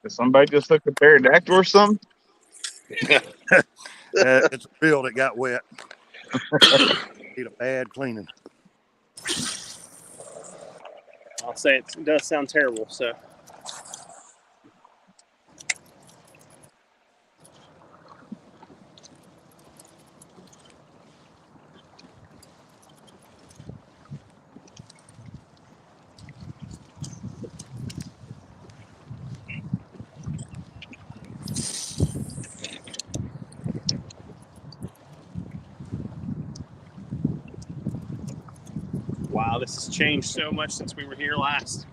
Did somebody just hook a pterodactyl or something? It's a reel that got wet. Need a bad cleaning. I'll say it does sound terrible. So wow, this has changed so much since we were here last.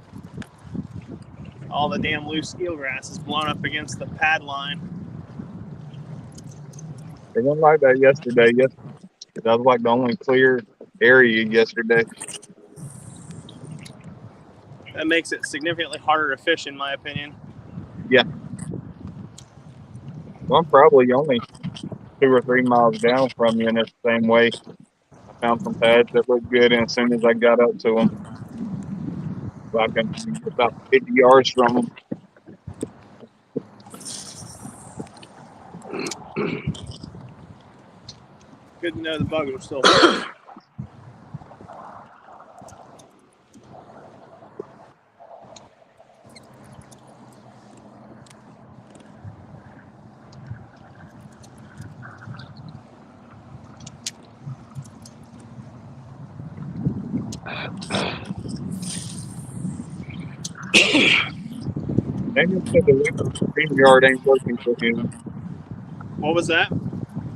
All the damn loose eelgrass is blown up against the pad line. It wasn't like that yesterday. That was like the only clear area yesterday. That makes it significantly harder to fish, in my opinion. Yeah. Well, I'm probably only 2 or 3 miles down from you, and it's the same way. I found some pads that looked good, and as soon as I got up to them, like about 50 yards from them. Good to know the bugs are still there. Daniel said the link for StreamYard ain't working for him. What was that?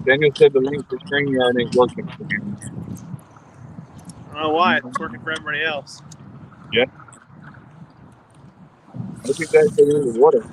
Daniel said the link for StreamYard ain't working for him. I don't know why. It's working for everybody else. Yeah. Look at that thing in the water.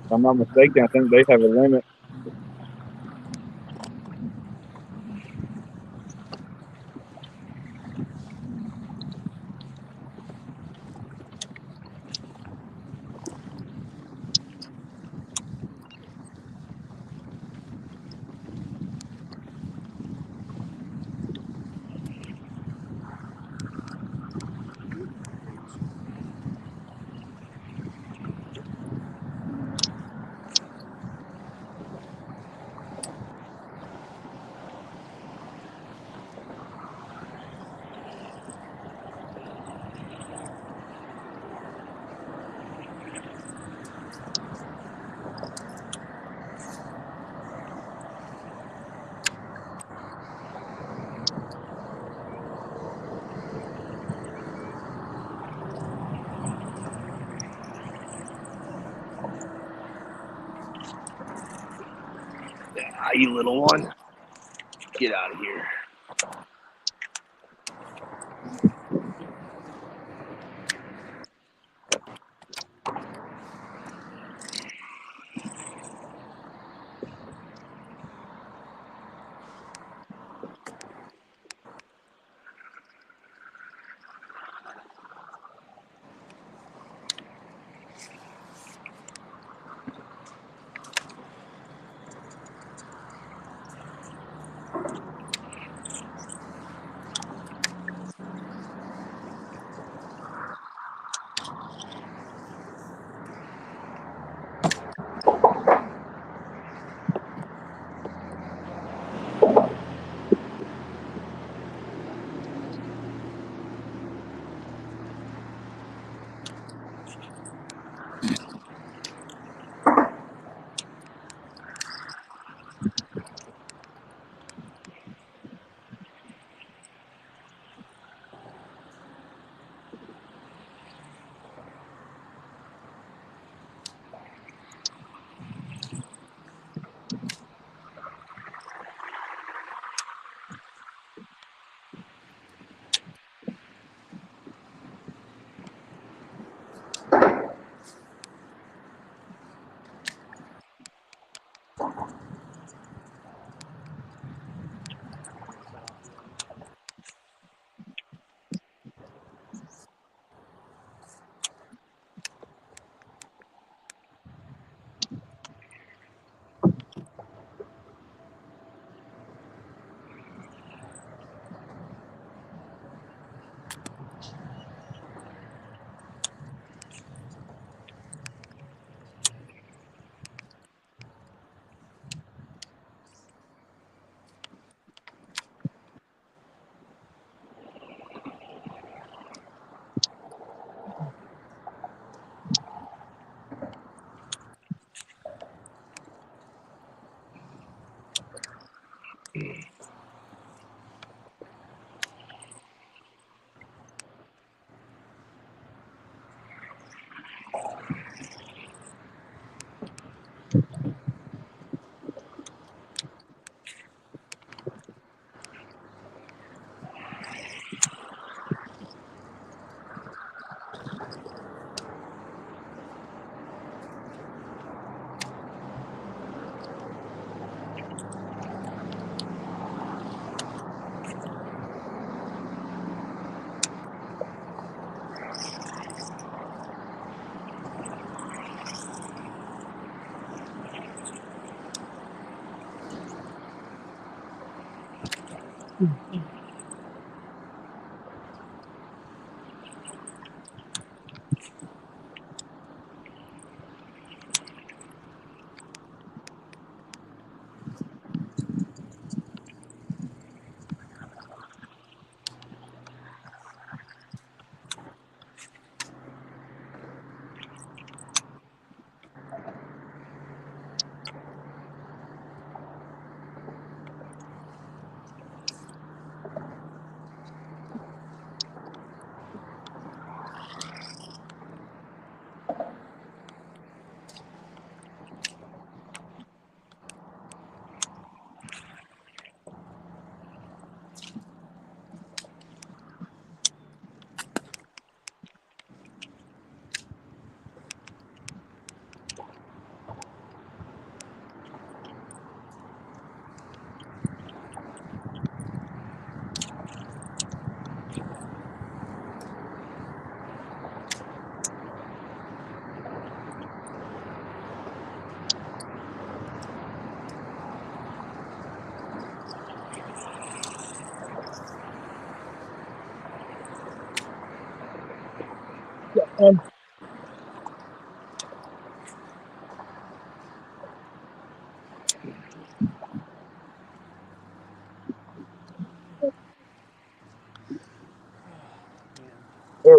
If I'm not mistaken, I think they have a limit. Ah, you little one. Get out of here. There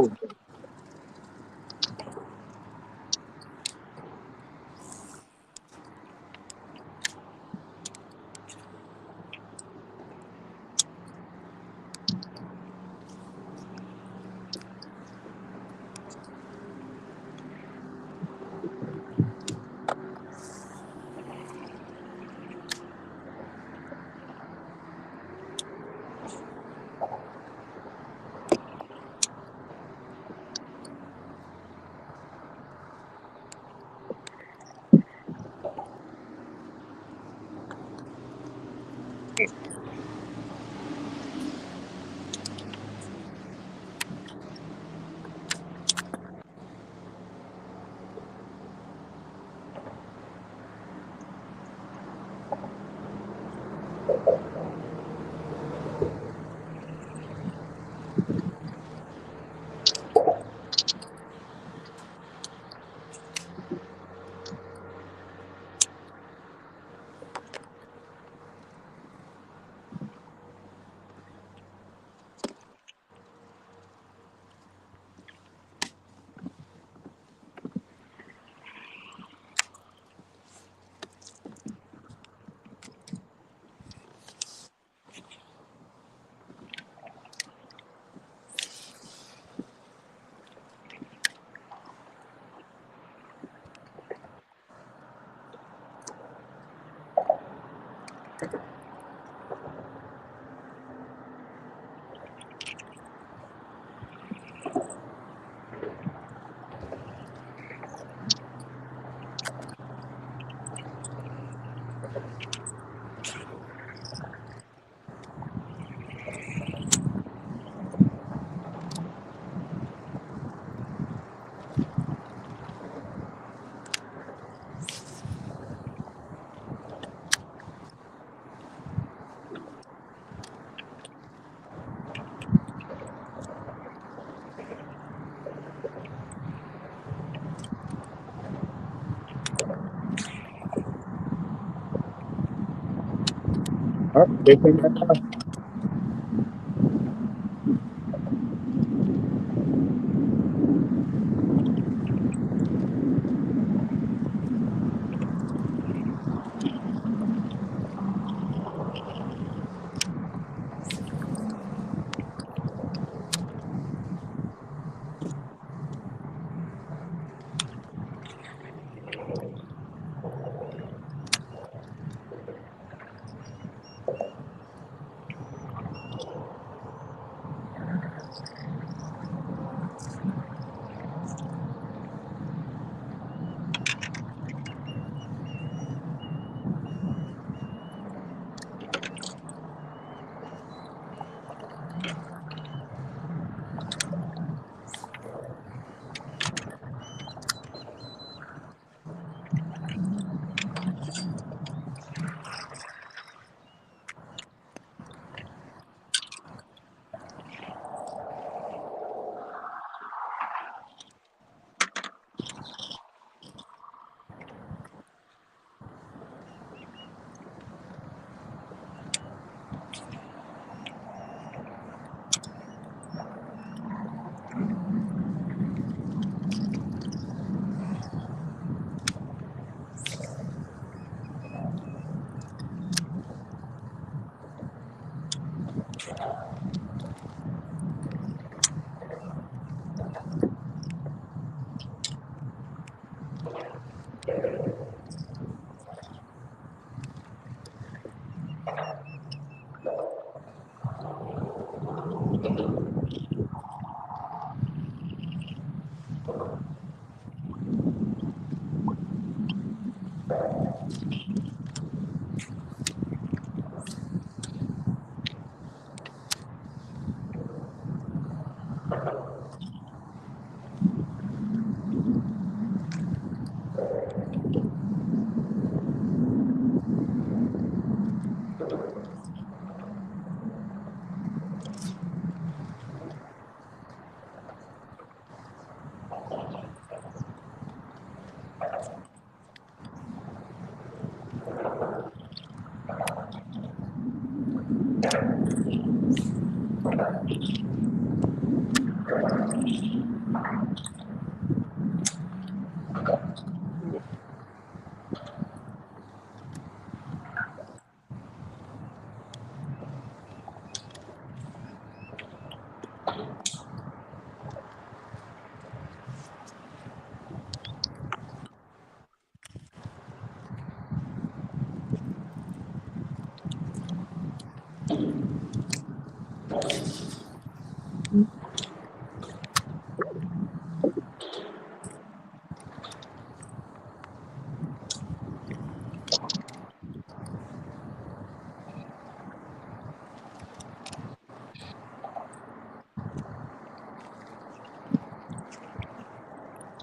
we go. All right, big thing right now.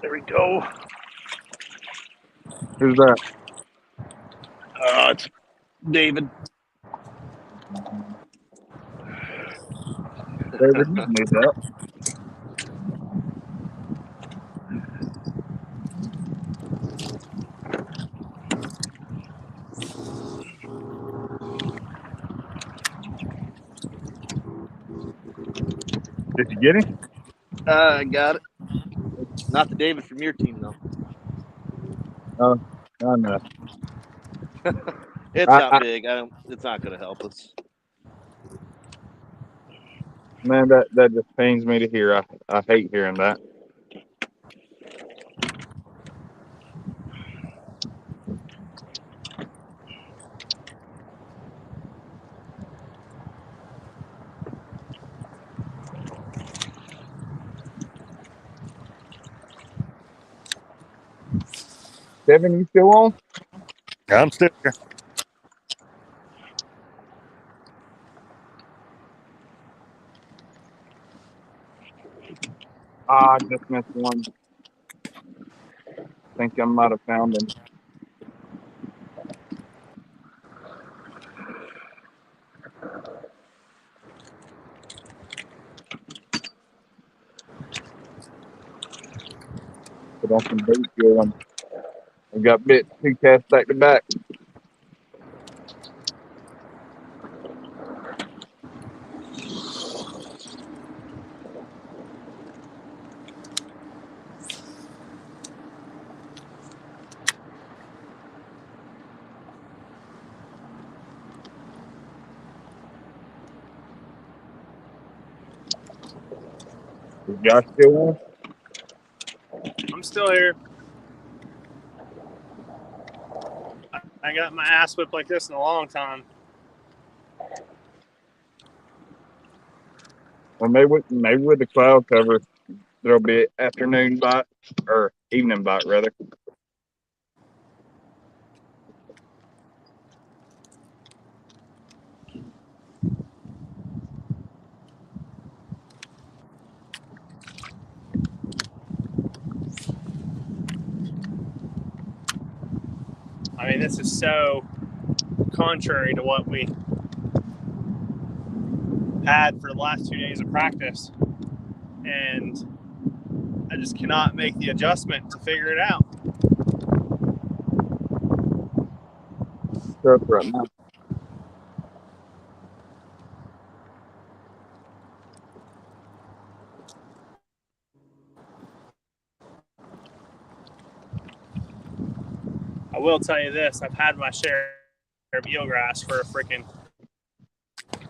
There we go. Who's that? It's David. David, you made that. Did you get him? I got it. Not the David from your team, though. Oh, I know. It's not big. It's not going to help us. Man, that just pains me to hear. I hate hearing that. Devin, you still on? I'm still here. I just missed one. Think I might have found him. Put on some bait going. I got bit 2 casts back to back. Is Josh still on? I'm still here. I got my ass whipped like this in a long time. Well, maybe with the cloud cover, there'll be an afternoon bite or evening bite rather. I mean, this is so contrary to what we had for the last 2 days of practice. And I just cannot make the adjustment to figure it out. Tough right now. I will tell you this, I've had my share of eelgrass for a freaking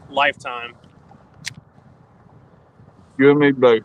lifetime. You and me both.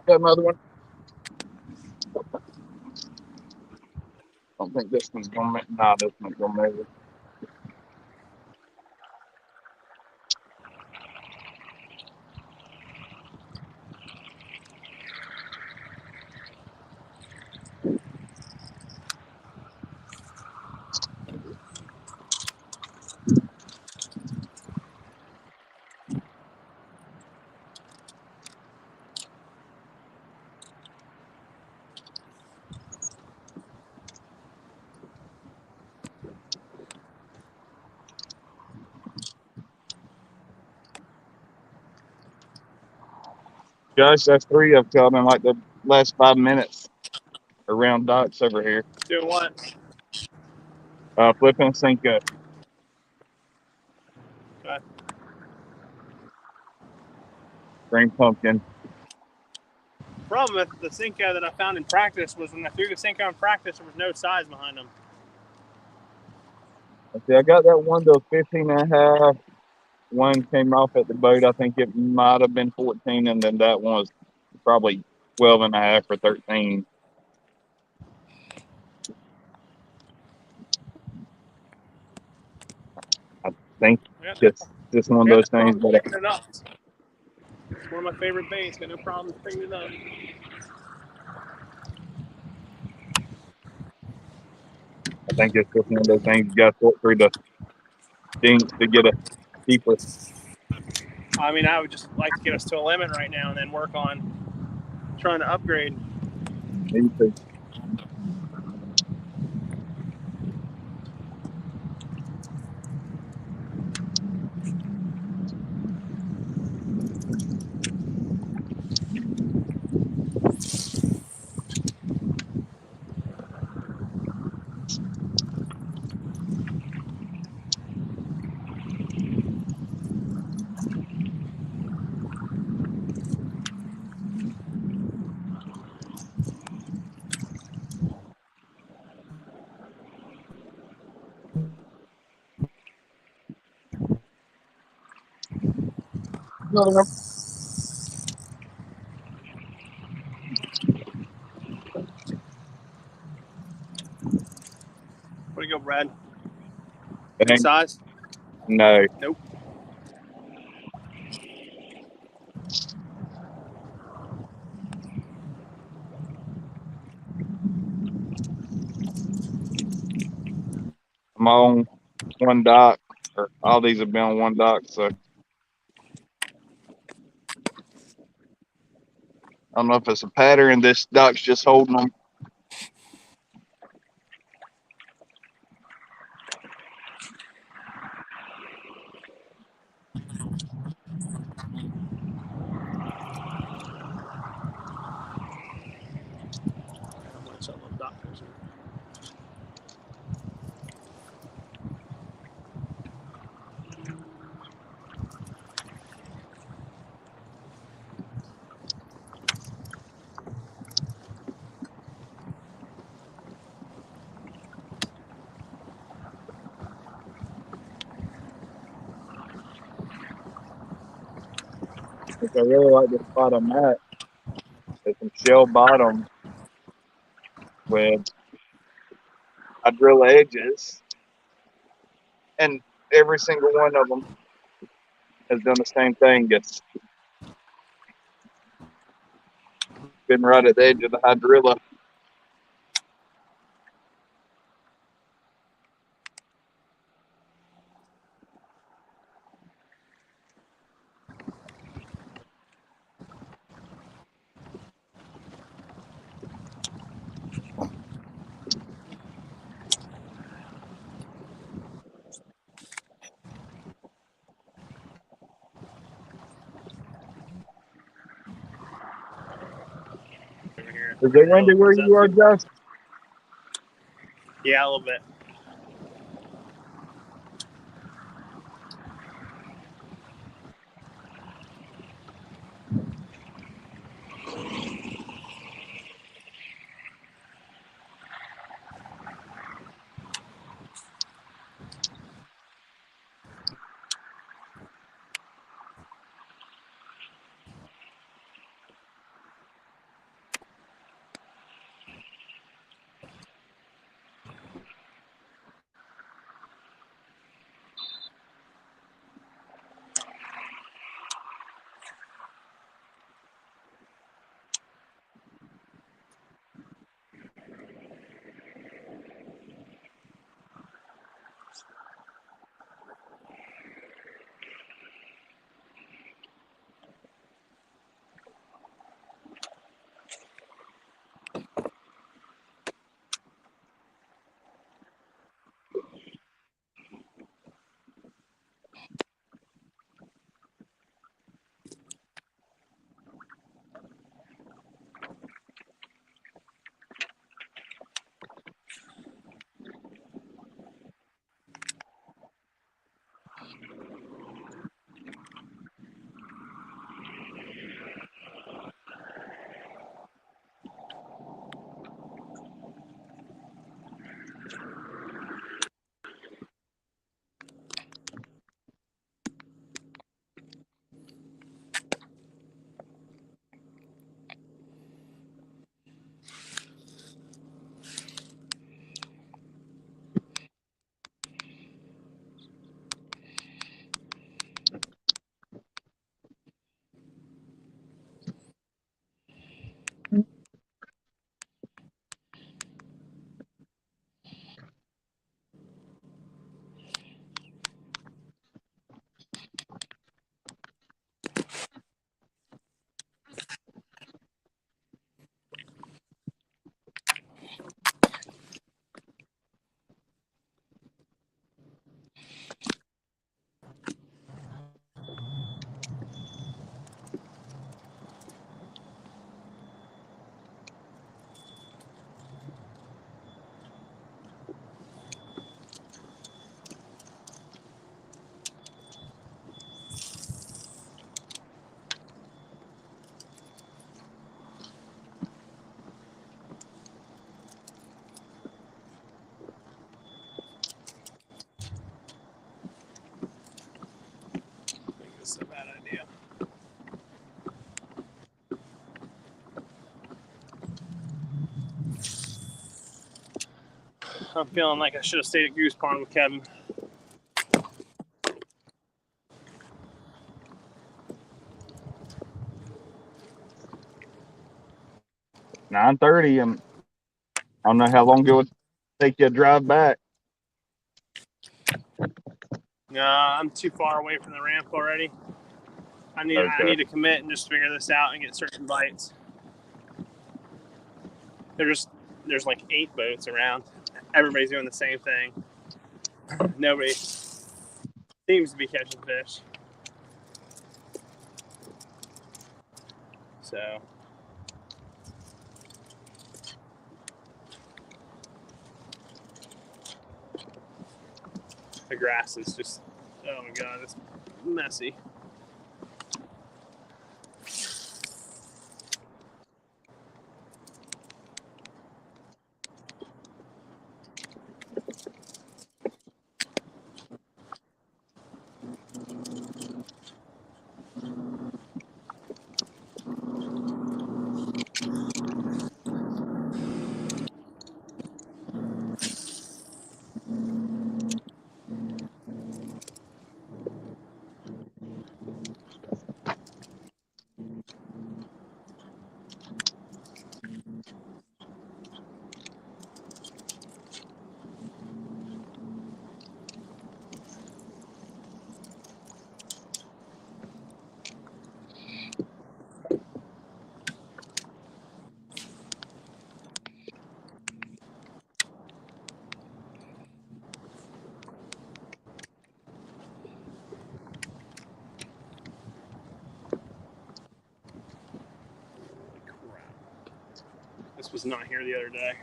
Got another one. I don't think this one's gonna make. Nah, this one's gonna make it. Guys, that's 3 I've caught in like the last 5 minutes around docks over here. Doing what? Flipping Cinco. Okay. Green pumpkin. Problem with the Senko that I found in practice was when I threw the Senko in practice, there was no size behind them. See, I got that one to 15 and a half. One came off at the boat. I think it might have been 14, and then that one was probably 12 and a half or 13. I think just one of those things. But Picking it up. It's one of my favorite baits. Got no problem picking it up. I think it's just one of those things you got to sort through the dinks to get a keeper. I mean, I would just like to get us to a limit right now and then work on trying to upgrade. Me too. No. Where do you go, Brad? It Any ain't- size? No. Nope. I'm on one dock, or all these have been on one dock, so I don't know if it's a pattern. This dock's just holding them. Which I really like the spot I'm at. There's some shell bottom with hydrilla edges, and every single one of them has done the same thing. It's been right at the edge of the hydrilla. over here. Is it windy where you are, Josh? Yeah, a little bit. This is a bad idea. I'm feeling like I should have stayed at Goose Pond with Kevin. $9:30. I don't know how long it would take you to drive back. No, I'm too far away from the ramp already. I need to commit and just figure this out and get certain bites. There's like 8 boats around. Everybody's doing the same thing. Nobody seems to be catching fish. So the grass is just, oh my god, it's messy. grass was not here the other day.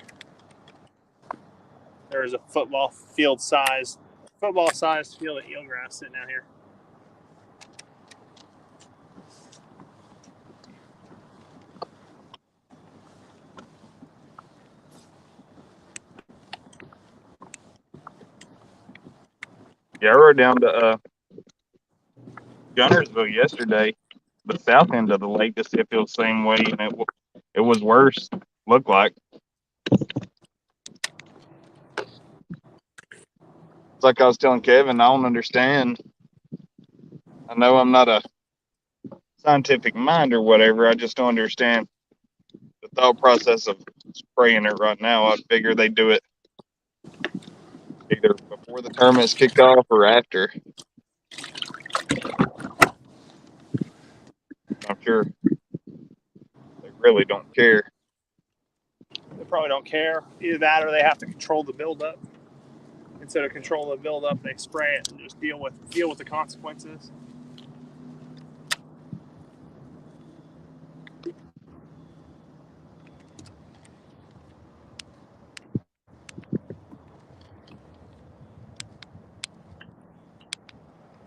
There was a football sized field of eelgrass sitting out here. Yeah, I rode down to Gunnersville yesterday, the south end of the lake, to see if it was the same way, and it was worse. Looked like. It's like I was telling Kevin, I don't understand. I know I'm not a scientific mind or whatever. I just don't understand the thought process of spraying it right now. I figure they do it either before the tournament's kicked off or after. I'm sure they really don't care. They probably don't care. Either that or they have to control the buildup. Instead of controlling the buildup, they spray it and just deal with the consequences.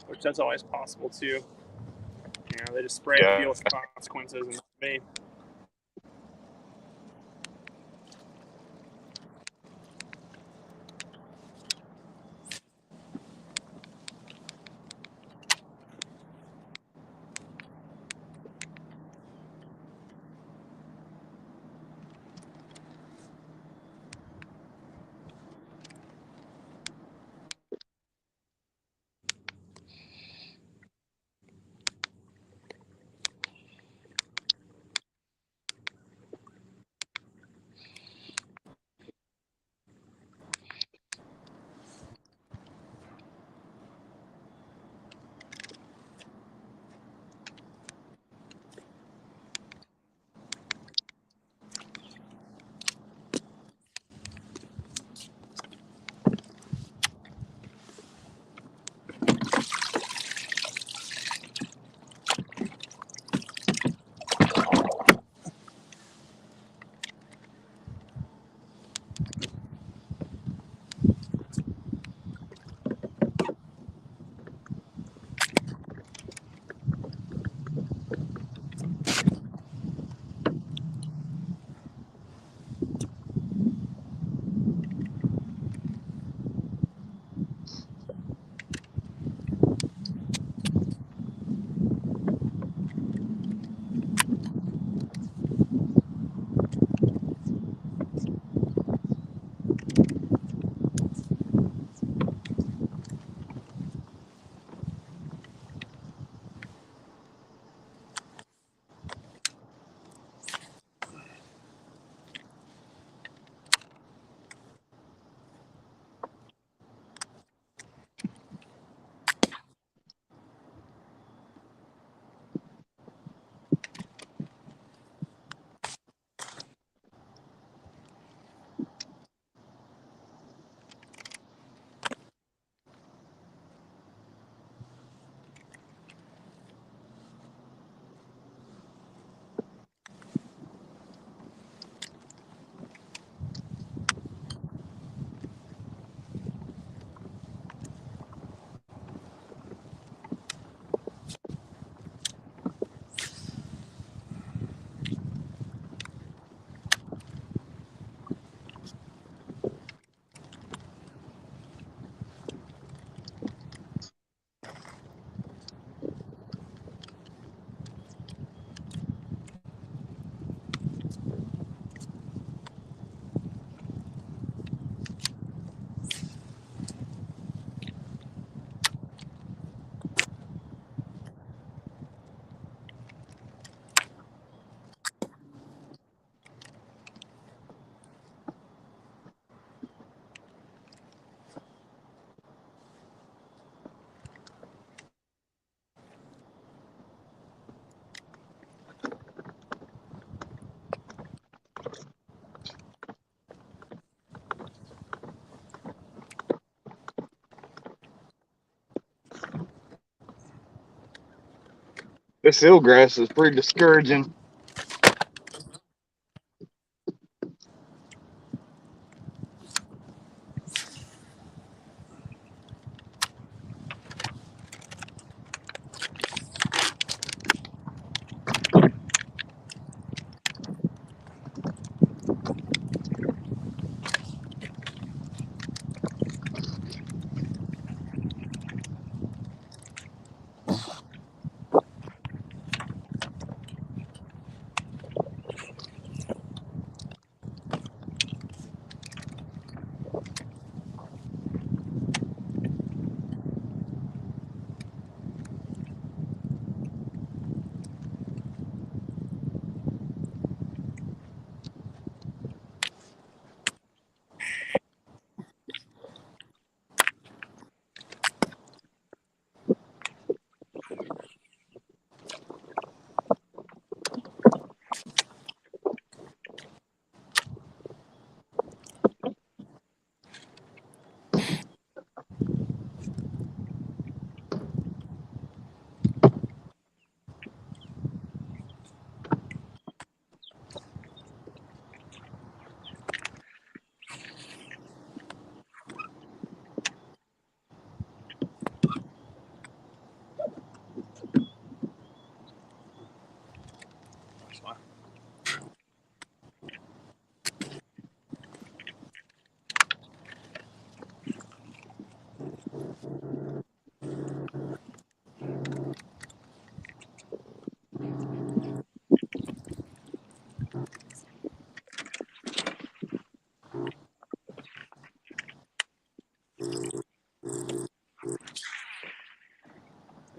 Which that's always possible too. You know, they just spray it and deal with the consequences, and me. This eelgrass is pretty discouraging.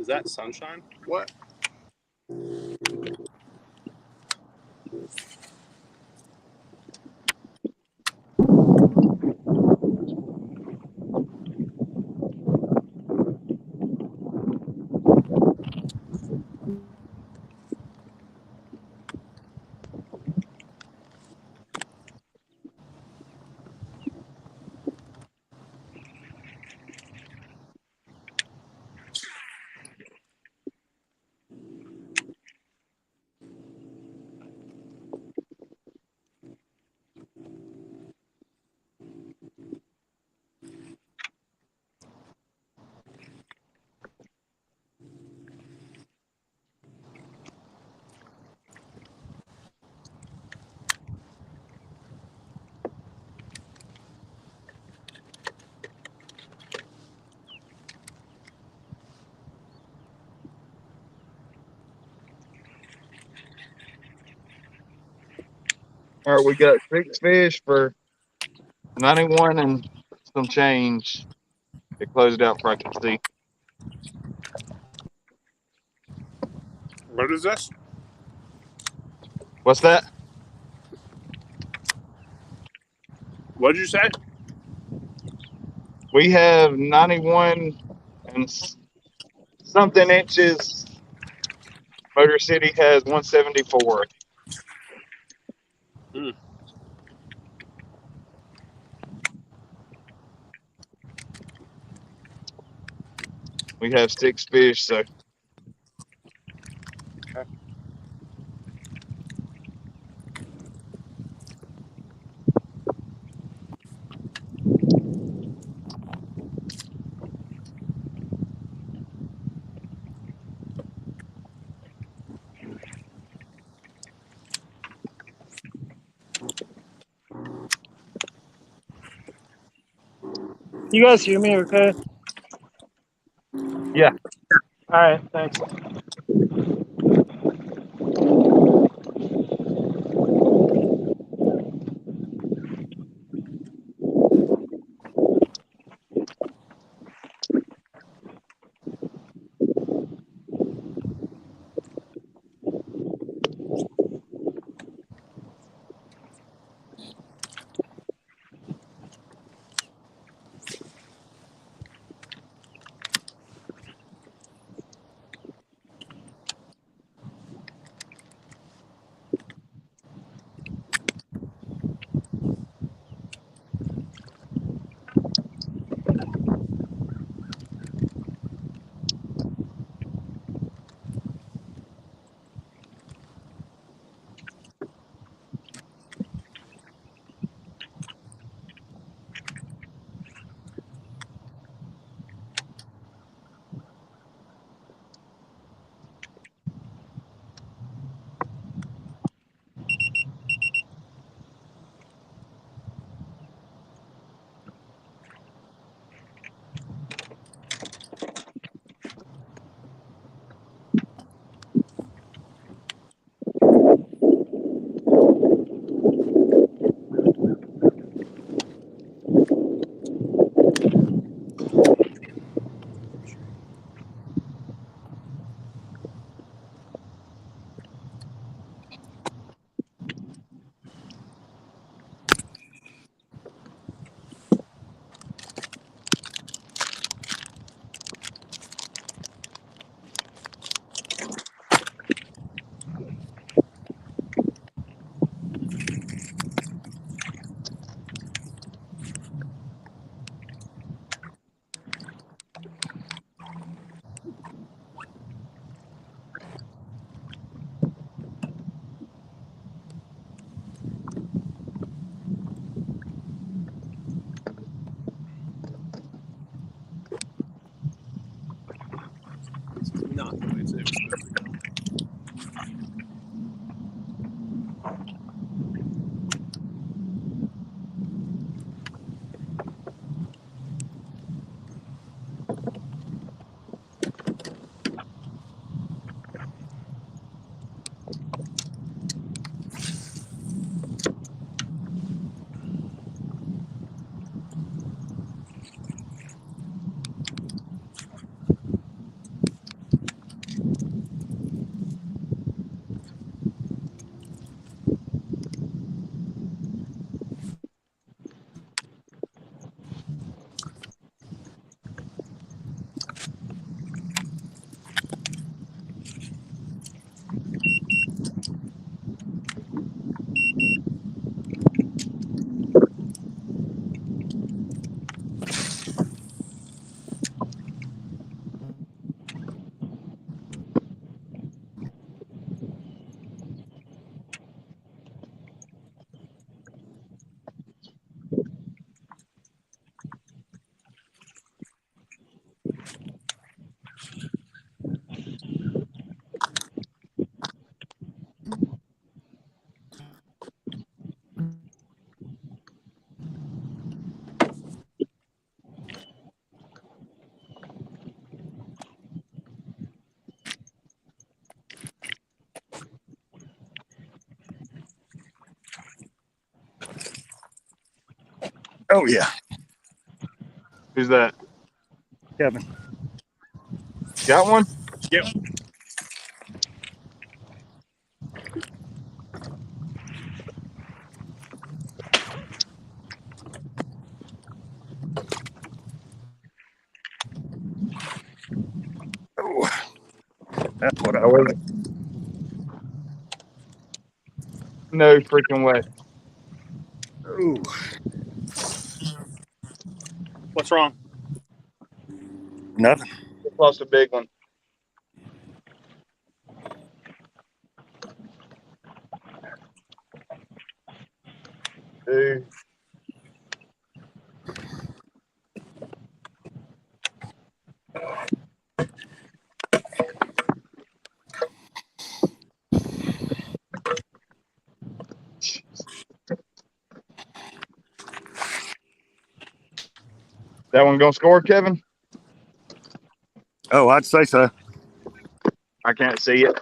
that sunshine? What? All right, we got 6 fish for 91 and some change. It closed out for I can see. What is this? What's that? What did you say? We have 91 and something inches. Motor City has 174. Hmm. We have 6 fish, so You guys hear me okay? yeah. All right, thanks. Oh yeah, Who's that? Kevin. Got one? Yep. Oh, that's what I Oh, was. wait. No freaking way. Ooh, What's wrong? nothing. Just lost a big one. Dude. That one gonna score, Kevin? Oh, I'd say so. I can't see it.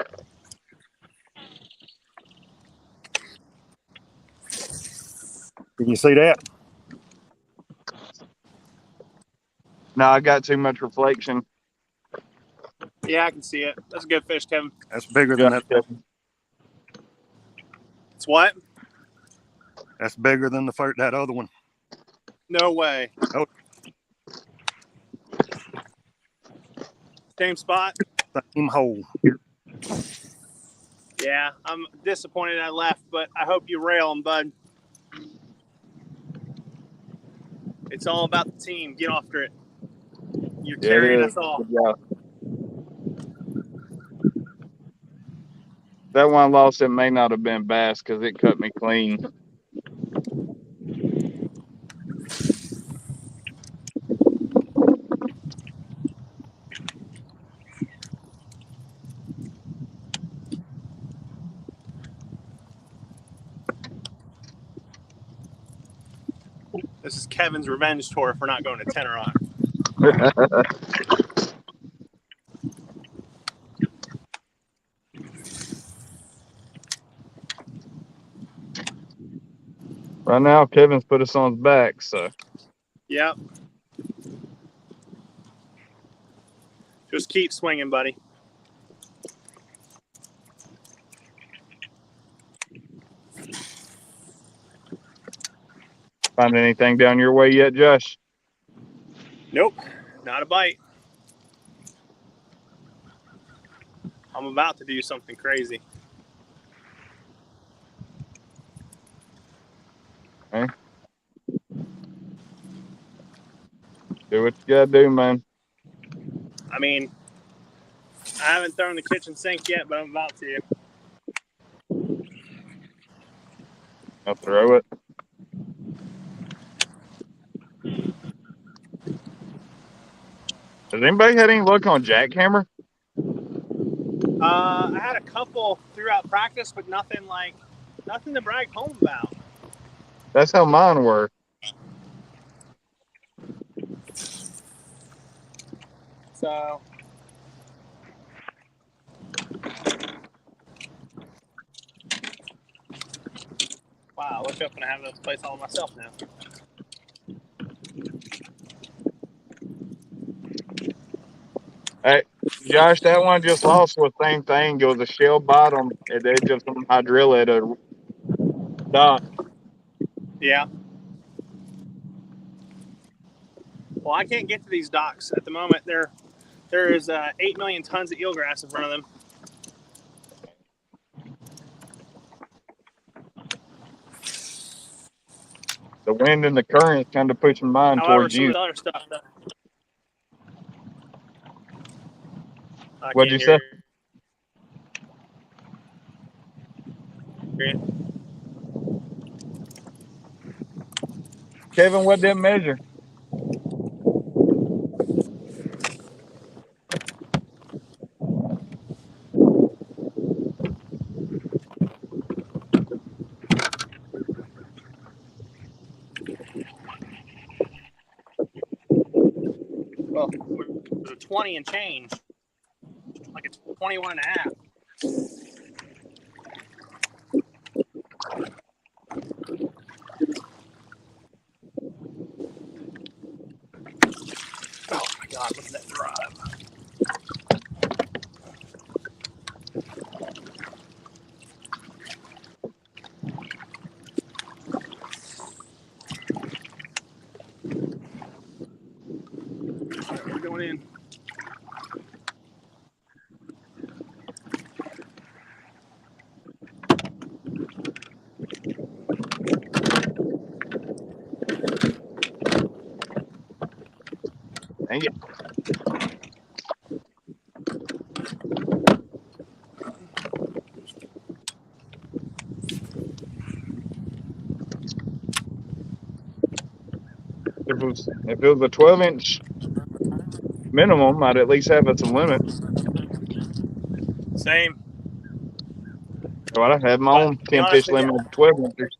Can you see that? No, I got too much reflection. Yeah, I can see it. That's a good fish, Kevin. That's bigger Yeah, than that. Kevin. It's what? That's bigger than that other one. No way. Oh. Same spot? Same hole. Yeah, I'm disappointed I left, but I hope you rail them, bud. It's all about the team. Get after it. You're Yeah, carrying it us is. all. Good job. That one lost, it may not have been bass because it cut me clean. This is Kevin's revenge tour for not going to Tenorock. Right now, Kevin's put us on his back, so. Yep. Just keep swinging, buddy. Find anything down your way yet, Josh? Nope, not a bite. I'm about to do something crazy. Okay. Do what you gotta do, man. I mean, I haven't thrown the kitchen sink yet, but I'm about to. I'll throw it. Has anybody had any luck on jackhammer? I had a couple throughout practice, but nothing to brag home about. That's how mine were. So, wow, look up and I have this place all myself now. Hey, Josh, that one just lost with the same thing. It was a shell bottom at the edge of some hydrilla at a dock. Yeah. Well, I can't get to these docks at the moment. There is 8 million tons of eelgrass in front of them. The wind and the current kind of pushing mine However, towards some you. of the other stuff. I What'd can't you hear say? you. Kevin, what did that measure? Well, it was a 20 and change. Like it's 21 and a half. God, look at that drive. All right, we're going in. Dang it. If it was a 12-inch minimum, I'd at least have it some limit. Same. So I'd have my own 10-fish limit of 12 inches.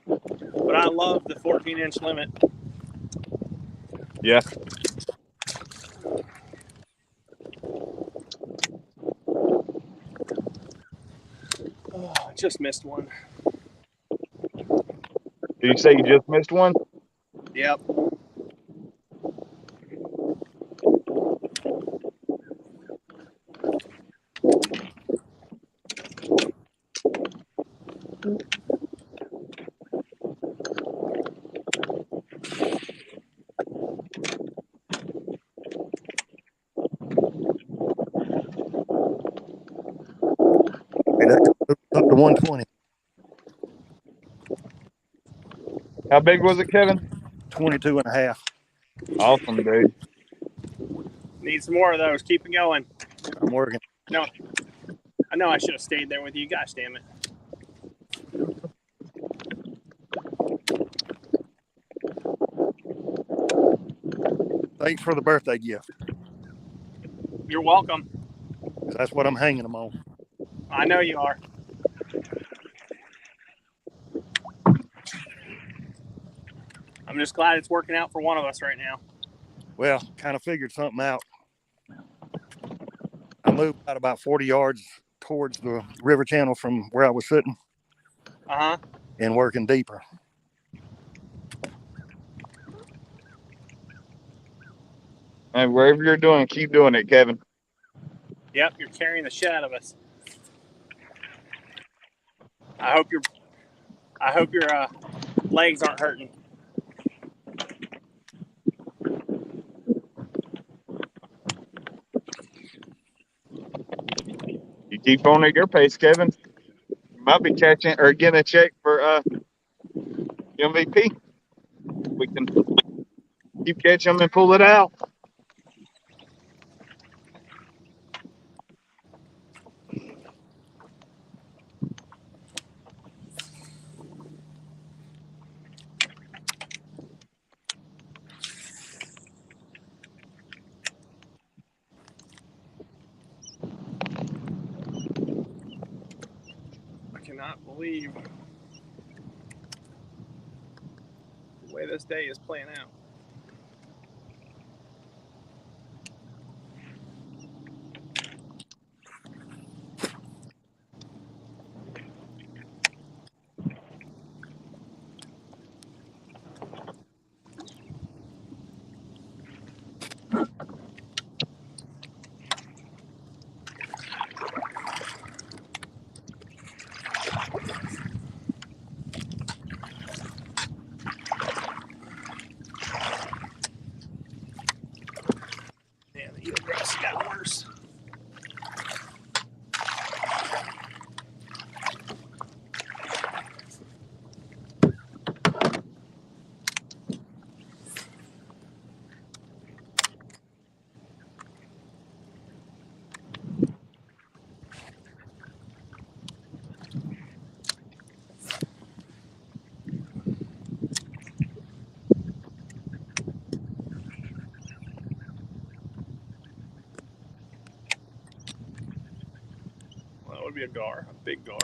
But I love the 14-inch limit. Yeah. Oh, I just missed one. Did you say you just missed one? Yep. Hey, that up to 120. How big was it, Kevin? 22 and a half. Awesome, dude. Need some more of those. Keep it going. I'm working. No. I know I should have stayed there with you. Gosh damn it. Thanks for the birthday gift. You're welcome. 'Cause that's what I'm hanging them on. I know you are. I'm just glad it's working out for one of us right now. Well, kind of figured something out. I moved out about 40 yards towards the river channel from where I was sitting Uh-huh. and working deeper. And wherever you're doing, keep doing it, Kevin. Yep, you're carrying the shit out of us. I hope your legs aren't hurting. You keep on at your pace, Kevin. You might be catching or getting a check for MVP. We can keep catching them and pull it out. I cannot believe the way this day is playing out. Man, the eelgrass got worse. Well, that would be a gar, a big gar.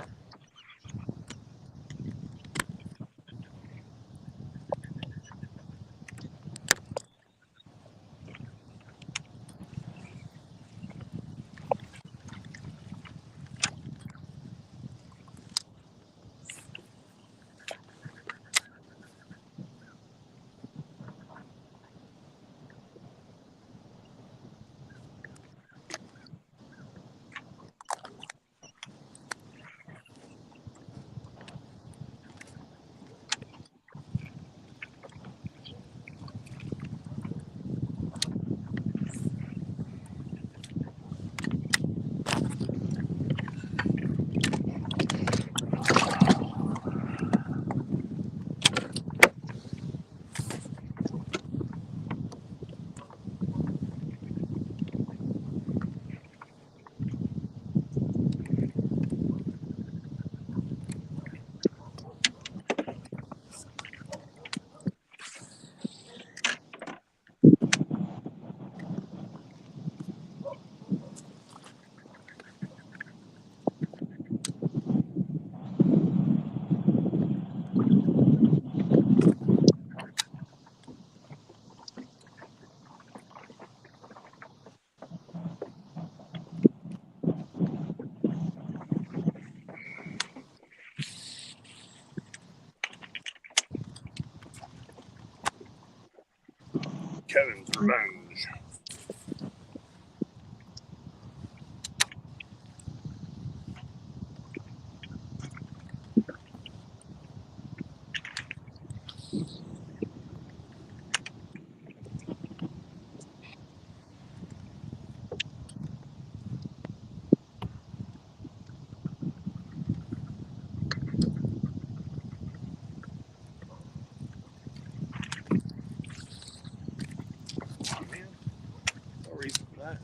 Kevin's Revenge. Oh, man. No reason for that.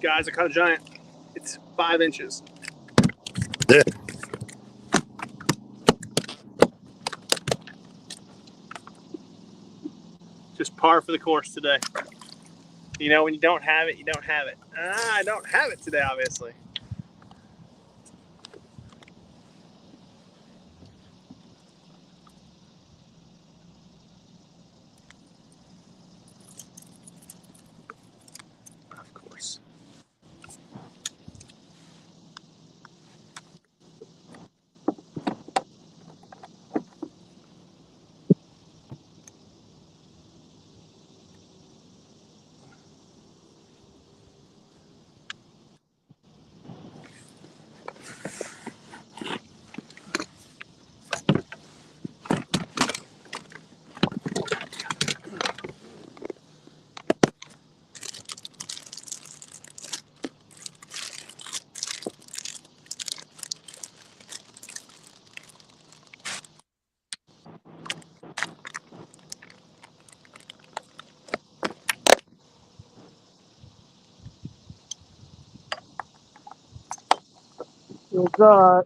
guys. I caught a giant. It's 5 inches. Yeah. Just par for the course today. You know, when you don't have it, you don't have it. I don't have it today, obviously. Of course.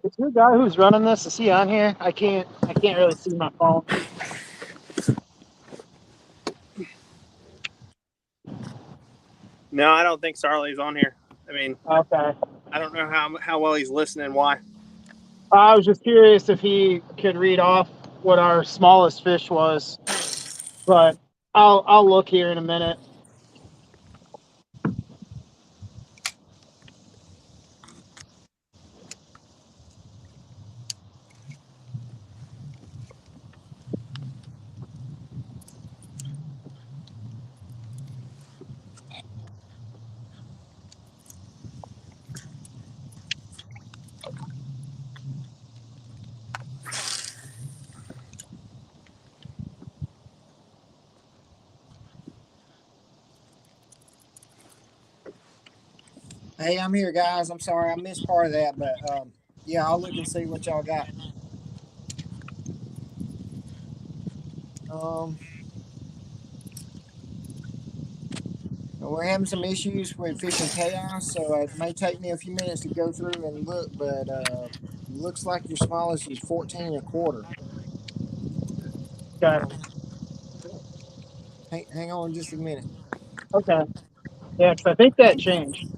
Is your guy who's running this? Is he on here? I can't really see my phone. No, I don't think Sarley's on here. I mean, Okay. I don't know how well he's listening. Why? I was just curious if he could read off what our smallest fish was, but I'll look here in a minute. Hey, I'm here, guys. I'm sorry I missed part of that, but yeah, I'll look and see what y'all got. We're having some issues with Fishing Chaos, so it may take me a few minutes to go through and look, but looks like your smallest is 14 and a quarter. Okay. Hang on just a minute. Okay. Yeah, because I think that changed.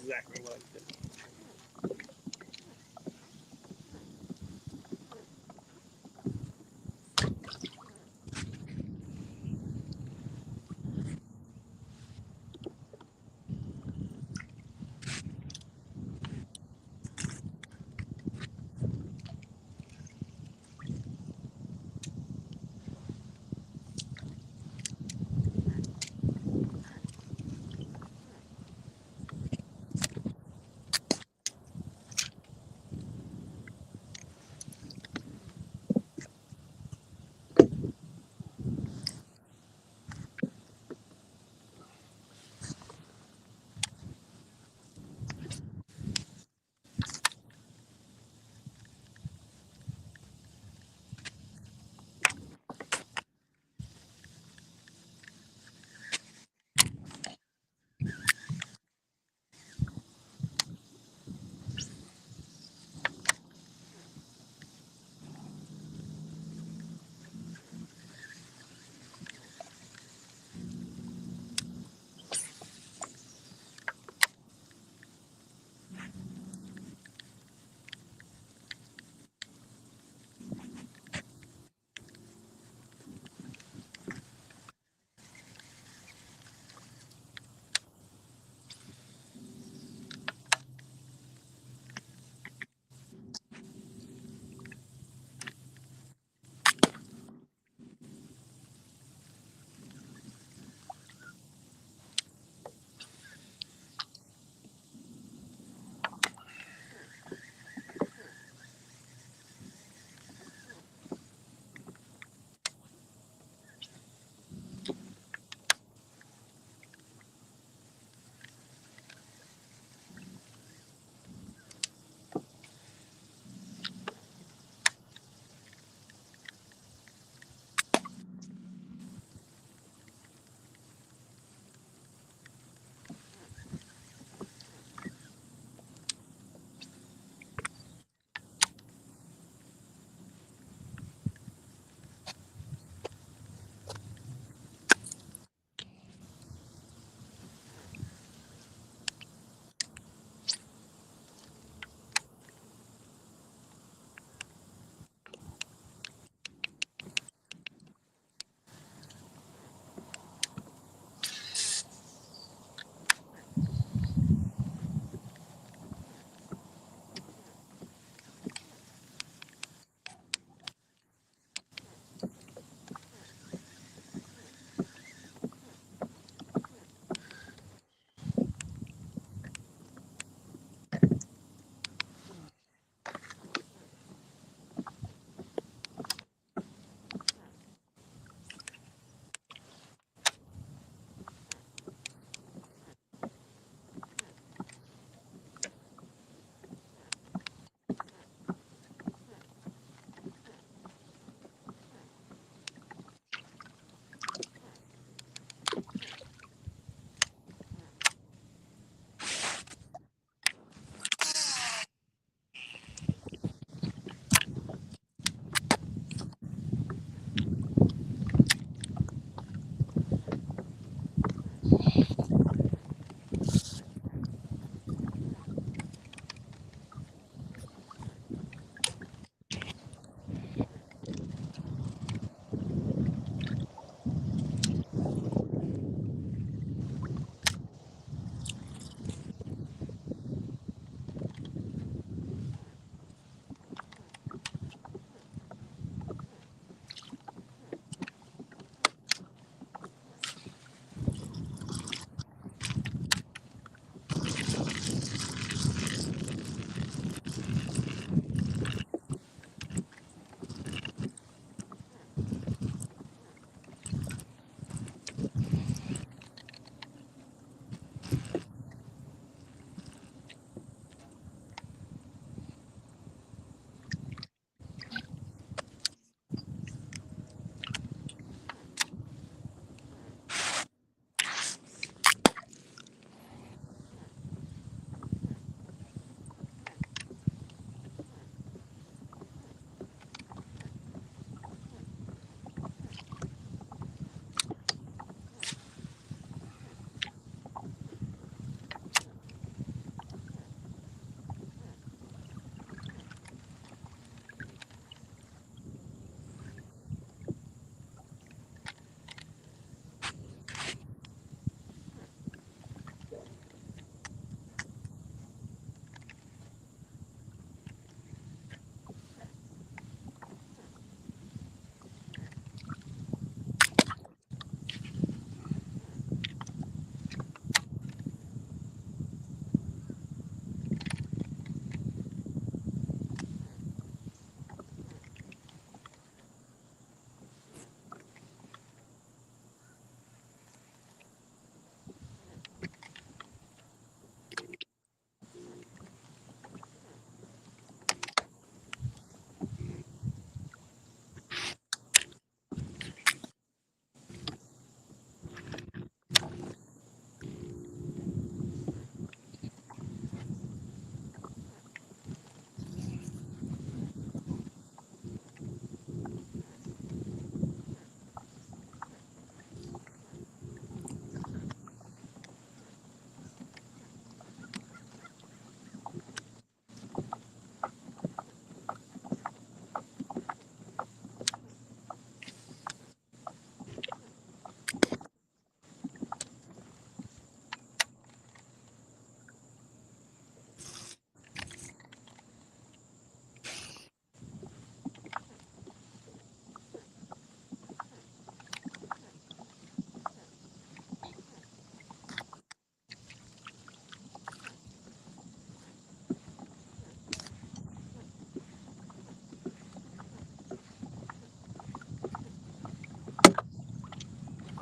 Exactly what I did.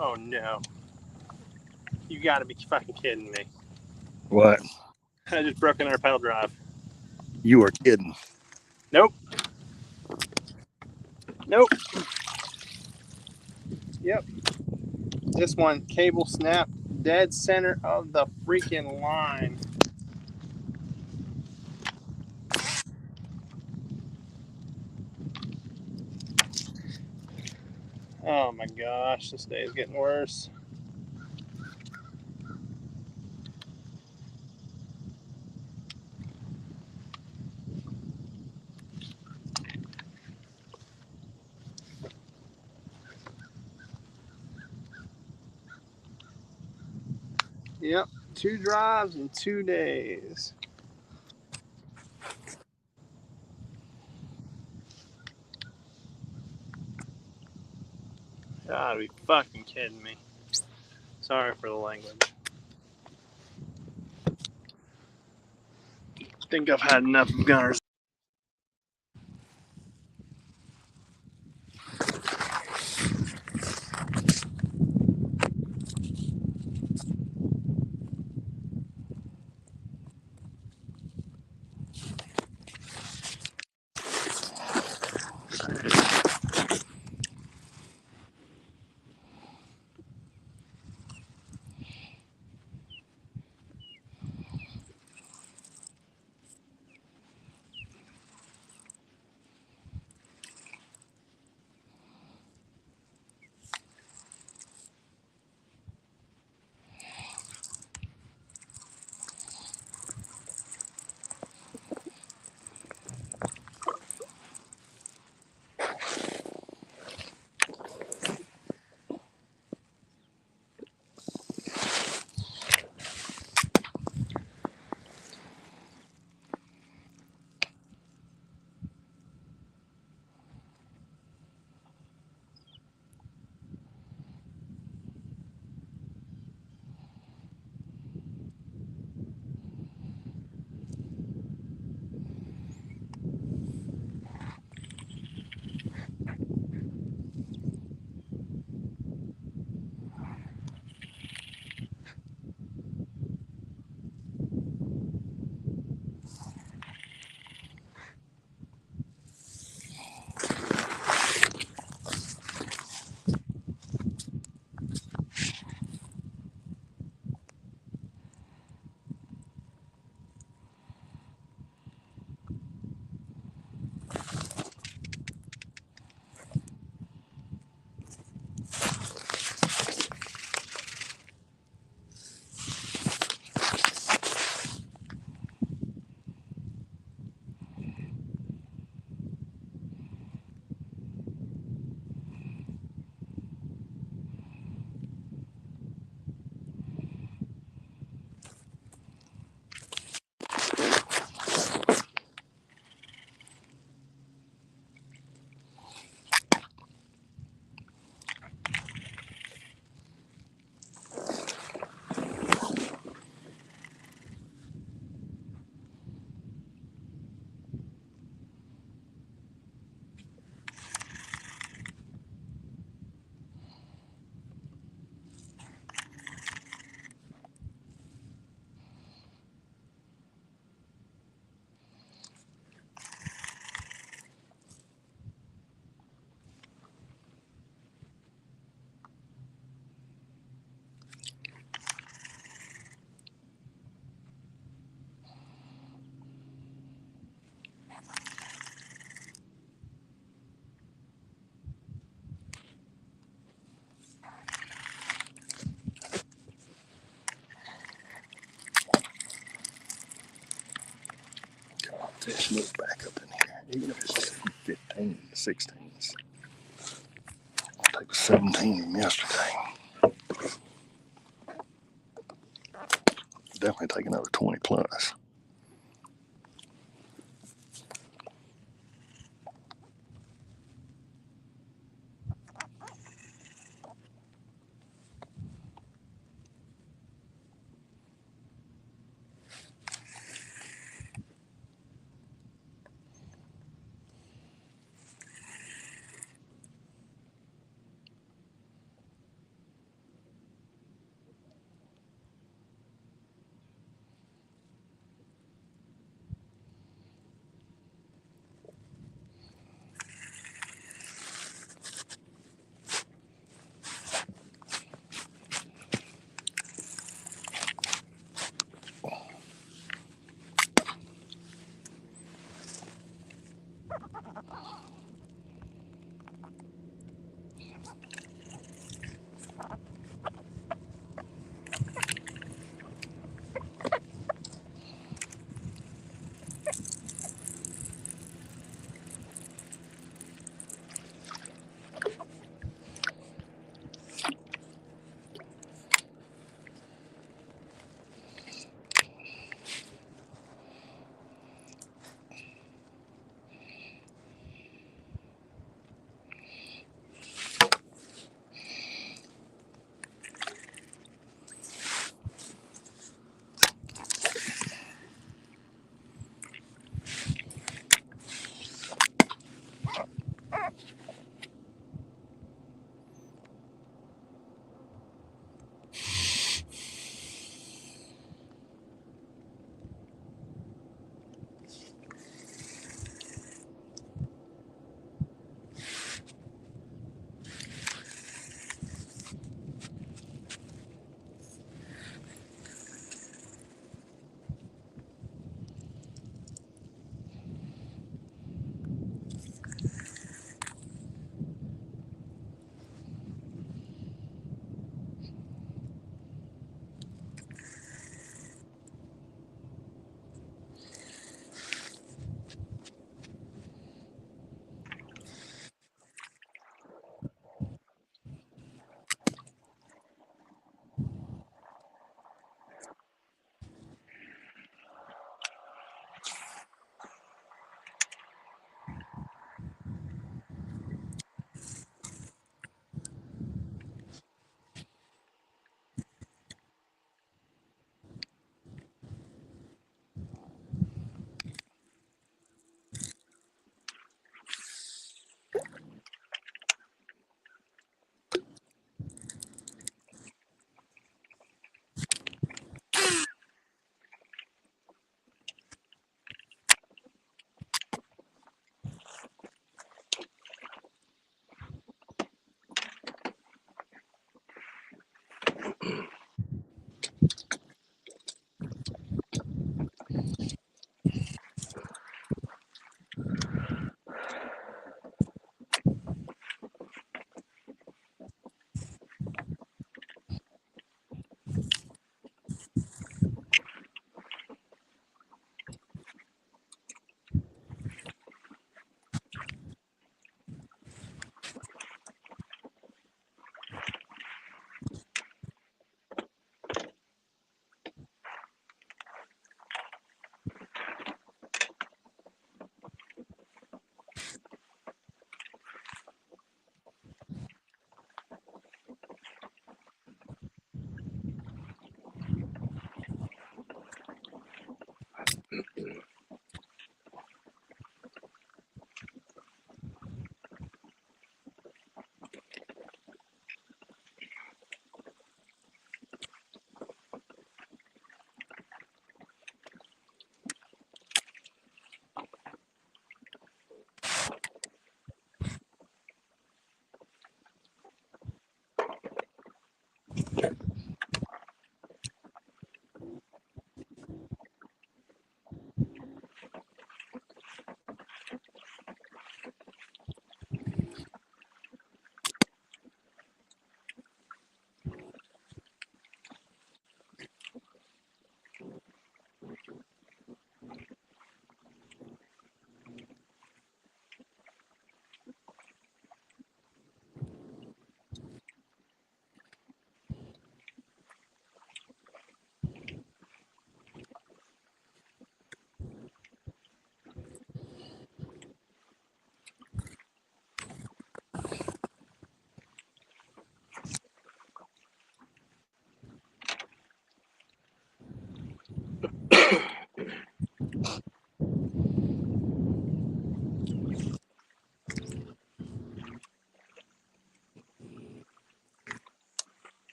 Oh no. You gotta be fucking kidding me. What? I just broke another pedal drive. You are kidding. Nope. Nope. Yep. This one, cable snap dead center of the freaking line. Oh my gosh, this day is getting worse. Yep, 2 drives in 2 days. Gotta be fucking kidding me. Sorry for the language. Think I've had enough of Gunners. Fish move back up in here, even if it's 15, 16s. I'll take 17 from yesterday. Definitely take another 20 plus.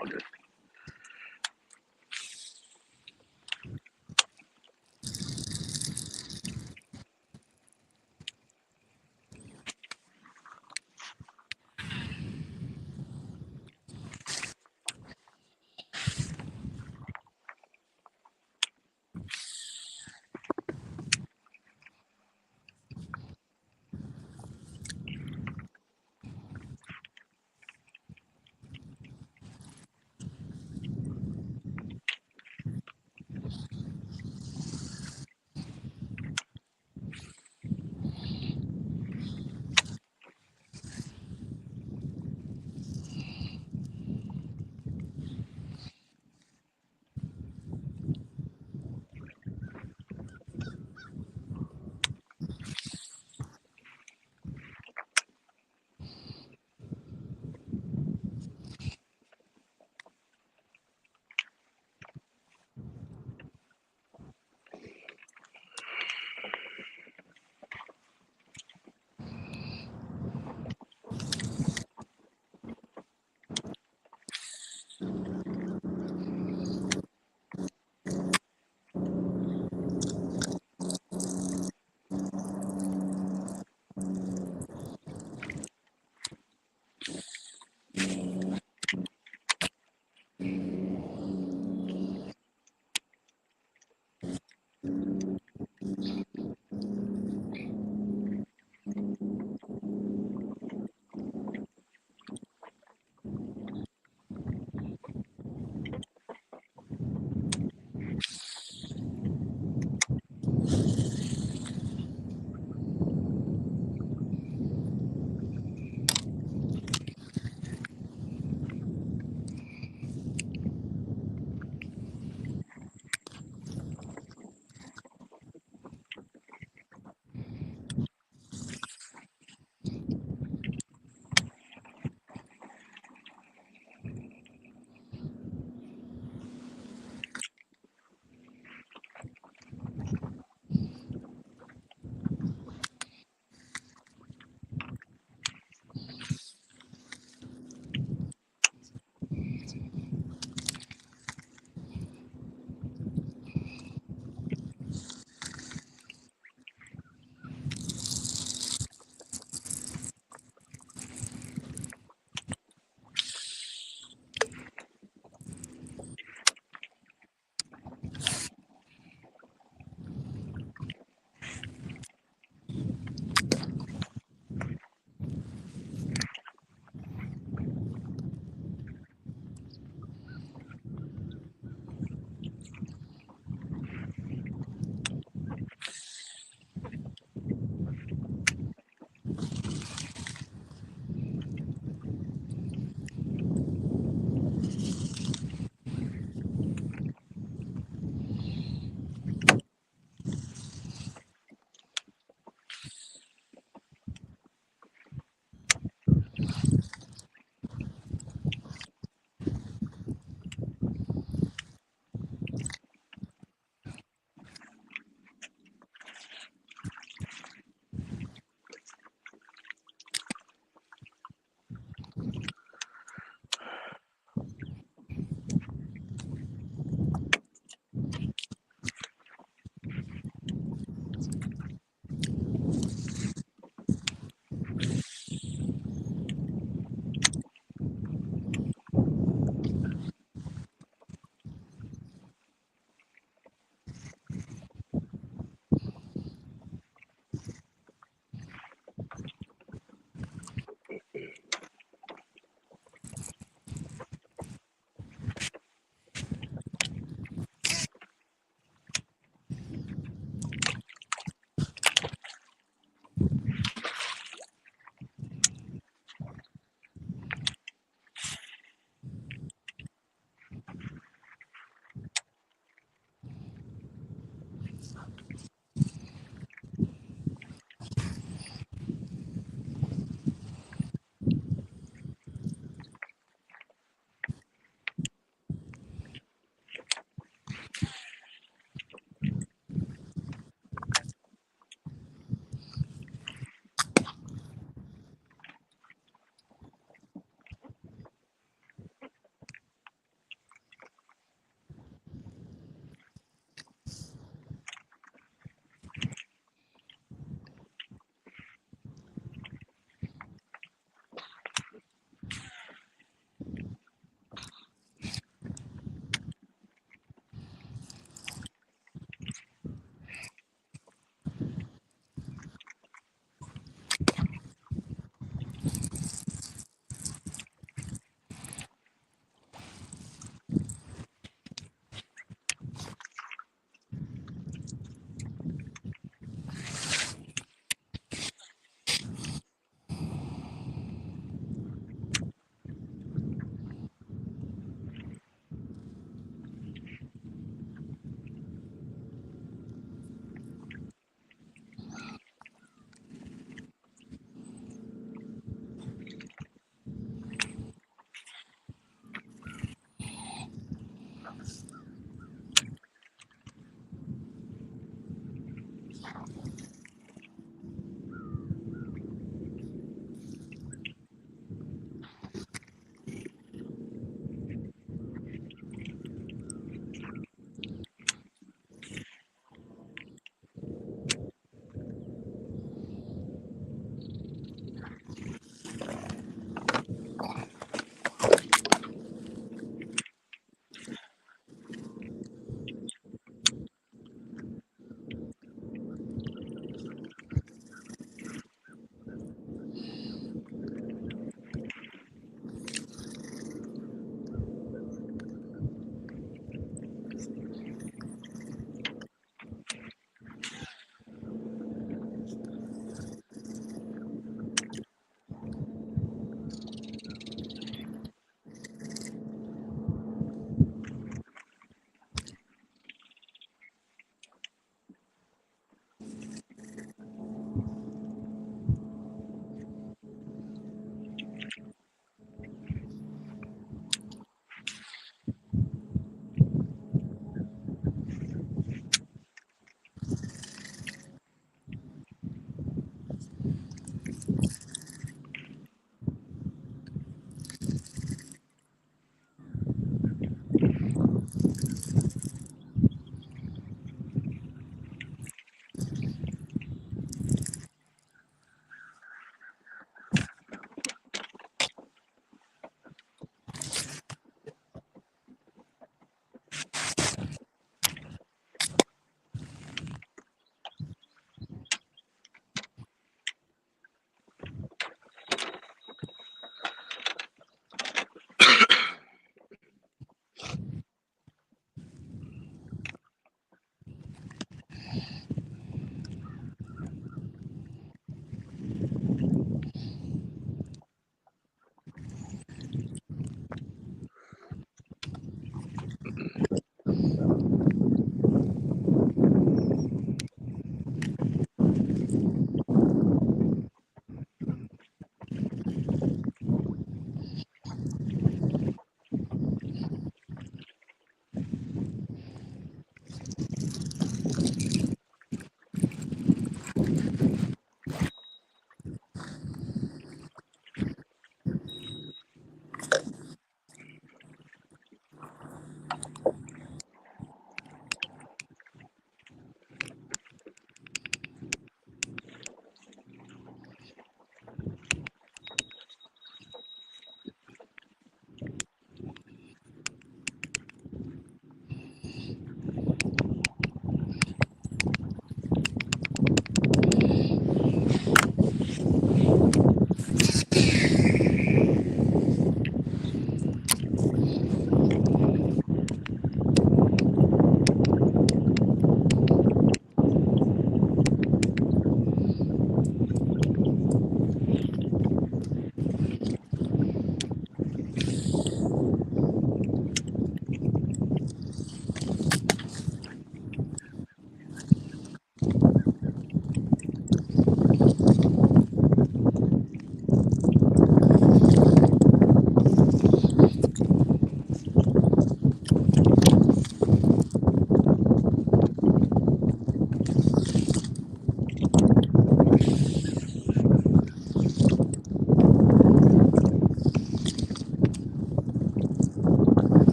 All good.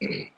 it.